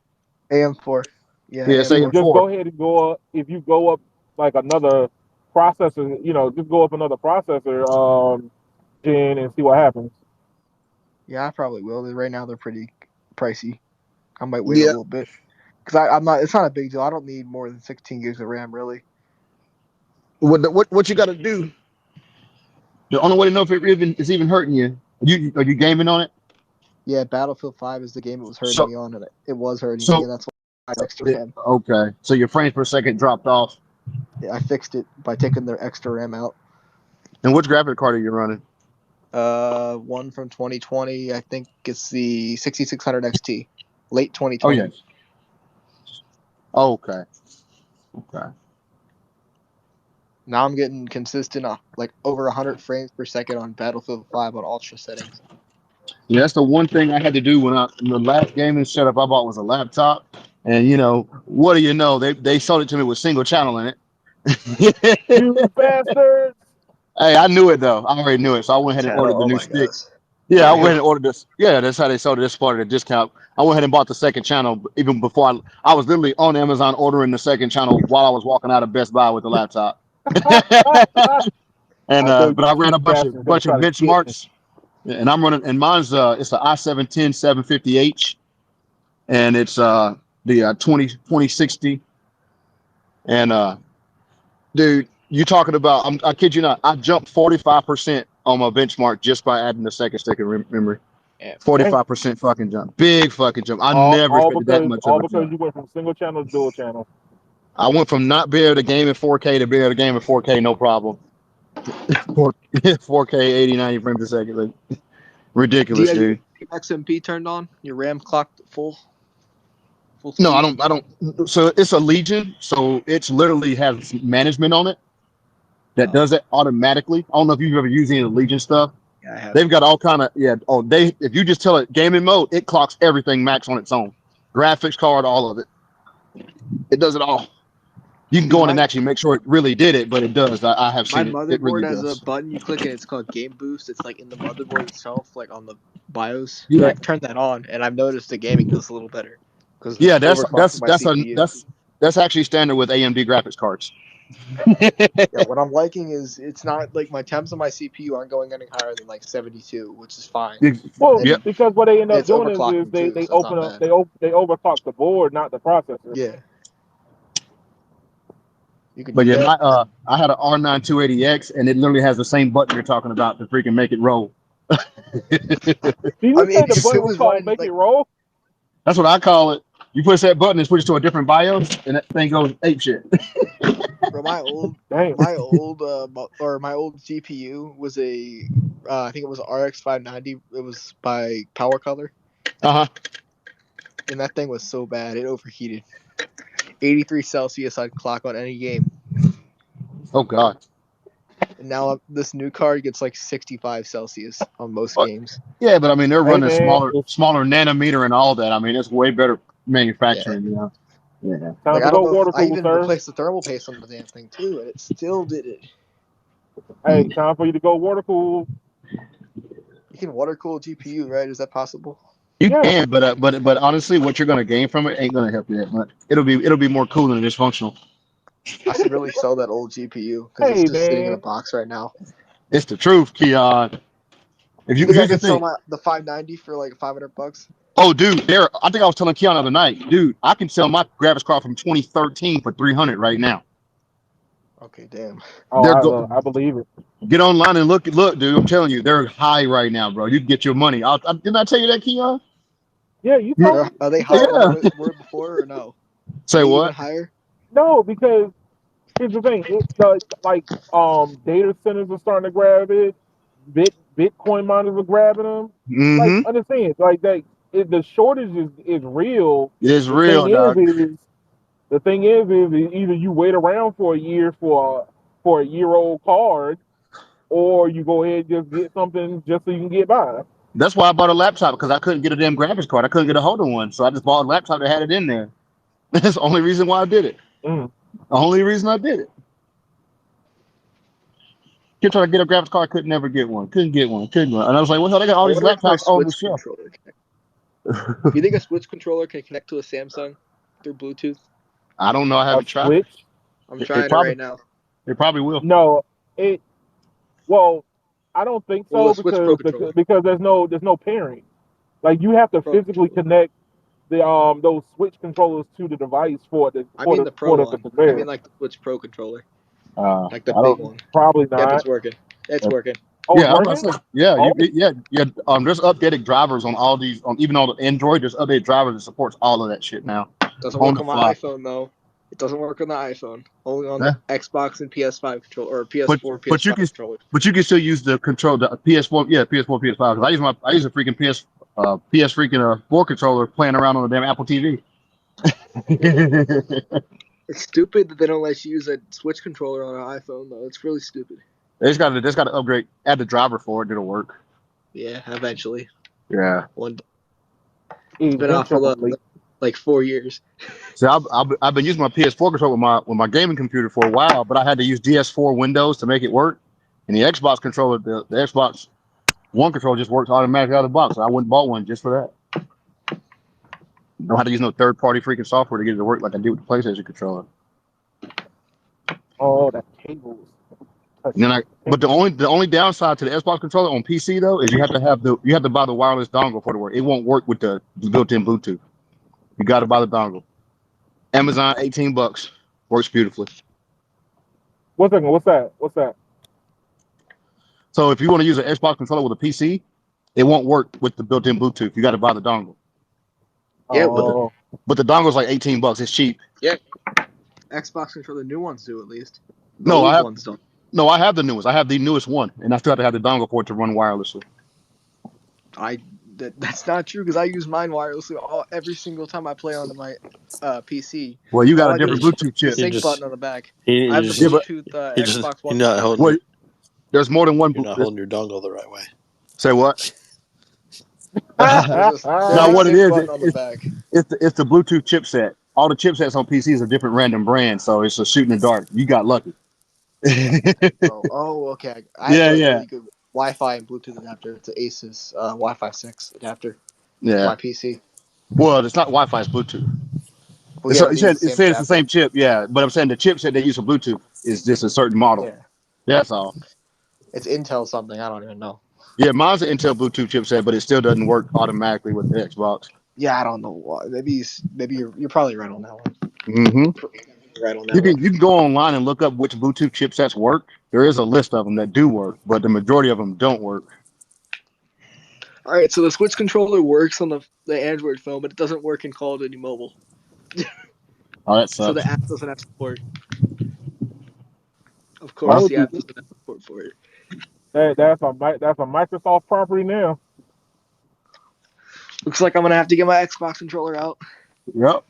AM4. Yeah, Yeah, it's you AM4. just AM4. go ahead and go up. If you go up like another processor, just go up another processor gen and see what happens. Yeah, I probably will. Right now they're pretty pricey. I might wait a Yeah. little bit because I'm not. It's not a big deal. I don't need more than 16 gigs of RAM really. What you got to do? The only way to know if it even is even hurting you. Are you gaming on it? Yeah, Battlefield 5 is the game it was hurting So me on, and it was hurting me, so and that's why I had extra RAM. okay. So your frames per second dropped off. Yeah, I fixed it by taking their extra RAM out. And which graphic card are you running? One from 2020. I think it's the 6600 XT, late Oh 2020. yes. Okay. Okay. Now I'm getting consistent, like over 100 frames per second on Battlefield 5 on ultra settings. Yeah, that's the one thing I had to do when the last gaming setup I bought was a laptop. And what do you know? They sold it to me with single channel in it. You bastards! Hey, I knew it though. I already knew it. So I went ahead and ordered Channel. the Oh new my stick. gosh. Yeah, I I went hate. ahead and ordered this. Yeah, that's how they sold it. This part of the discount. I went ahead and bought the second channel even before I was literally on Amazon ordering the second channel while I was walking out of Best Buy with the laptop. And I know but I ran you a bastards gonna bunch of try to get me. benchmarks. And I'm running, and mine's it's a i7 750H, and it's the 2060. And dude, you talking about? I kid you not. I jumped 45% on my benchmark just by adding the second stick of memory. Yeah. Dang. 45% fucking jump. Big fucking jump. I never expected that much of All a because jump. you went from single channel to dual channel. I went from not being able to game in 4K to being able to game in 4K, no problem. 4K 80, 90 frames a second. Like, Do you ridiculous, have your dude. XMP turned on? Your RAM clocked full No, speed? I don't. So it's a Legion. So it's literally has management on it that Oh, does it automatically. I don't know if you've ever used any of the Legion stuff. yeah, I have. They've got all kind of yeah. Oh, if you just tell it gaming mode, it clocks everything max on its own. Graphics card, all of it. It does it all. You can go in and actually make sure it really did it, but it does. I have My seen it. It motherboard really has a does. button you click and it's called Game Boost. It's like in the motherboard itself, like on the BIOS. And Yeah, I turned that on, and I've noticed the gaming does a little better because yeah. it's That's overclocking my CPU. that's actually standard with AMD graphics cards. Yeah, what I'm liking is it's not like my temps on my CPU aren't going any higher than like 72, which is fine. Well, Yep. And because what they end up it's doing is overclocking they too, they so it's open not up bad. they overclock the board, not the processor. Yeah, you can But do yeah, that. I had an R9 280X, and it literally has the same button you're talking about to freaking make it roll. Did I you mean, say the it button was was called running "Make It like Roll"? That's what I call it. You push that button and switch to a different BIOS, and that thing goes ape shit. bro, my old Damn. my old GPU was a I think it was an RX 590. It was by Power Color, Uh huh. and that thing was so bad it overheated. 83 Celsius I'd clock on any game, Oh god. and now this new card gets like 65 Celsius on most But, games. yeah, but I mean they're Hey running man, smaller nanometer and all that. I mean it's way better Yeah, manufacturing. You know. Yeah. like time I to don't go know if water I cool, even sir. replaced the thermal paste on the damn thing too, and it still did it. Hey, time for you to go water cool. You can water cool a GPU, right? Is that possible? You Yeah. can, but honestly, what you're gonna gain from it ain't gonna help you that much. It'll be more cool than dysfunctional. I should really sell that old GPU because it's Hey just sitting in a man. box right now. It's the truth, Keon. If You you think I here's the could sell thing. the 590 for like $500? Oh, dude, there. I think I was telling Keon the other night, dude. I can sell my graphics card from 2013 for 300 right now. Okay, damn. Oh, They're go. I believe it. Get online and look, dude. I'm telling you, they're high right now, bro. You can get your money. Didn't I tell you that, Keon? Yeah, you told me. Are they You told higher me. than they Yeah. were before, or no? Are Say they even what? higher? No, because here's the thing. Like data centers are starting to grab it. Bitcoin miners are grabbing them. Like Mm-hmm. understand, like that. The shortage is real. It's The thing real, dog. is either you wait around for a year for a year old card, or you go ahead and just get something just so you can get by. That's why I bought a laptop because I couldn't get a damn graphics card. I couldn't get a hold of one, so I just bought a laptop that had it in there. That's the only reason why I did it. Mm. The only reason I did it. Kept trying to get a graphics card, could never get one. Couldn't get one. Couldn't one. And I was like, well, hell, they got all I these wonder if my laptops on the Switch shelf. controller can. You think a Switch controller can connect to a Samsung through Bluetooth? I don't know. I A haven't tried it. switch? I'm It trying it probably right now. it probably will. No, it. Well, I don't think Well, so the Switch Pro because controller. there's no pairing. Like you have to Pro physically controller. connect the those switch controllers to the device I mean the Pro for the one. I mean compare. like the Switch Pro controller, I like the big don't. one. Probably Yep, it's not. working. It's working. Oh, it's Yeah, I'm about working. to say. Yeah, Oh, yeah. There's updated drivers on all these. On even on the Android, there's updated drivers that supports all of that shit now Doesn't on work the on my fly. iPhone though. It doesn't work on the iPhone. Only on the Yeah. Xbox and PS5 controller or But PS4, but you PS5 can controller. but you can still use the control the PS4. Yeah, PS4, PS5. 'Cause I use a freaking PS freaking 4 controller playing around on the damn Apple TV. It's stupid that they don't let you use a Switch controller on an iPhone though. It's really stupid. They just got to upgrade, add the driver for it. It'll work. Yeah, eventually. Yeah. One. It's been out for eventually. like 4 years. So I've been using my PS4 controller with my gaming computer for a while, but I had to use DS4 Windows to make it work. And the Xbox controller, the Xbox One controller just works automatically out of the box. So I went and bought one just for that. Don't have to use no third party freaking software to get it to work like I do with the PlayStation controller. Oh, that cables. And then but the only downside to the Xbox controller on PC though is you have to buy the wireless dongle for it to work. It won't work with the built-in Bluetooth. You got to buy the dongle. Amazon, $18, works beautifully. 1 second. What's that? What's that? So if you want to use an Xbox controller with a PC, it won't work with the built-in Bluetooth. You got to buy the dongle. Yeah, but the Oh, But the dongle's like $18. It's cheap. Xbox controller, the new ones do at least. The No, old ones don't. I have the newest. I have the newest one, and I still have to have the dongle for it to run wirelessly. That's not true because I use mine wirelessly every single time I play on my PC. Well, you got All a I do different is hit Bluetooth the chip. sync button on the back. I have the Yeah, but Bluetooth just Xbox you're One not controller. holding well, there's more than one. you're not holding your dongle the right way. Say what? There's Now a what it sync is, button on the back. it's the Bluetooth chipset. all the chipsets on PCs are different random brands, so it's a shoot in the dark. You got lucky. Okay. I have Yeah, a yeah, really good Wi-Fi and Bluetooth adapter. It's an Asus Wi-Fi 6 adapter for yeah. my PC. Well, it's not Wi-Fi; it's Bluetooth. Well, yeah, but You they use said the it same says the adapter. same chip, yeah. But I'm saying the chipset they use for Bluetooth is just a certain model. Yeah, That's all. it's Intel something. I don't even know. Yeah, mine's an Intel Bluetooth chipset, but it still doesn't work automatically with the Xbox. Yeah, I don't know why. Maybe you're probably right on that one. Hmm Right on You that one. can go online and look up which Bluetooth chipsets work. There is a list of them that do work, but the majority of them don't work. All right, so the Switch controller works on the Android phone, but it doesn't work in Call of Duty Mobile. Oh, that So sucks. the app doesn't have support. Of Why course, Huh? would the you? app doesn't have support for it. That's a Microsoft property now. Looks like I'm gonna have to get my Xbox controller out. Yep.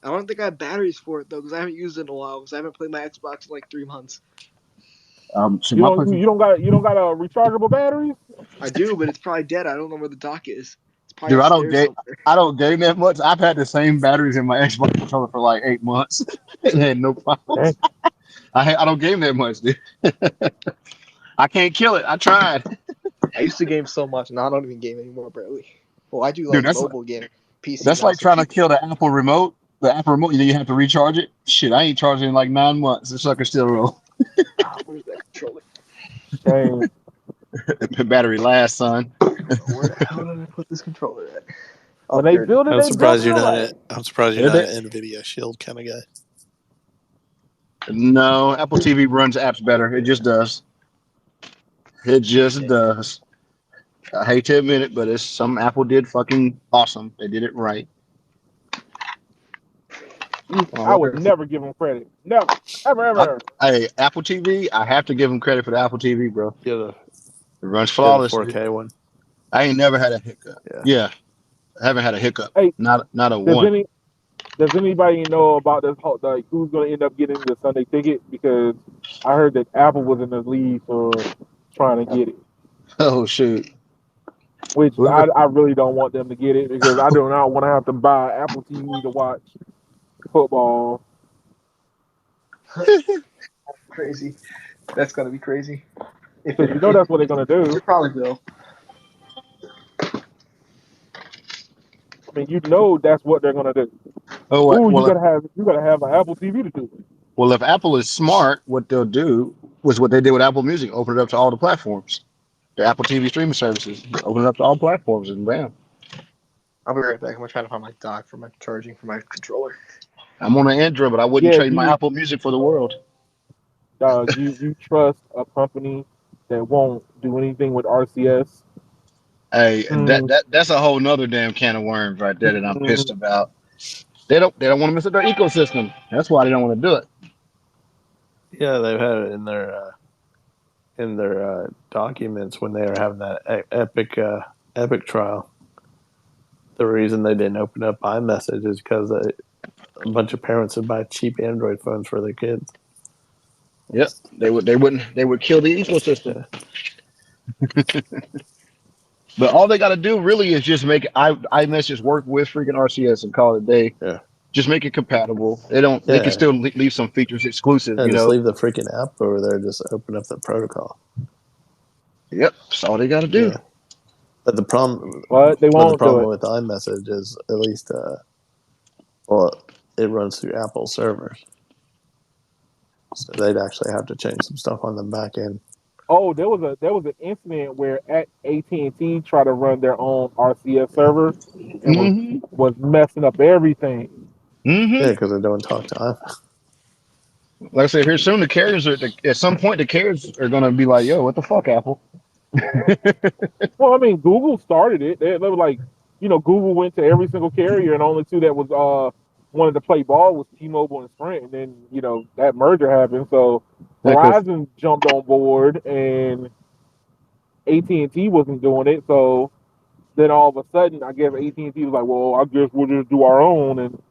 I don't think I have batteries for it though, because I haven't used it in a while. Because I haven't played my Xbox in like 3 months. Shit, my person, You don't got a rechargeable batteries. I do, but it's probably dead. I don't know where the dock is. It's probably dude, upstairs somewhere. I don't game that much. I've had the same batteries in my Xbox controller for like 8 months. It had no Dang. problems. I don't game that much, dude. I can't kill it. I tried, I used to game so much, now I don't even game anymore, barely. Well, I do dude. like mobile game. PC That's now, like so trying to keep. kill the Apple remote. The Apple remote, you have to recharge it. Shit, I ain't charging in like 9 months. The sucker still roll. Where's that controller? Dang. The battery lasts, son. Where the hell did I put this controller at? When Oh, they there it is. build it, they build it right. I'm surprised you're It not ain't- an Nvidia Shield kind of guy. No, Apple TV runs apps better. It just does. It just does. I hate to admit it, but it's some Apple did fucking awesome. They did it right. Oh, I would where? never give them credit. Never, ever, ever. Hey, Apple TV, I have to give them credit for the Apple TV, bro. Yeah, the It runs yeah the flawlessly. 4K one. I ain't never had a hiccup. Yeah. Yeah, I haven't had a hiccup. Hey, Not a does one. anybody know about this? Like, who's going to end up getting the Sunday ticket? Because I heard that Apple was in the lead for trying to get it. Oh shoot. Which Whoever. I really don't want them to get it because I do not want to have to buy Apple TV to watch football. Crazy. That's gonna be crazy. If Because you know that's what they're going to do. it probably will. I mean, you know that's what they're going to do. Oh what? Ooh, you gotta have an Apple TV to do it. Well, if Apple is smart, what they'll do was what they did with Apple Music: open it up to all the platforms, the Apple TV streaming services. Open it up to all platforms, and bam. I'll be right back. I'm gonna try to find my dock for my charging for my controller. I'm on an Android, but I wouldn't Yeah, trade my Apple Music for the world. you trust a company that won't do anything with RCS. Hey, Mm, that's a whole nother damn can of worms right there that I'm pissed mm, about. They don't want to mess up their ecosystem. That's why they don't want to do it. Yeah, they've had it in their documents when they were having that Epic trial. The reason they didn't open up iMessage is because a bunch of parents would buy cheap Android phones for their kids. Yep, they would kill the ecosystem. Yeah. But all they got to do really is just make iMessage work with freaking RCS and call it a day. Yeah. Just make it compatible. They can Yeah. still leave some features exclusive, Yeah, you just know. leave the freaking app over there. Just open up the protocol. Yep, that's all they got to do. Yeah. But the problem, but they won't do it. with iMessage is at least, well, it runs through Apple servers, so they'd actually have to change some stuff on the back end. Oh, there was an incident where at AT&T tried to run their own RCS server and was messing up everything. Yeah, because they don't talk to iPhone. Like I said, here soon the carriers are at some point the carriers are gonna be like, "Yo, what the fuck, Apple?" Well, I mean, Google started it. They were like, Google went to every single carrier, and only two that was wanted to play ball was T-Mobile and Sprint. And then that merger happened, so Because Verizon jumped on board, and AT&T wasn't doing it. So then all of a sudden, I guess AT&T was like, "Well, I guess we'll just do our own," and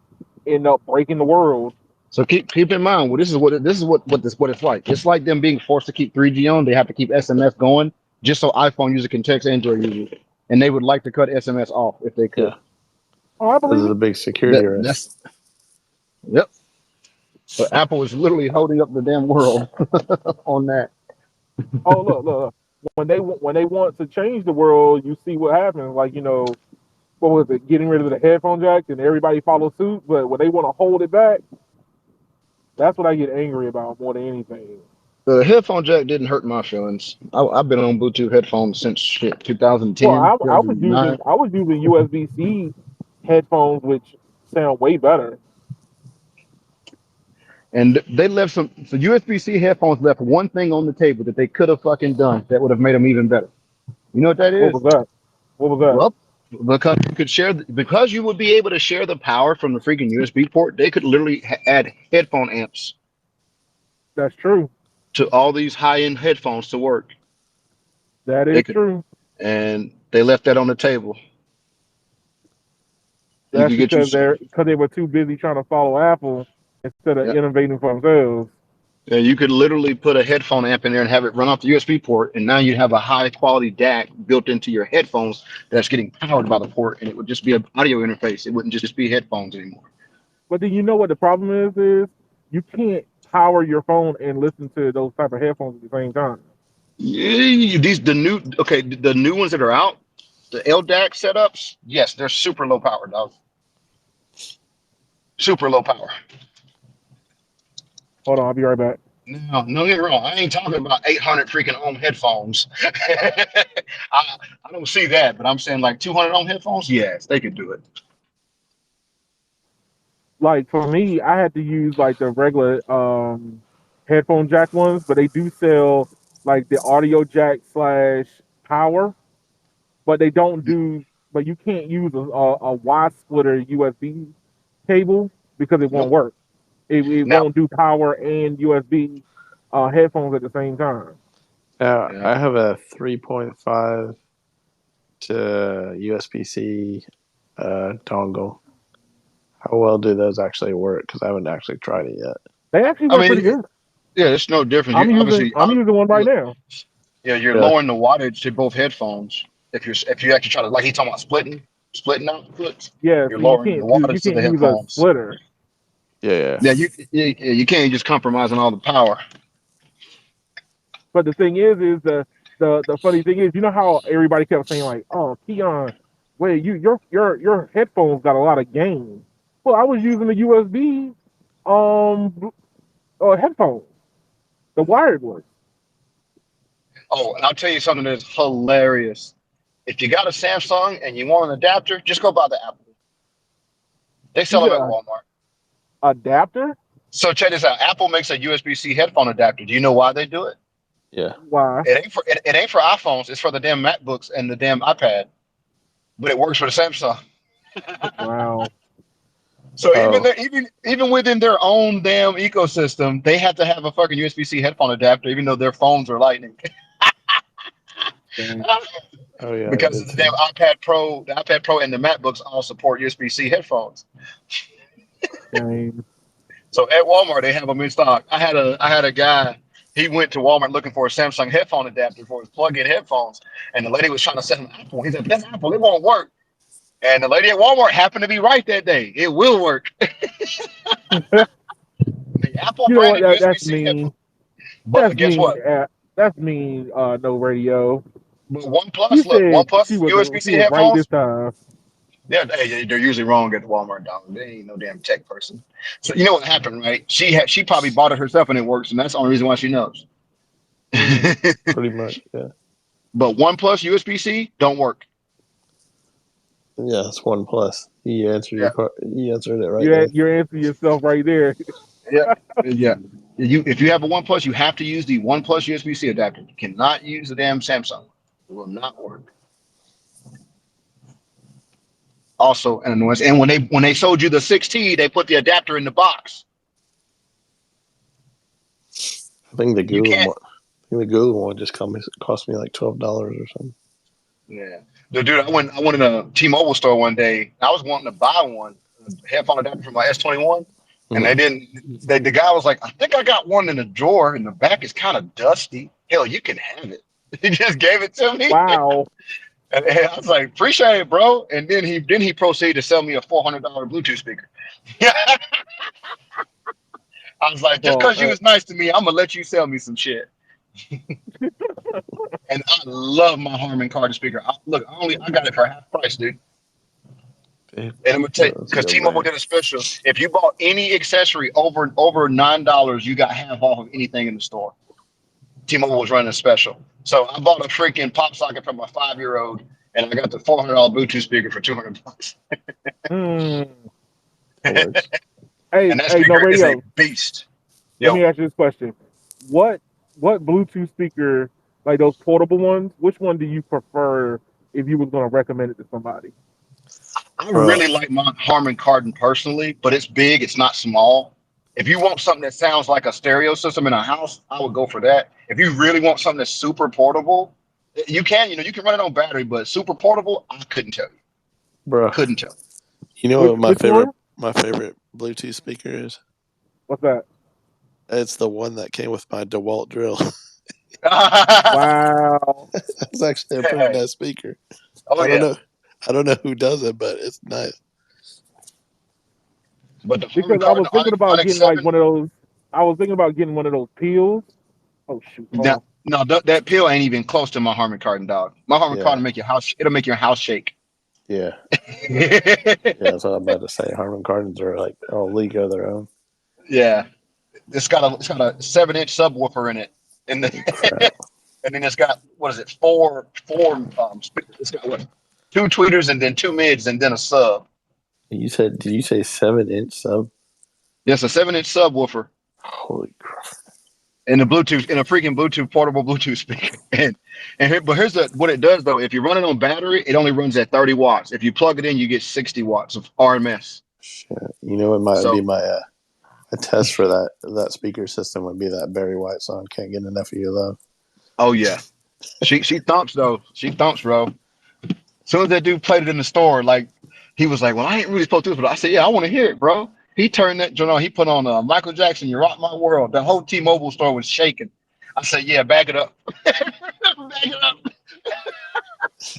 end up breaking the world. so keep in mind, well, this is what it's like. It's like them being forced to keep 3G on. They have to keep SMS going just so iPhone user can text Android users, and they would like to cut SMS off if they could. Yeah. Oh, I This believe is a it. big security risk. That's yep. But Apple is literally holding up the damn world on that. Oh, look. When they want to change the world, you see what happens. Like what was it? Getting rid of the headphone jack, and everybody follows suit. But when they want to hold it back, that's what I get angry about more than anything. The headphone jack didn't hurt my feelings. I've been on Bluetooth headphones since shit Well, 2010, I was 2009. using USB-C headphones, which sound way better. And they left so USB-C headphones left one thing on the table that they could have fucking done that would have made them even better. You know what that What is? was that? What was that? Well, because you could share, because you would be able to share the power from the freaking USB port, they could literally add headphone amps That's true. to all these high-end headphones to work. That They is could, true. and they left that on the table. You That's could get you because some. they were too busy trying to follow Apple instead of Yeah. innovating for themselves. Yeah, you could literally put a headphone amp in there and have it run off the USB port, and now you have a high quality DAC built into your headphones that's getting powered by the port, and it would just be an audio interface. It wouldn't just be headphones anymore. But then you know what the problem is you can't power your phone and listen to those type of headphones at the same time. Yeah, the new ones that are out, the LDAC setups, yes, they're super low power, dog. Super low power. Hold on, I'll be right back. No, no, get me wrong. I ain't talking about 800 freaking ohm headphones. I don't see that, but I'm saying like 200 ohm headphones. Yes, they could do it. Like for me, I had to use like the regular headphone jack ones, but they do sell like the audio jack slash power, but they don't do. But you can't use a Y splitter USB cable because it won't Nope. work. It Now, won't do power and USB headphones at the same time. Now, yeah, I have a 3.5 to USB-C dongle. How well do those actually work? Because I haven't actually tried it yet. They actually I work pretty mean, good. yeah, it's no different. You obviously, I'm using one right now. yeah, you're Yeah, lowering the wattage to both headphones. If you actually try to, like he's talking about splitting outputs, Yeah, you're so you lowering the can't do you wattage to can't the use a headphones. splitter. yeah. Yeah, you can't just compromise on all the power. But the thing is the funny thing is, you know how everybody kept saying like, "Oh, Keon, wait, your headphones got a lot of gain." Well, I was using the USB headphones, the wired ones. Oh, and I'll tell you something that's hilarious. If you got a Samsung and you want an adapter, just go buy the Apple. They You sell said them at Walmart. adapter? So check this out. Apple makes a USB-C headphone adapter. Do you know why they do it? Yeah. Why? It ain't for iPhones. It's for the damn MacBooks and the damn iPad. But it works for the Samsung. Wow. So Oh, even within their own damn ecosystem, they have to have a fucking USB-C headphone adapter, even though their phones are Lightning. Dang, oh yeah, I Because did the see damn that. the iPad Pro and the MacBooks all support USB-C headphones. dang. So at Walmart, they have them in stock. I had a guy. He went to Walmart looking for a Samsung headphone adapter for his plug-in headphones, and the lady was trying to sell him Apple. He said, "That's Apple. It won't work." And the lady at Walmart happened to be right that day. It will work. The Apple You know what? branded That's USB-C headphone. mean. But That's guess mean. what? That's mean. No radio. But She OnePlus, look, said she OnePlus she USB-C was right this headphones. time. Yeah, they're usually wrong at the Walmart dog. They ain't no damn tech person. So you know what happened, right? She probably bought it herself and it works, and that's the only reason why she knows. Mm. Pretty much. Yeah. But OnePlus USB-C don't work. Yeah, it's OnePlus. Yeah, You answered it right there. You're answering yourself right there. yeah, yeah. If you have a OnePlus, you have to use the OnePlus USB-C adapter. You cannot use the damn Samsung. It will not work. Also an annoyance. And when they sold you the 6T, they put the adapter in the box. I think the You Google can't. one. I think the Google one just cost me like $12 or something. Yeah, dude. I went in a T-Mobile store one day. I was wanting to buy one a headphone adapter for my S21, and they Mm-hmm. didn't. The guy was like, "I think I got one in the drawer, and the back is kind of dusty. Hell, you can have it." He just gave it to me. Wow. And I was like, appreciate it, bro. And then he proceeded to sell me a $400 Bluetooth speaker. I was like, just Well, because you was nice to me, I'm gonna let you sell me some shit. And I love my Harman Kardon speaker. I got it for half price, dude. Hey, And I'm gonna tell you, let's because go T-Mobile back. did a special. If you bought any accessory over $9, you got half off of anything in the store. T-Mobile was running a special. So I bought a freaking pop socket from my 5-year-old, and I got the $400 Bluetooth speaker for $200. mm, That works. hey, And that hey, no speaker is a radio. beast. Let me Yo, ask you this question: What Bluetooth speaker, like those portable ones, which one do you prefer if you was gonna recommend it to somebody? I Bro, really like my Harman Kardon personally, but it's big, it's not small. If you want something that sounds like a stereo system in a house, I would go for that. If you really want something that's super portable, you can run it on battery, but super portable, I couldn't tell you. bro, Couldn't tell. you know what Which one? my favorite Bluetooth speaker is? What's that? It's the one that came with my DeWalt drill. Wow. It's actually a pretty nice speaker. Oh I don't yeah. know. I don't know who does it, but it's nice. But the Harman Because I Kardon was thinking about Onyx getting like 7, one of those. I was thinking about getting one of those peels. Oh shoot! Hold that on. no, that pill ain't even close to my Harman Kardon dog. My Harman Yeah, Kardon it'll make your house shake. yeah, Yeah. yeah. That's what I'm about to say. Harman Kardons are like a league of their own. It's got a 7-inch subwoofer in it. And Holy crap! and then it's got what is it? It's got what? Two tweeters and then two mids and then a sub. Did you say 7-inch sub? Yes, a 7-inch subwoofer Holy crap! and a freaking Bluetooth portable Bluetooth speaker. But here's what it does though. If you run it on battery, it only runs at 30 watts. If you plug it in, you get 60 watts of RMS. Shit. You know what might be So my a test for that speaker system would be that Barry White song "Can't Get Enough of Your Love." oh yeah. She thumps though. She thumps, bro. As soon as that dude played it in the store, like he was like, "Well, I ain't really supposed to," but I said, "Yeah, I want to hear it, bro." He turned that joint on. He put on Michael Jackson, "You Rock My World." The whole T-Mobile store was shaking. I said, "Yeah, back it up, back it up."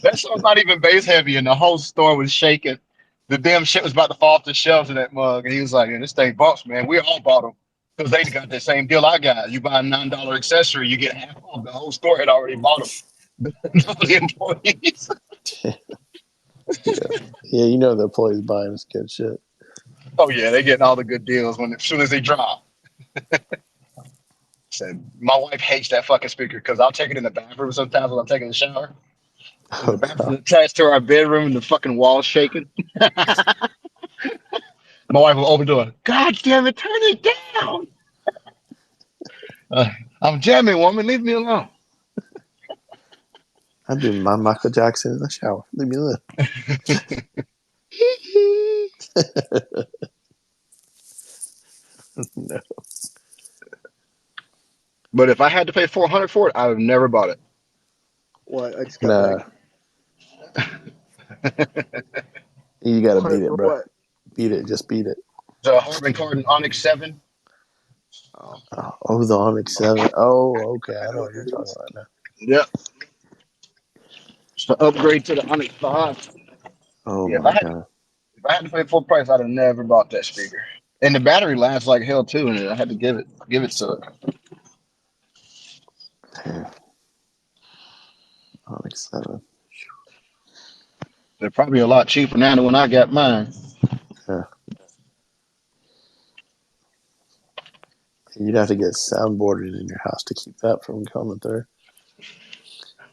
That song's not even bass heavy, and the whole store was shaking. The damn shit was about to fall off the shelves in that mug, and he was like, "Yeah, this thing bumps, man. We all bought them because they got the same deal I got. You buy a $9 accessory, you get half off. The whole store had already bought them." The employees. Yeah, yeah. You know the employees buying this good shit. Oh yeah, they getting all the good deals as soon as they drop. Said my wife hates that fucking speaker because I'll take it in the bathroom sometimes when I'm taking a shower. And the Oh bathroom god. attached to our bedroom and the fucking walls shaking. My wife will open the door. God damn it, turn it down. Uh, I'm jamming, woman. Leave me alone. I do my Michael Jackson in the shower. Leave me alone. No. But if I had to pay 400 for it, I would have never bought it. What? I just got Nah. back. You got to beat 100 it, for bro. what? Beat it. Just beat it. The Harman Kardon Onyx 7. Oh, Oh, the Onyx 7. Oh, okay. I I know know what what you're that talking is. about now. Yep. It's the upgrade to the Onyx 5. Oh Yeah, my god. if I had to pay full price, I'd have never bought that speaker. And the battery lasts like hell too, and I had to give it to it. Damn. Onyx 7. They're probably a lot cheaper now than when I got mine. Yeah. You'd have to get soundboarded in your house to keep that from coming through.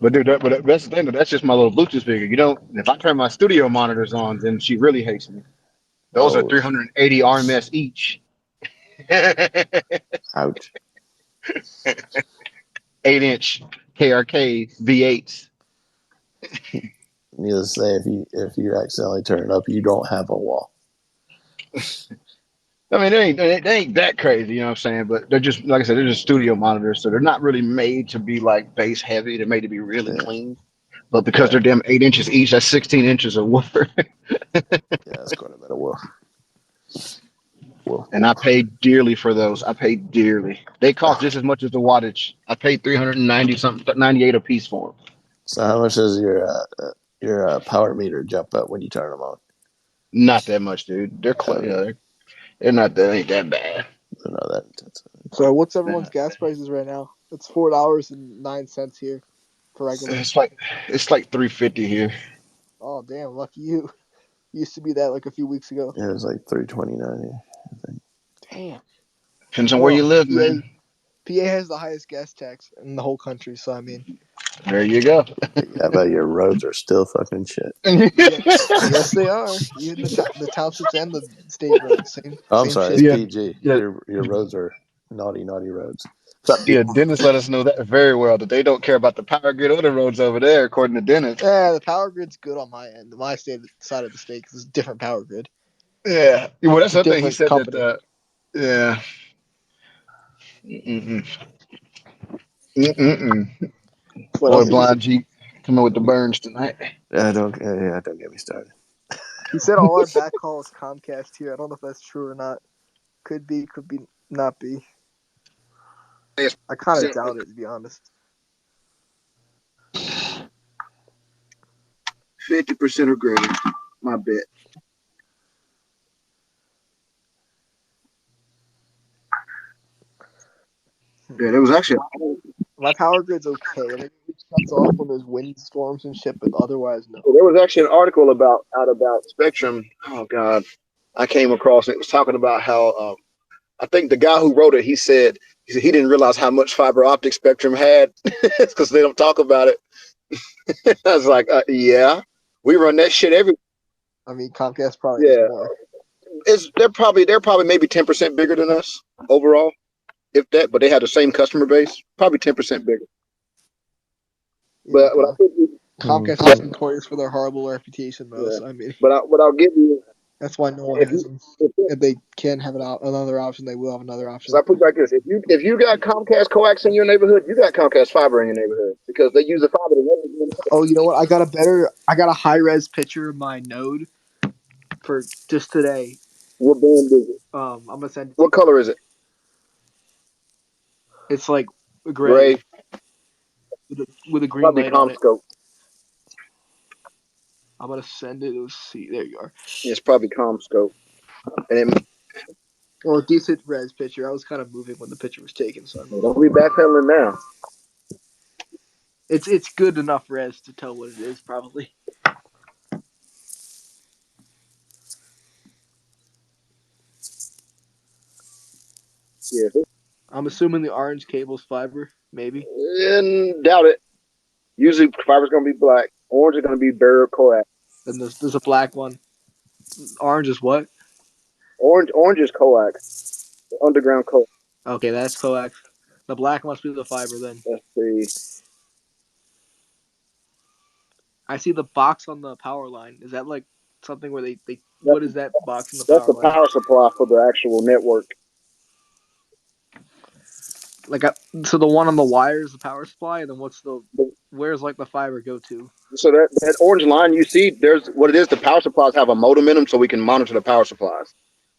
But dude, that's the thing. That's just my little Bluetooth speaker. You don't. If I turn my studio monitors on, then she really hates me. Those are Oh, 380 RMS each. ouch. 8-inch KRK V8s. Needless to say, if you accidentally turn it up, you don't have a wall. I mean, they ain't that crazy, you know what I'm saying? But they're just, like I said, they're just studio monitors, so they're not really made to be like bass heavy. They're made to be really Yeah, clean. But because yeah, they're damn 8 inches each, that's 16 inches of woofer. yeah. That's quite a bit of woof. Woof, And I woof. paid dearly for those. I paid dearly. They cost just as much as the wattage. I paid 390 something, 98 a piece for them. So how much is your your power meter jump up when you turn them on. Not that much, dude. They're they're not that ain't that bad. They're not that intense. So what's everyone's gas prices right now? It's $4.09 here for regular. It's like 350 here. Oh damn, lucky you. Used to be that like a few weeks ago. Yeah, it was like 329 here, I think. Damn. Depends on where you live, man. PA has the highest gas tax in the whole country, so I mean. There you go. I bet your roads are still fucking shit. Yes, they are. Even the townships and the state roads, same. I'm same sorry, shit. it's PG. Yeah. Your roads are naughty roads. Yeah, Dennis let us know that very well that they don't care about the power grid or the roads over there, according to Dennis. Yeah, the power grid's good on my end, my side of the state, because it's a different power grid. Yeah. Well, that's the thing. He Different said company. that. Yeah. Mm-mm. Mm-mm. What Boy, else did he say? Blind Jeep coming with the burns tonight. Don't get me started. He said all our backhaul is Comcast here. I don't know if that's true or not. Could be, not be. I kind of doubt it, to be honest. 50% or greater. My bet. Yeah, there was actually My power grid's okay. Like, it shuts off when there's windstorms and shit, but otherwise, no. there was actually an article about Spectrum. Oh God, I came across it. It was talking about how I think the guy who wrote it, he said he didn't realize how much fiber optic Spectrum had because they don't talk about it. I was like, yeah, we run that shit every. I mean, Comcast probably has more. They're probably maybe 10% bigger than us overall, if that. But they have the same customer base, probably 10% bigger. Yeah, But what I think Comcast is notorious for their horrible reputation, though. yeah. So I mean, what I'll give you, that's why no one has them. If they can have another option, they will have another option. I put it like this: if you got Comcast coax in your neighborhood, you got Comcast fiber in your neighborhood because they use the fiber to. Oh, you know what? I got a high res picture of my node for just today. What band is it? I'm gonna send it. What color is it? It's like gray with a green Probably light on it. Comscope. I'm gonna send it. Let's see. There you are. It's probably Comscope. And Well, decent res picture. I was kind of moving when the picture was taken, so don't be backpedaling now. it's good enough res to tell what it is, probably. Yeah. I'm assuming the orange cable's fiber, maybe. And doubt it. Usually fiber's gonna be black. Orange is gonna be bare coax. Then there's a black one. Orange is what? Orange is coax. Underground coax. Okay, that's coax. The black must be the fiber then. Let's see. I see the box on the power line. Is that like something where they what is that box in the power That's the line? power supply for the actual network. Like so the one on the wire is the power supply, and then where's like the fiber go to? So that orange line you see, there's what it is. The power supplies have a modem in them, so we can monitor the power supplies.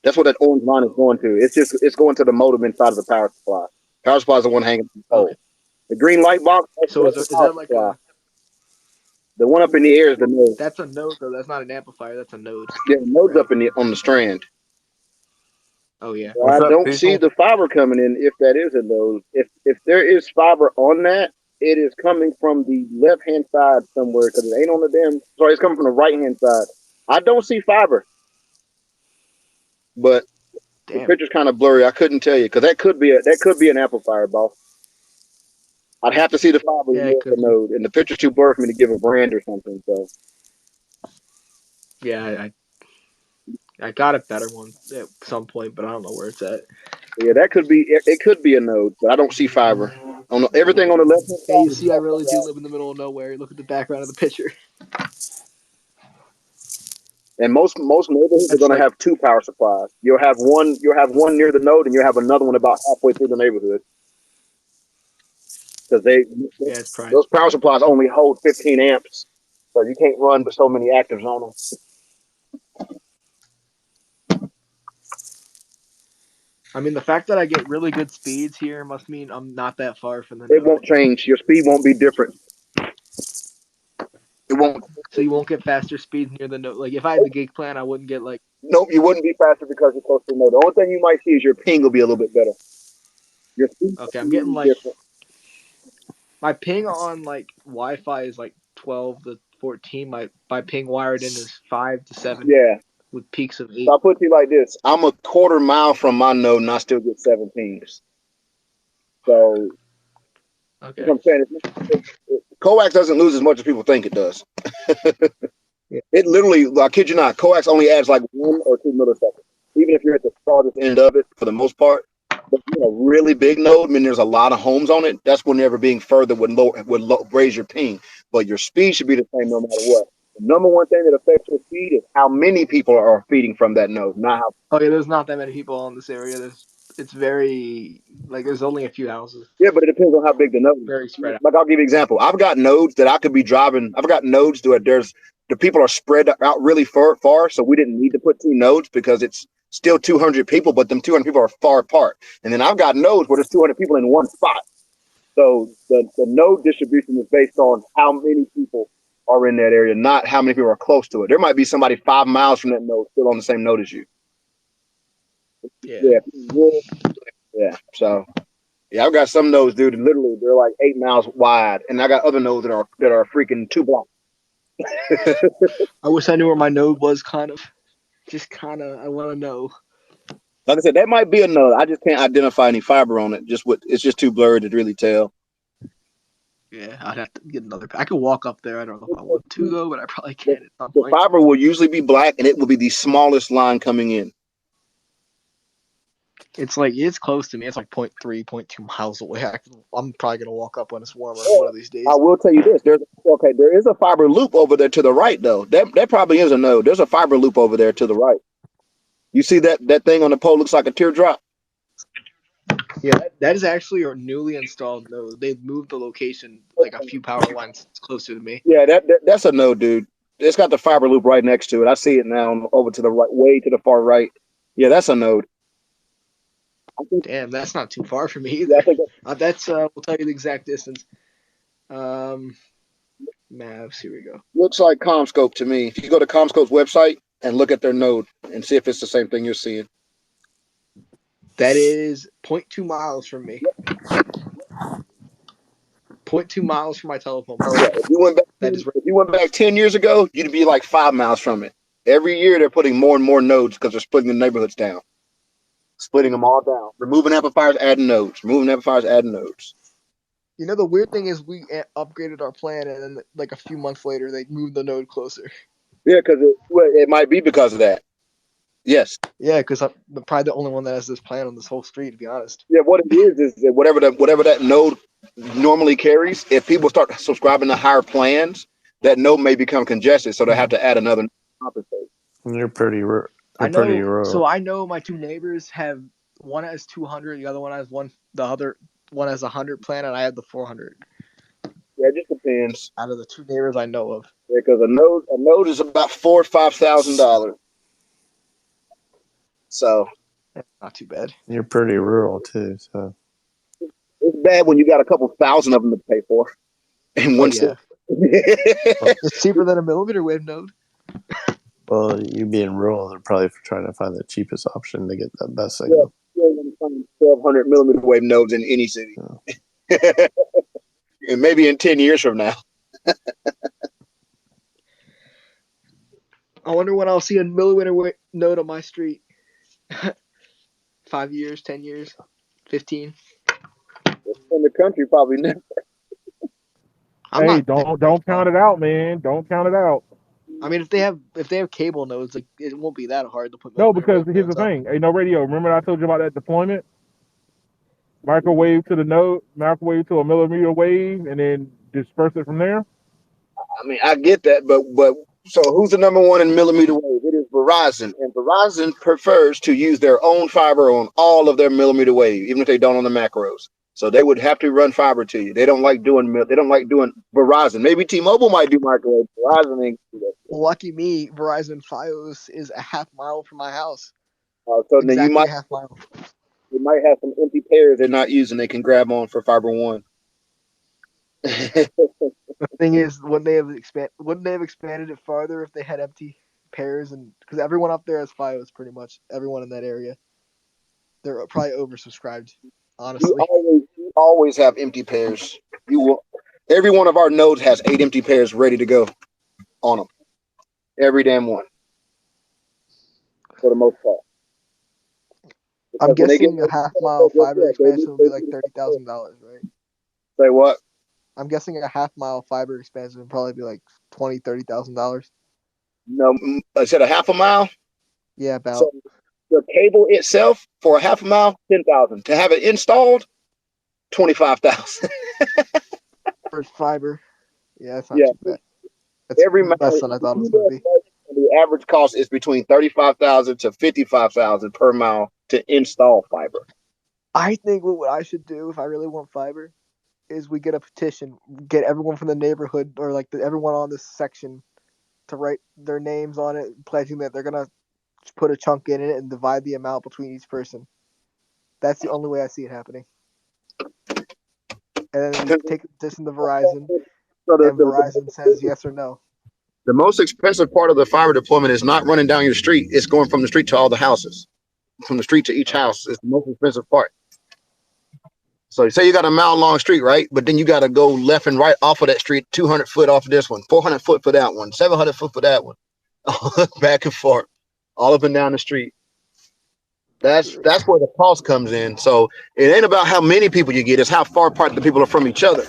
That's what that orange line is going to. It's going to the modem inside of the power supply. Power supply is the one hanging from the pole. Okay. The green light box. So is that like supply. The one up in the air is the node. That's a node, though. That's not an amplifier. That's a node. Yeah, the node's right up on the strand. Oh yeah. So I don't see the fiber coming in if that is a node. If there is fiber on that, it is coming from the left hand side somewhere because it ain't on the damn. Sorry, it's coming from the right hand side. I don't see fiber, but the picture's kind of blurry. I couldn't tell you because that could be an amplifier, boss. I'd have to see the fiber in the node, and the picture's too blurry for me to give a brand or something. So yeah, I got a better one at some point, but I don't know where it's at. Yeah, that could be. It could be a node, but I don't see fiber on everything on the left hand side. Hey, you see, I really do live in the middle of nowhere. Look at the background of the picture. And most neighborhoods are going to have two power supplies. You'll have one near the node, and you'll have another one about halfway through the neighborhood. Because those power supplies only hold 15 amps, so you can't run but so many actives on them. I mean, the fact that I get really good speeds here must mean I'm not that far from the node. It won't change. Your speed won't be different. It won't. So you won't get faster speeds near the node. Like if I had the gig plan, I wouldn't get like. Nope, you wouldn't be faster because you're close to the node. The only thing you might see is your ping will be a little bit better. Your speed Okay, I'm getting is like different. my ping on like Wi-Fi is like 12 to 14. My ping wired in is 5 to 7 Yeah. with peaks of 8. So I'll put it to you like this: I'm a quarter mile from my node, and I still get 7 pings. So Okay. what I'm saying is, coax doesn't lose as much as people think it does. Yeah. It literally, I kid you not, coax only adds like 1 or 2 milliseconds, even if you're at the farthest end of it for the most part. But a really big node, I mean, there's a lot of homes on it. That's whenever being further would raise your ping, but your speed should be the same no matter what. The number one thing that affects your speed is how many people are feeding from that node, not how. Oh yeah, there's not that many people in this area. It's very like there's only a few houses. Yeah, but it depends on how big the node is. Very spread out. Like I'll give you an example. I've got nodes that I could be driving. I've got nodes where the people are spread out really far, so we didn't need to put 2 nodes because it's still 200 people, but them 200 people are far apart. And then I've got nodes where there's 200 people in one spot. So the node distribution is based on how many people are in that area, not how many people are close to it. There might be somebody 5 miles from that node still on the same node as you. Yeah. Yeah. So yeah, I've got some nodes, dude. Literally, they're like 8 miles wide, and I got other nodes that are freaking 2 blocks. I wish I knew where my node was. I want to know. Like I said, that might be a node. I just can't identify any fiber on it. It's just too blurred to really tell. Yeah, I'd have to get another. I could walk up there. I don't know if I want to though, but I probably can at some The point. fiber will usually be black, and it will be the smallest line coming in. It's close to me. It's like 0.3, 0.2 miles away. I'm probably gonna walk up when it's warmer one of these days. I will tell you this: there is a fiber loop over there to the right, though. That probably is a node. There's a fiber loop over there to the right. You see that thing on the pole looks like a teardrop. Yeah, that is actually a newly installed node. They've moved the location like a few power lines closer to me. Yeah, that's a node, dude. It's got the fiber loop right next to it. I see it now over to the right, way to the far right. Yeah, that's a node. Damn, that's not too far from me either. We'll tell you the exact distance. Maps. Here we go. Looks like CommScope to me. If you go to CommScope's website and look at their node and see if it's the same thing you're seeing. That is 0.2 miles from me. 0.2 miles from my telephone pole. Yeah, if you went back 10 years ago, you'd be like 5 miles from it. Every year they're putting more and more nodes because they're splitting the neighborhoods down. Splitting them all down. Removing amplifiers, adding nodes. Removing amplifiers, adding nodes. You know, the weird thing is we upgraded our plan, and then like a few months later, they moved the node closer. Yeah, because it might be because of that. Yes. Yeah, because I'm probably the only one that has this plan on this whole street, to be honest. Yeah, what it is that whatever that node normally carries, if people start subscribing to higher plans, that node may become congested, so they have to add another compensate. They're pretty rural. So I know my 2 neighbors have, one has 200, the other one has the other one has 100 plan, and I have the 400. Yeah, it just depends. Out of the 2 neighbors I know of. Yeah, because a node is about $4,000 or $5,000. So that's not too bad. You're pretty rural too, so it's bad when you got a couple thousand of them to pay for. And it's cheaper than a millimeter wave node. Well, you being rural, they're probably trying to find the cheapest option to get the best signal. Yeah, 1,200 millimeter wave nodes in any city. Yeah. And maybe in 10 years from now. I wonder when I'll see a millimeter wave node on my street. 5 years, 10 years, 15. In the country, probably never. Hey, don't count it out, man. Don't count it out. I mean, if they have cable nodes, like it won't be that hard to put. No, because here's the thing. Hey, no radio. Remember I told you about that deployment? Microwave to the node, microwave to a millimeter wave, and then disperse it from there. I mean, I get that, but so who's the number one in millimeter wave? It is Verizon, and Verizon prefers to use their own fiber on all of their millimeter wave, even if they don't on the macros. So they would have to run fiber to you. They don't like doing Verizon. Maybe T-Mobile might do microwave. Verizon ain't do that. Lucky me, Verizon Fios is a half mile from my house. So then you might have some empty pairs they're not using. They can grab on for fiber one. The thing is, wouldn't they have expanded it farther if they had empty pairs? And because everyone up there has FiOS, pretty much everyone in that area, they're probably oversubscribed. Honestly, You always have empty pairs. You will. Every one of our nodes has 8 empty pairs ready to go on them. Every damn one, for the most part. I'm Because when they get guessing a half mile fiber expansion would be like $30,000, right? say what? I'm guessing a half mile fiber expansion would probably be like $20,000, $30,000. No, I said a half a mile. Yeah, about So the cable itself for a half a mile, 10,000. To have it installed, 25,000. for fiber. Yeah, that's not Yeah, too bad. That's every mile. less than I thought it was going to be. The average cost is between 35,000 to 55,000 per mile to install fiber. I think what I should do if I really want fiber is we get a petition, get everyone from the neighborhood or like everyone on this section to write their names on it, pledging that they're gonna put a chunk in it and divide the amount between each person. That's the only way I see it happening. And then we take the petition to Verizon, So and Verizon says yes or no. the most expensive part of the fiber deployment is not running down your street. It's going from the street to all the houses. From the street to each house is the most expensive part. So say you got a mile long street, right? But then you got to go left and right off of that street, 200 foot off of this one, 400 foot for that one, 700 foot for that one, back and forth, all up and down the street. That's where the cost comes in. So it ain't about how many people you get; it's how far apart the people are from each other.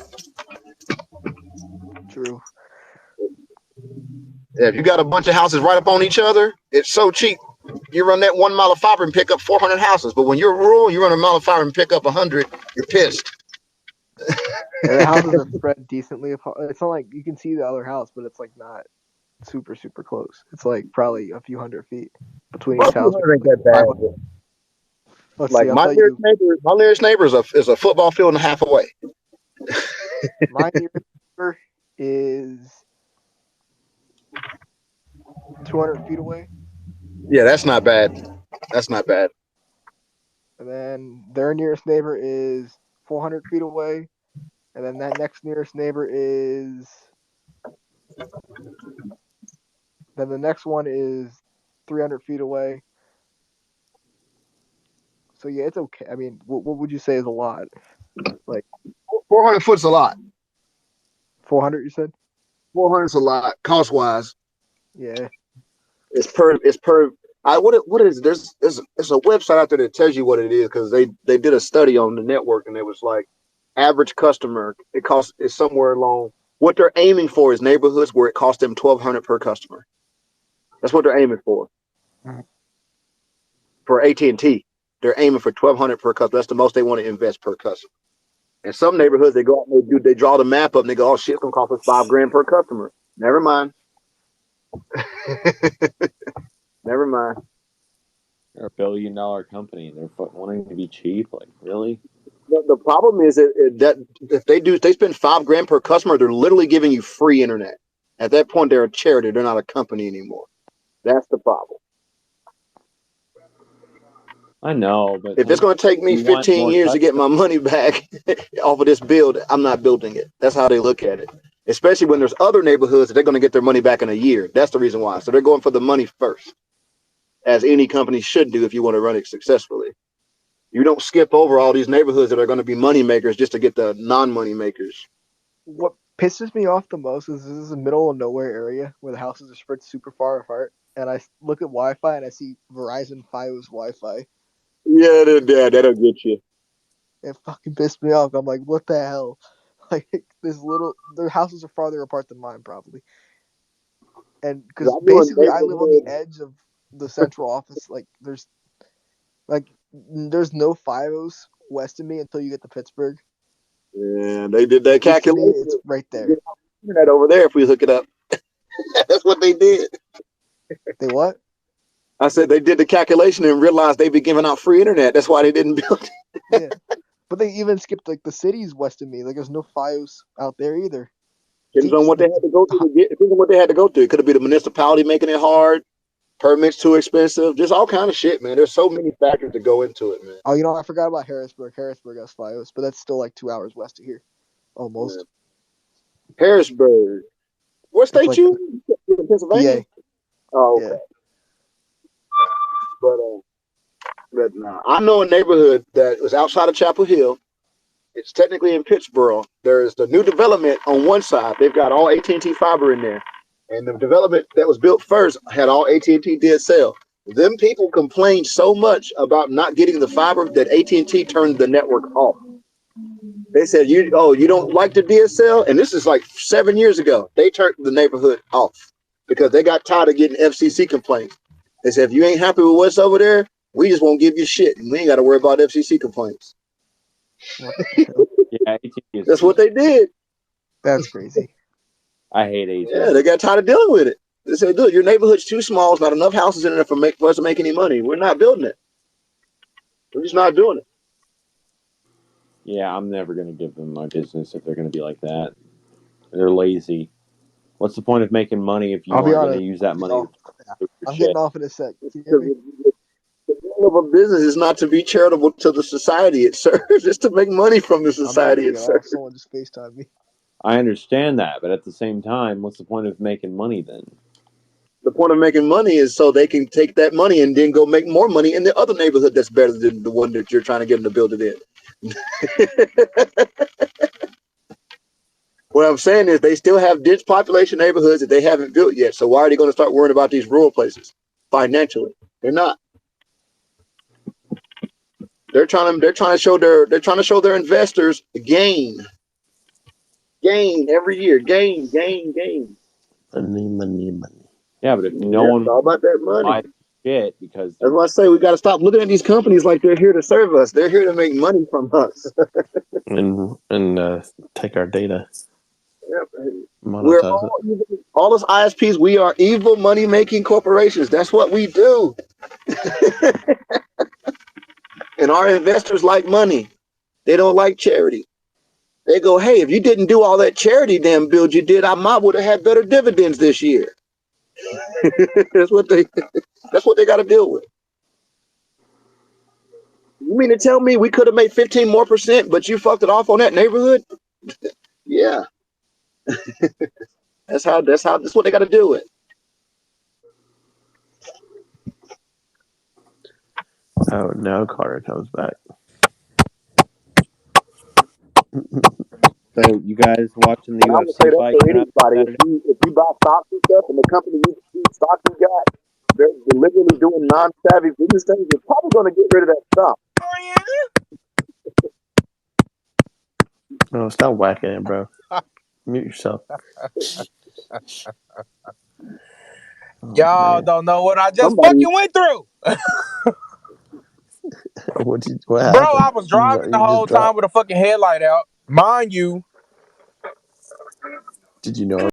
True. If you got a bunch of houses right up on each other, it's so cheap. You run that 1 mile of fiber and pick up 400 houses. But when you're rural, you run a mile of fiber and pick up 100. You're pissed. Yeah, the houses are spread decently apart. It's not like you can see the other house, but it's like not super close. It's like probably a few hundred feet between each house. Ain't that bad. Let's Like see. I'll tell you. my nearest neighbor is a football field and a half away. My nearest neighbor is 200 feet away, Yeah, that's not bad. That's not bad. and then their nearest neighbor is 400 feet away, and then that next nearest neighbor is. Then the next one is 300 feet away. So yeah, it's okay. I mean, what would you say is a lot? Like 400 foot's a lot. 400, you said? 400's a lot cost wise. Yeah. It's per. What is there's a website out there that tells you what it is because they did a study on the network and it was like average customer it's somewhere along what they're aiming for is neighborhoods where it costs them 1,200 per customer. That's what they're aiming for. For AT&T, they're aiming for 1,200 per customer. That's the most they want to invest per customer. And some neighborhoods they go out and they draw the map up and they go, oh shit, it's gonna cost us $5,000 per customer. Never mind. Never mind. They're a billion-dollar company. They're wanting to be cheap. Like, really? The problem is that if they spend $5,000 per customer, they're literally giving you free internet. At that point, they're a charity. They're not a company anymore. That's the problem. I know, but If it's going to take me 15 years to get my money back off of this build, I'm not building it. That's how they look at it. Especially when there's other neighborhoods that they're going to get their money back in a year. That's the reason why. So they're going for the money first, as any company should do if you want to run it successfully. You don't skip over all these neighborhoods that are going to be money makers just to get the non-money makers. What pisses me off the most is this is a middle of nowhere area where the houses are spread super far apart, and I look at Wi-Fi and I see Verizon FiOS Wi-Fi. Yeah, that'll get you. It fucking pissed me off. I'm like, what the hell? Like, their houses are farther apart than mine probably, and because basically I live on the edge of the central office. Like, there's no FiOS west of me until you get to Pittsburgh. Yeah, they did that calculation. It's right there. Internet over there if we hook it up. That's what they did. They what? I said they did the calculation and realized they'd be giving out free internet. That's why they didn't build it. Yeah, but they even skipped like the cities west of me. Like, there's no FiOS out there either. Depends on what they had to go through to get. Depends on what they had to go through. It could have been the municipality making it hard, permits too expensive, just all kind of shit, man. There's so many factors that go into it, man. Oh, I forgot about Harrisburg. Harrisburg has FiOS, but that's still like 2 hours west of here, almost. Harrisburg. What It's state like you? In Pennsylvania? PA. Oh, Yeah. okay. But no. I know a neighborhood that was outside of Chapel Hill. It's technically in Pittsburgh. There's the new development on one side. They've got all AT&T fiber in there, and the development that was built first had all AT&T DSL. Them people complained so much about not getting the fiber that AT&T turned the network off. They said, you don't like the DSL? And this is like 7 years ago. They turned the neighborhood off because they got tired of getting FCC complaints. They said, if you ain't happy with what's over there, we just won't give you shit. And we ain't got to worry about FCC complaints. What the hell? Yeah, AT&T is That's what they did. That's crazy. I hate AT&T. Yeah, they got tired of dealing with it. They said, look, your neighborhood's too small. There's not enough houses in there for us to make any money. We're not building it. We're just not doing it. Yeah, I'm never going to give them my business if they're going to be like that. They're lazy. What's the point of making money if you I'll be aren't going honest. to use that money to do your I'm shit? getting off in a sec. Can you hear me? The goal of a business is not to be charitable to the society it serves. It's to make money from the I'm about society to it get off. serves. Someone just FaceTime me. I understand that, but at the same time, what's the point of making money then? The point of making money is so they can take that money and then go make more money in the other neighborhood that's better than the one that you're trying to get them to build it in. What I'm saying is they still have dense population neighborhoods that they haven't built yet. So why are they going to start worrying about these rural places financially? They're not. They're trying to show their investors gain every year, gain. Money. Yeah, but if no Yeah, it's one all about that money. buys shit because That's they're why I say we got to stop looking at these companies like they're here to serve us. They're here to make money from us. And take our data, Yep. We're monetize it. all us ISPs. We are evil money making corporations. That's what we do. And our investors like money. They don't like charity. They go, hey, if you didn't do all that charity damn build you did, I might would have had better dividends this year. That's what they got to deal with. You mean to tell me we could have made 15% more, but you fucked it off on that neighborhood? Yeah, that's what they got to deal with. Oh, now Carter comes back. So you guys watching the And I would say UFC that fight for coming up anybody. Saturday? If you buy stocks and stuff, and the company you stock you got, they're deliberately doing non-savvy business things, you're probably going to get rid of that stock. No, stop whacking it, bro. Mute yourself. Oh, Y'all man. don't know what I just Somebody, fucking went through. What Bro, happened? I was driving the You just whole time dropped. with a fucking headlight out. Mind you, Did you know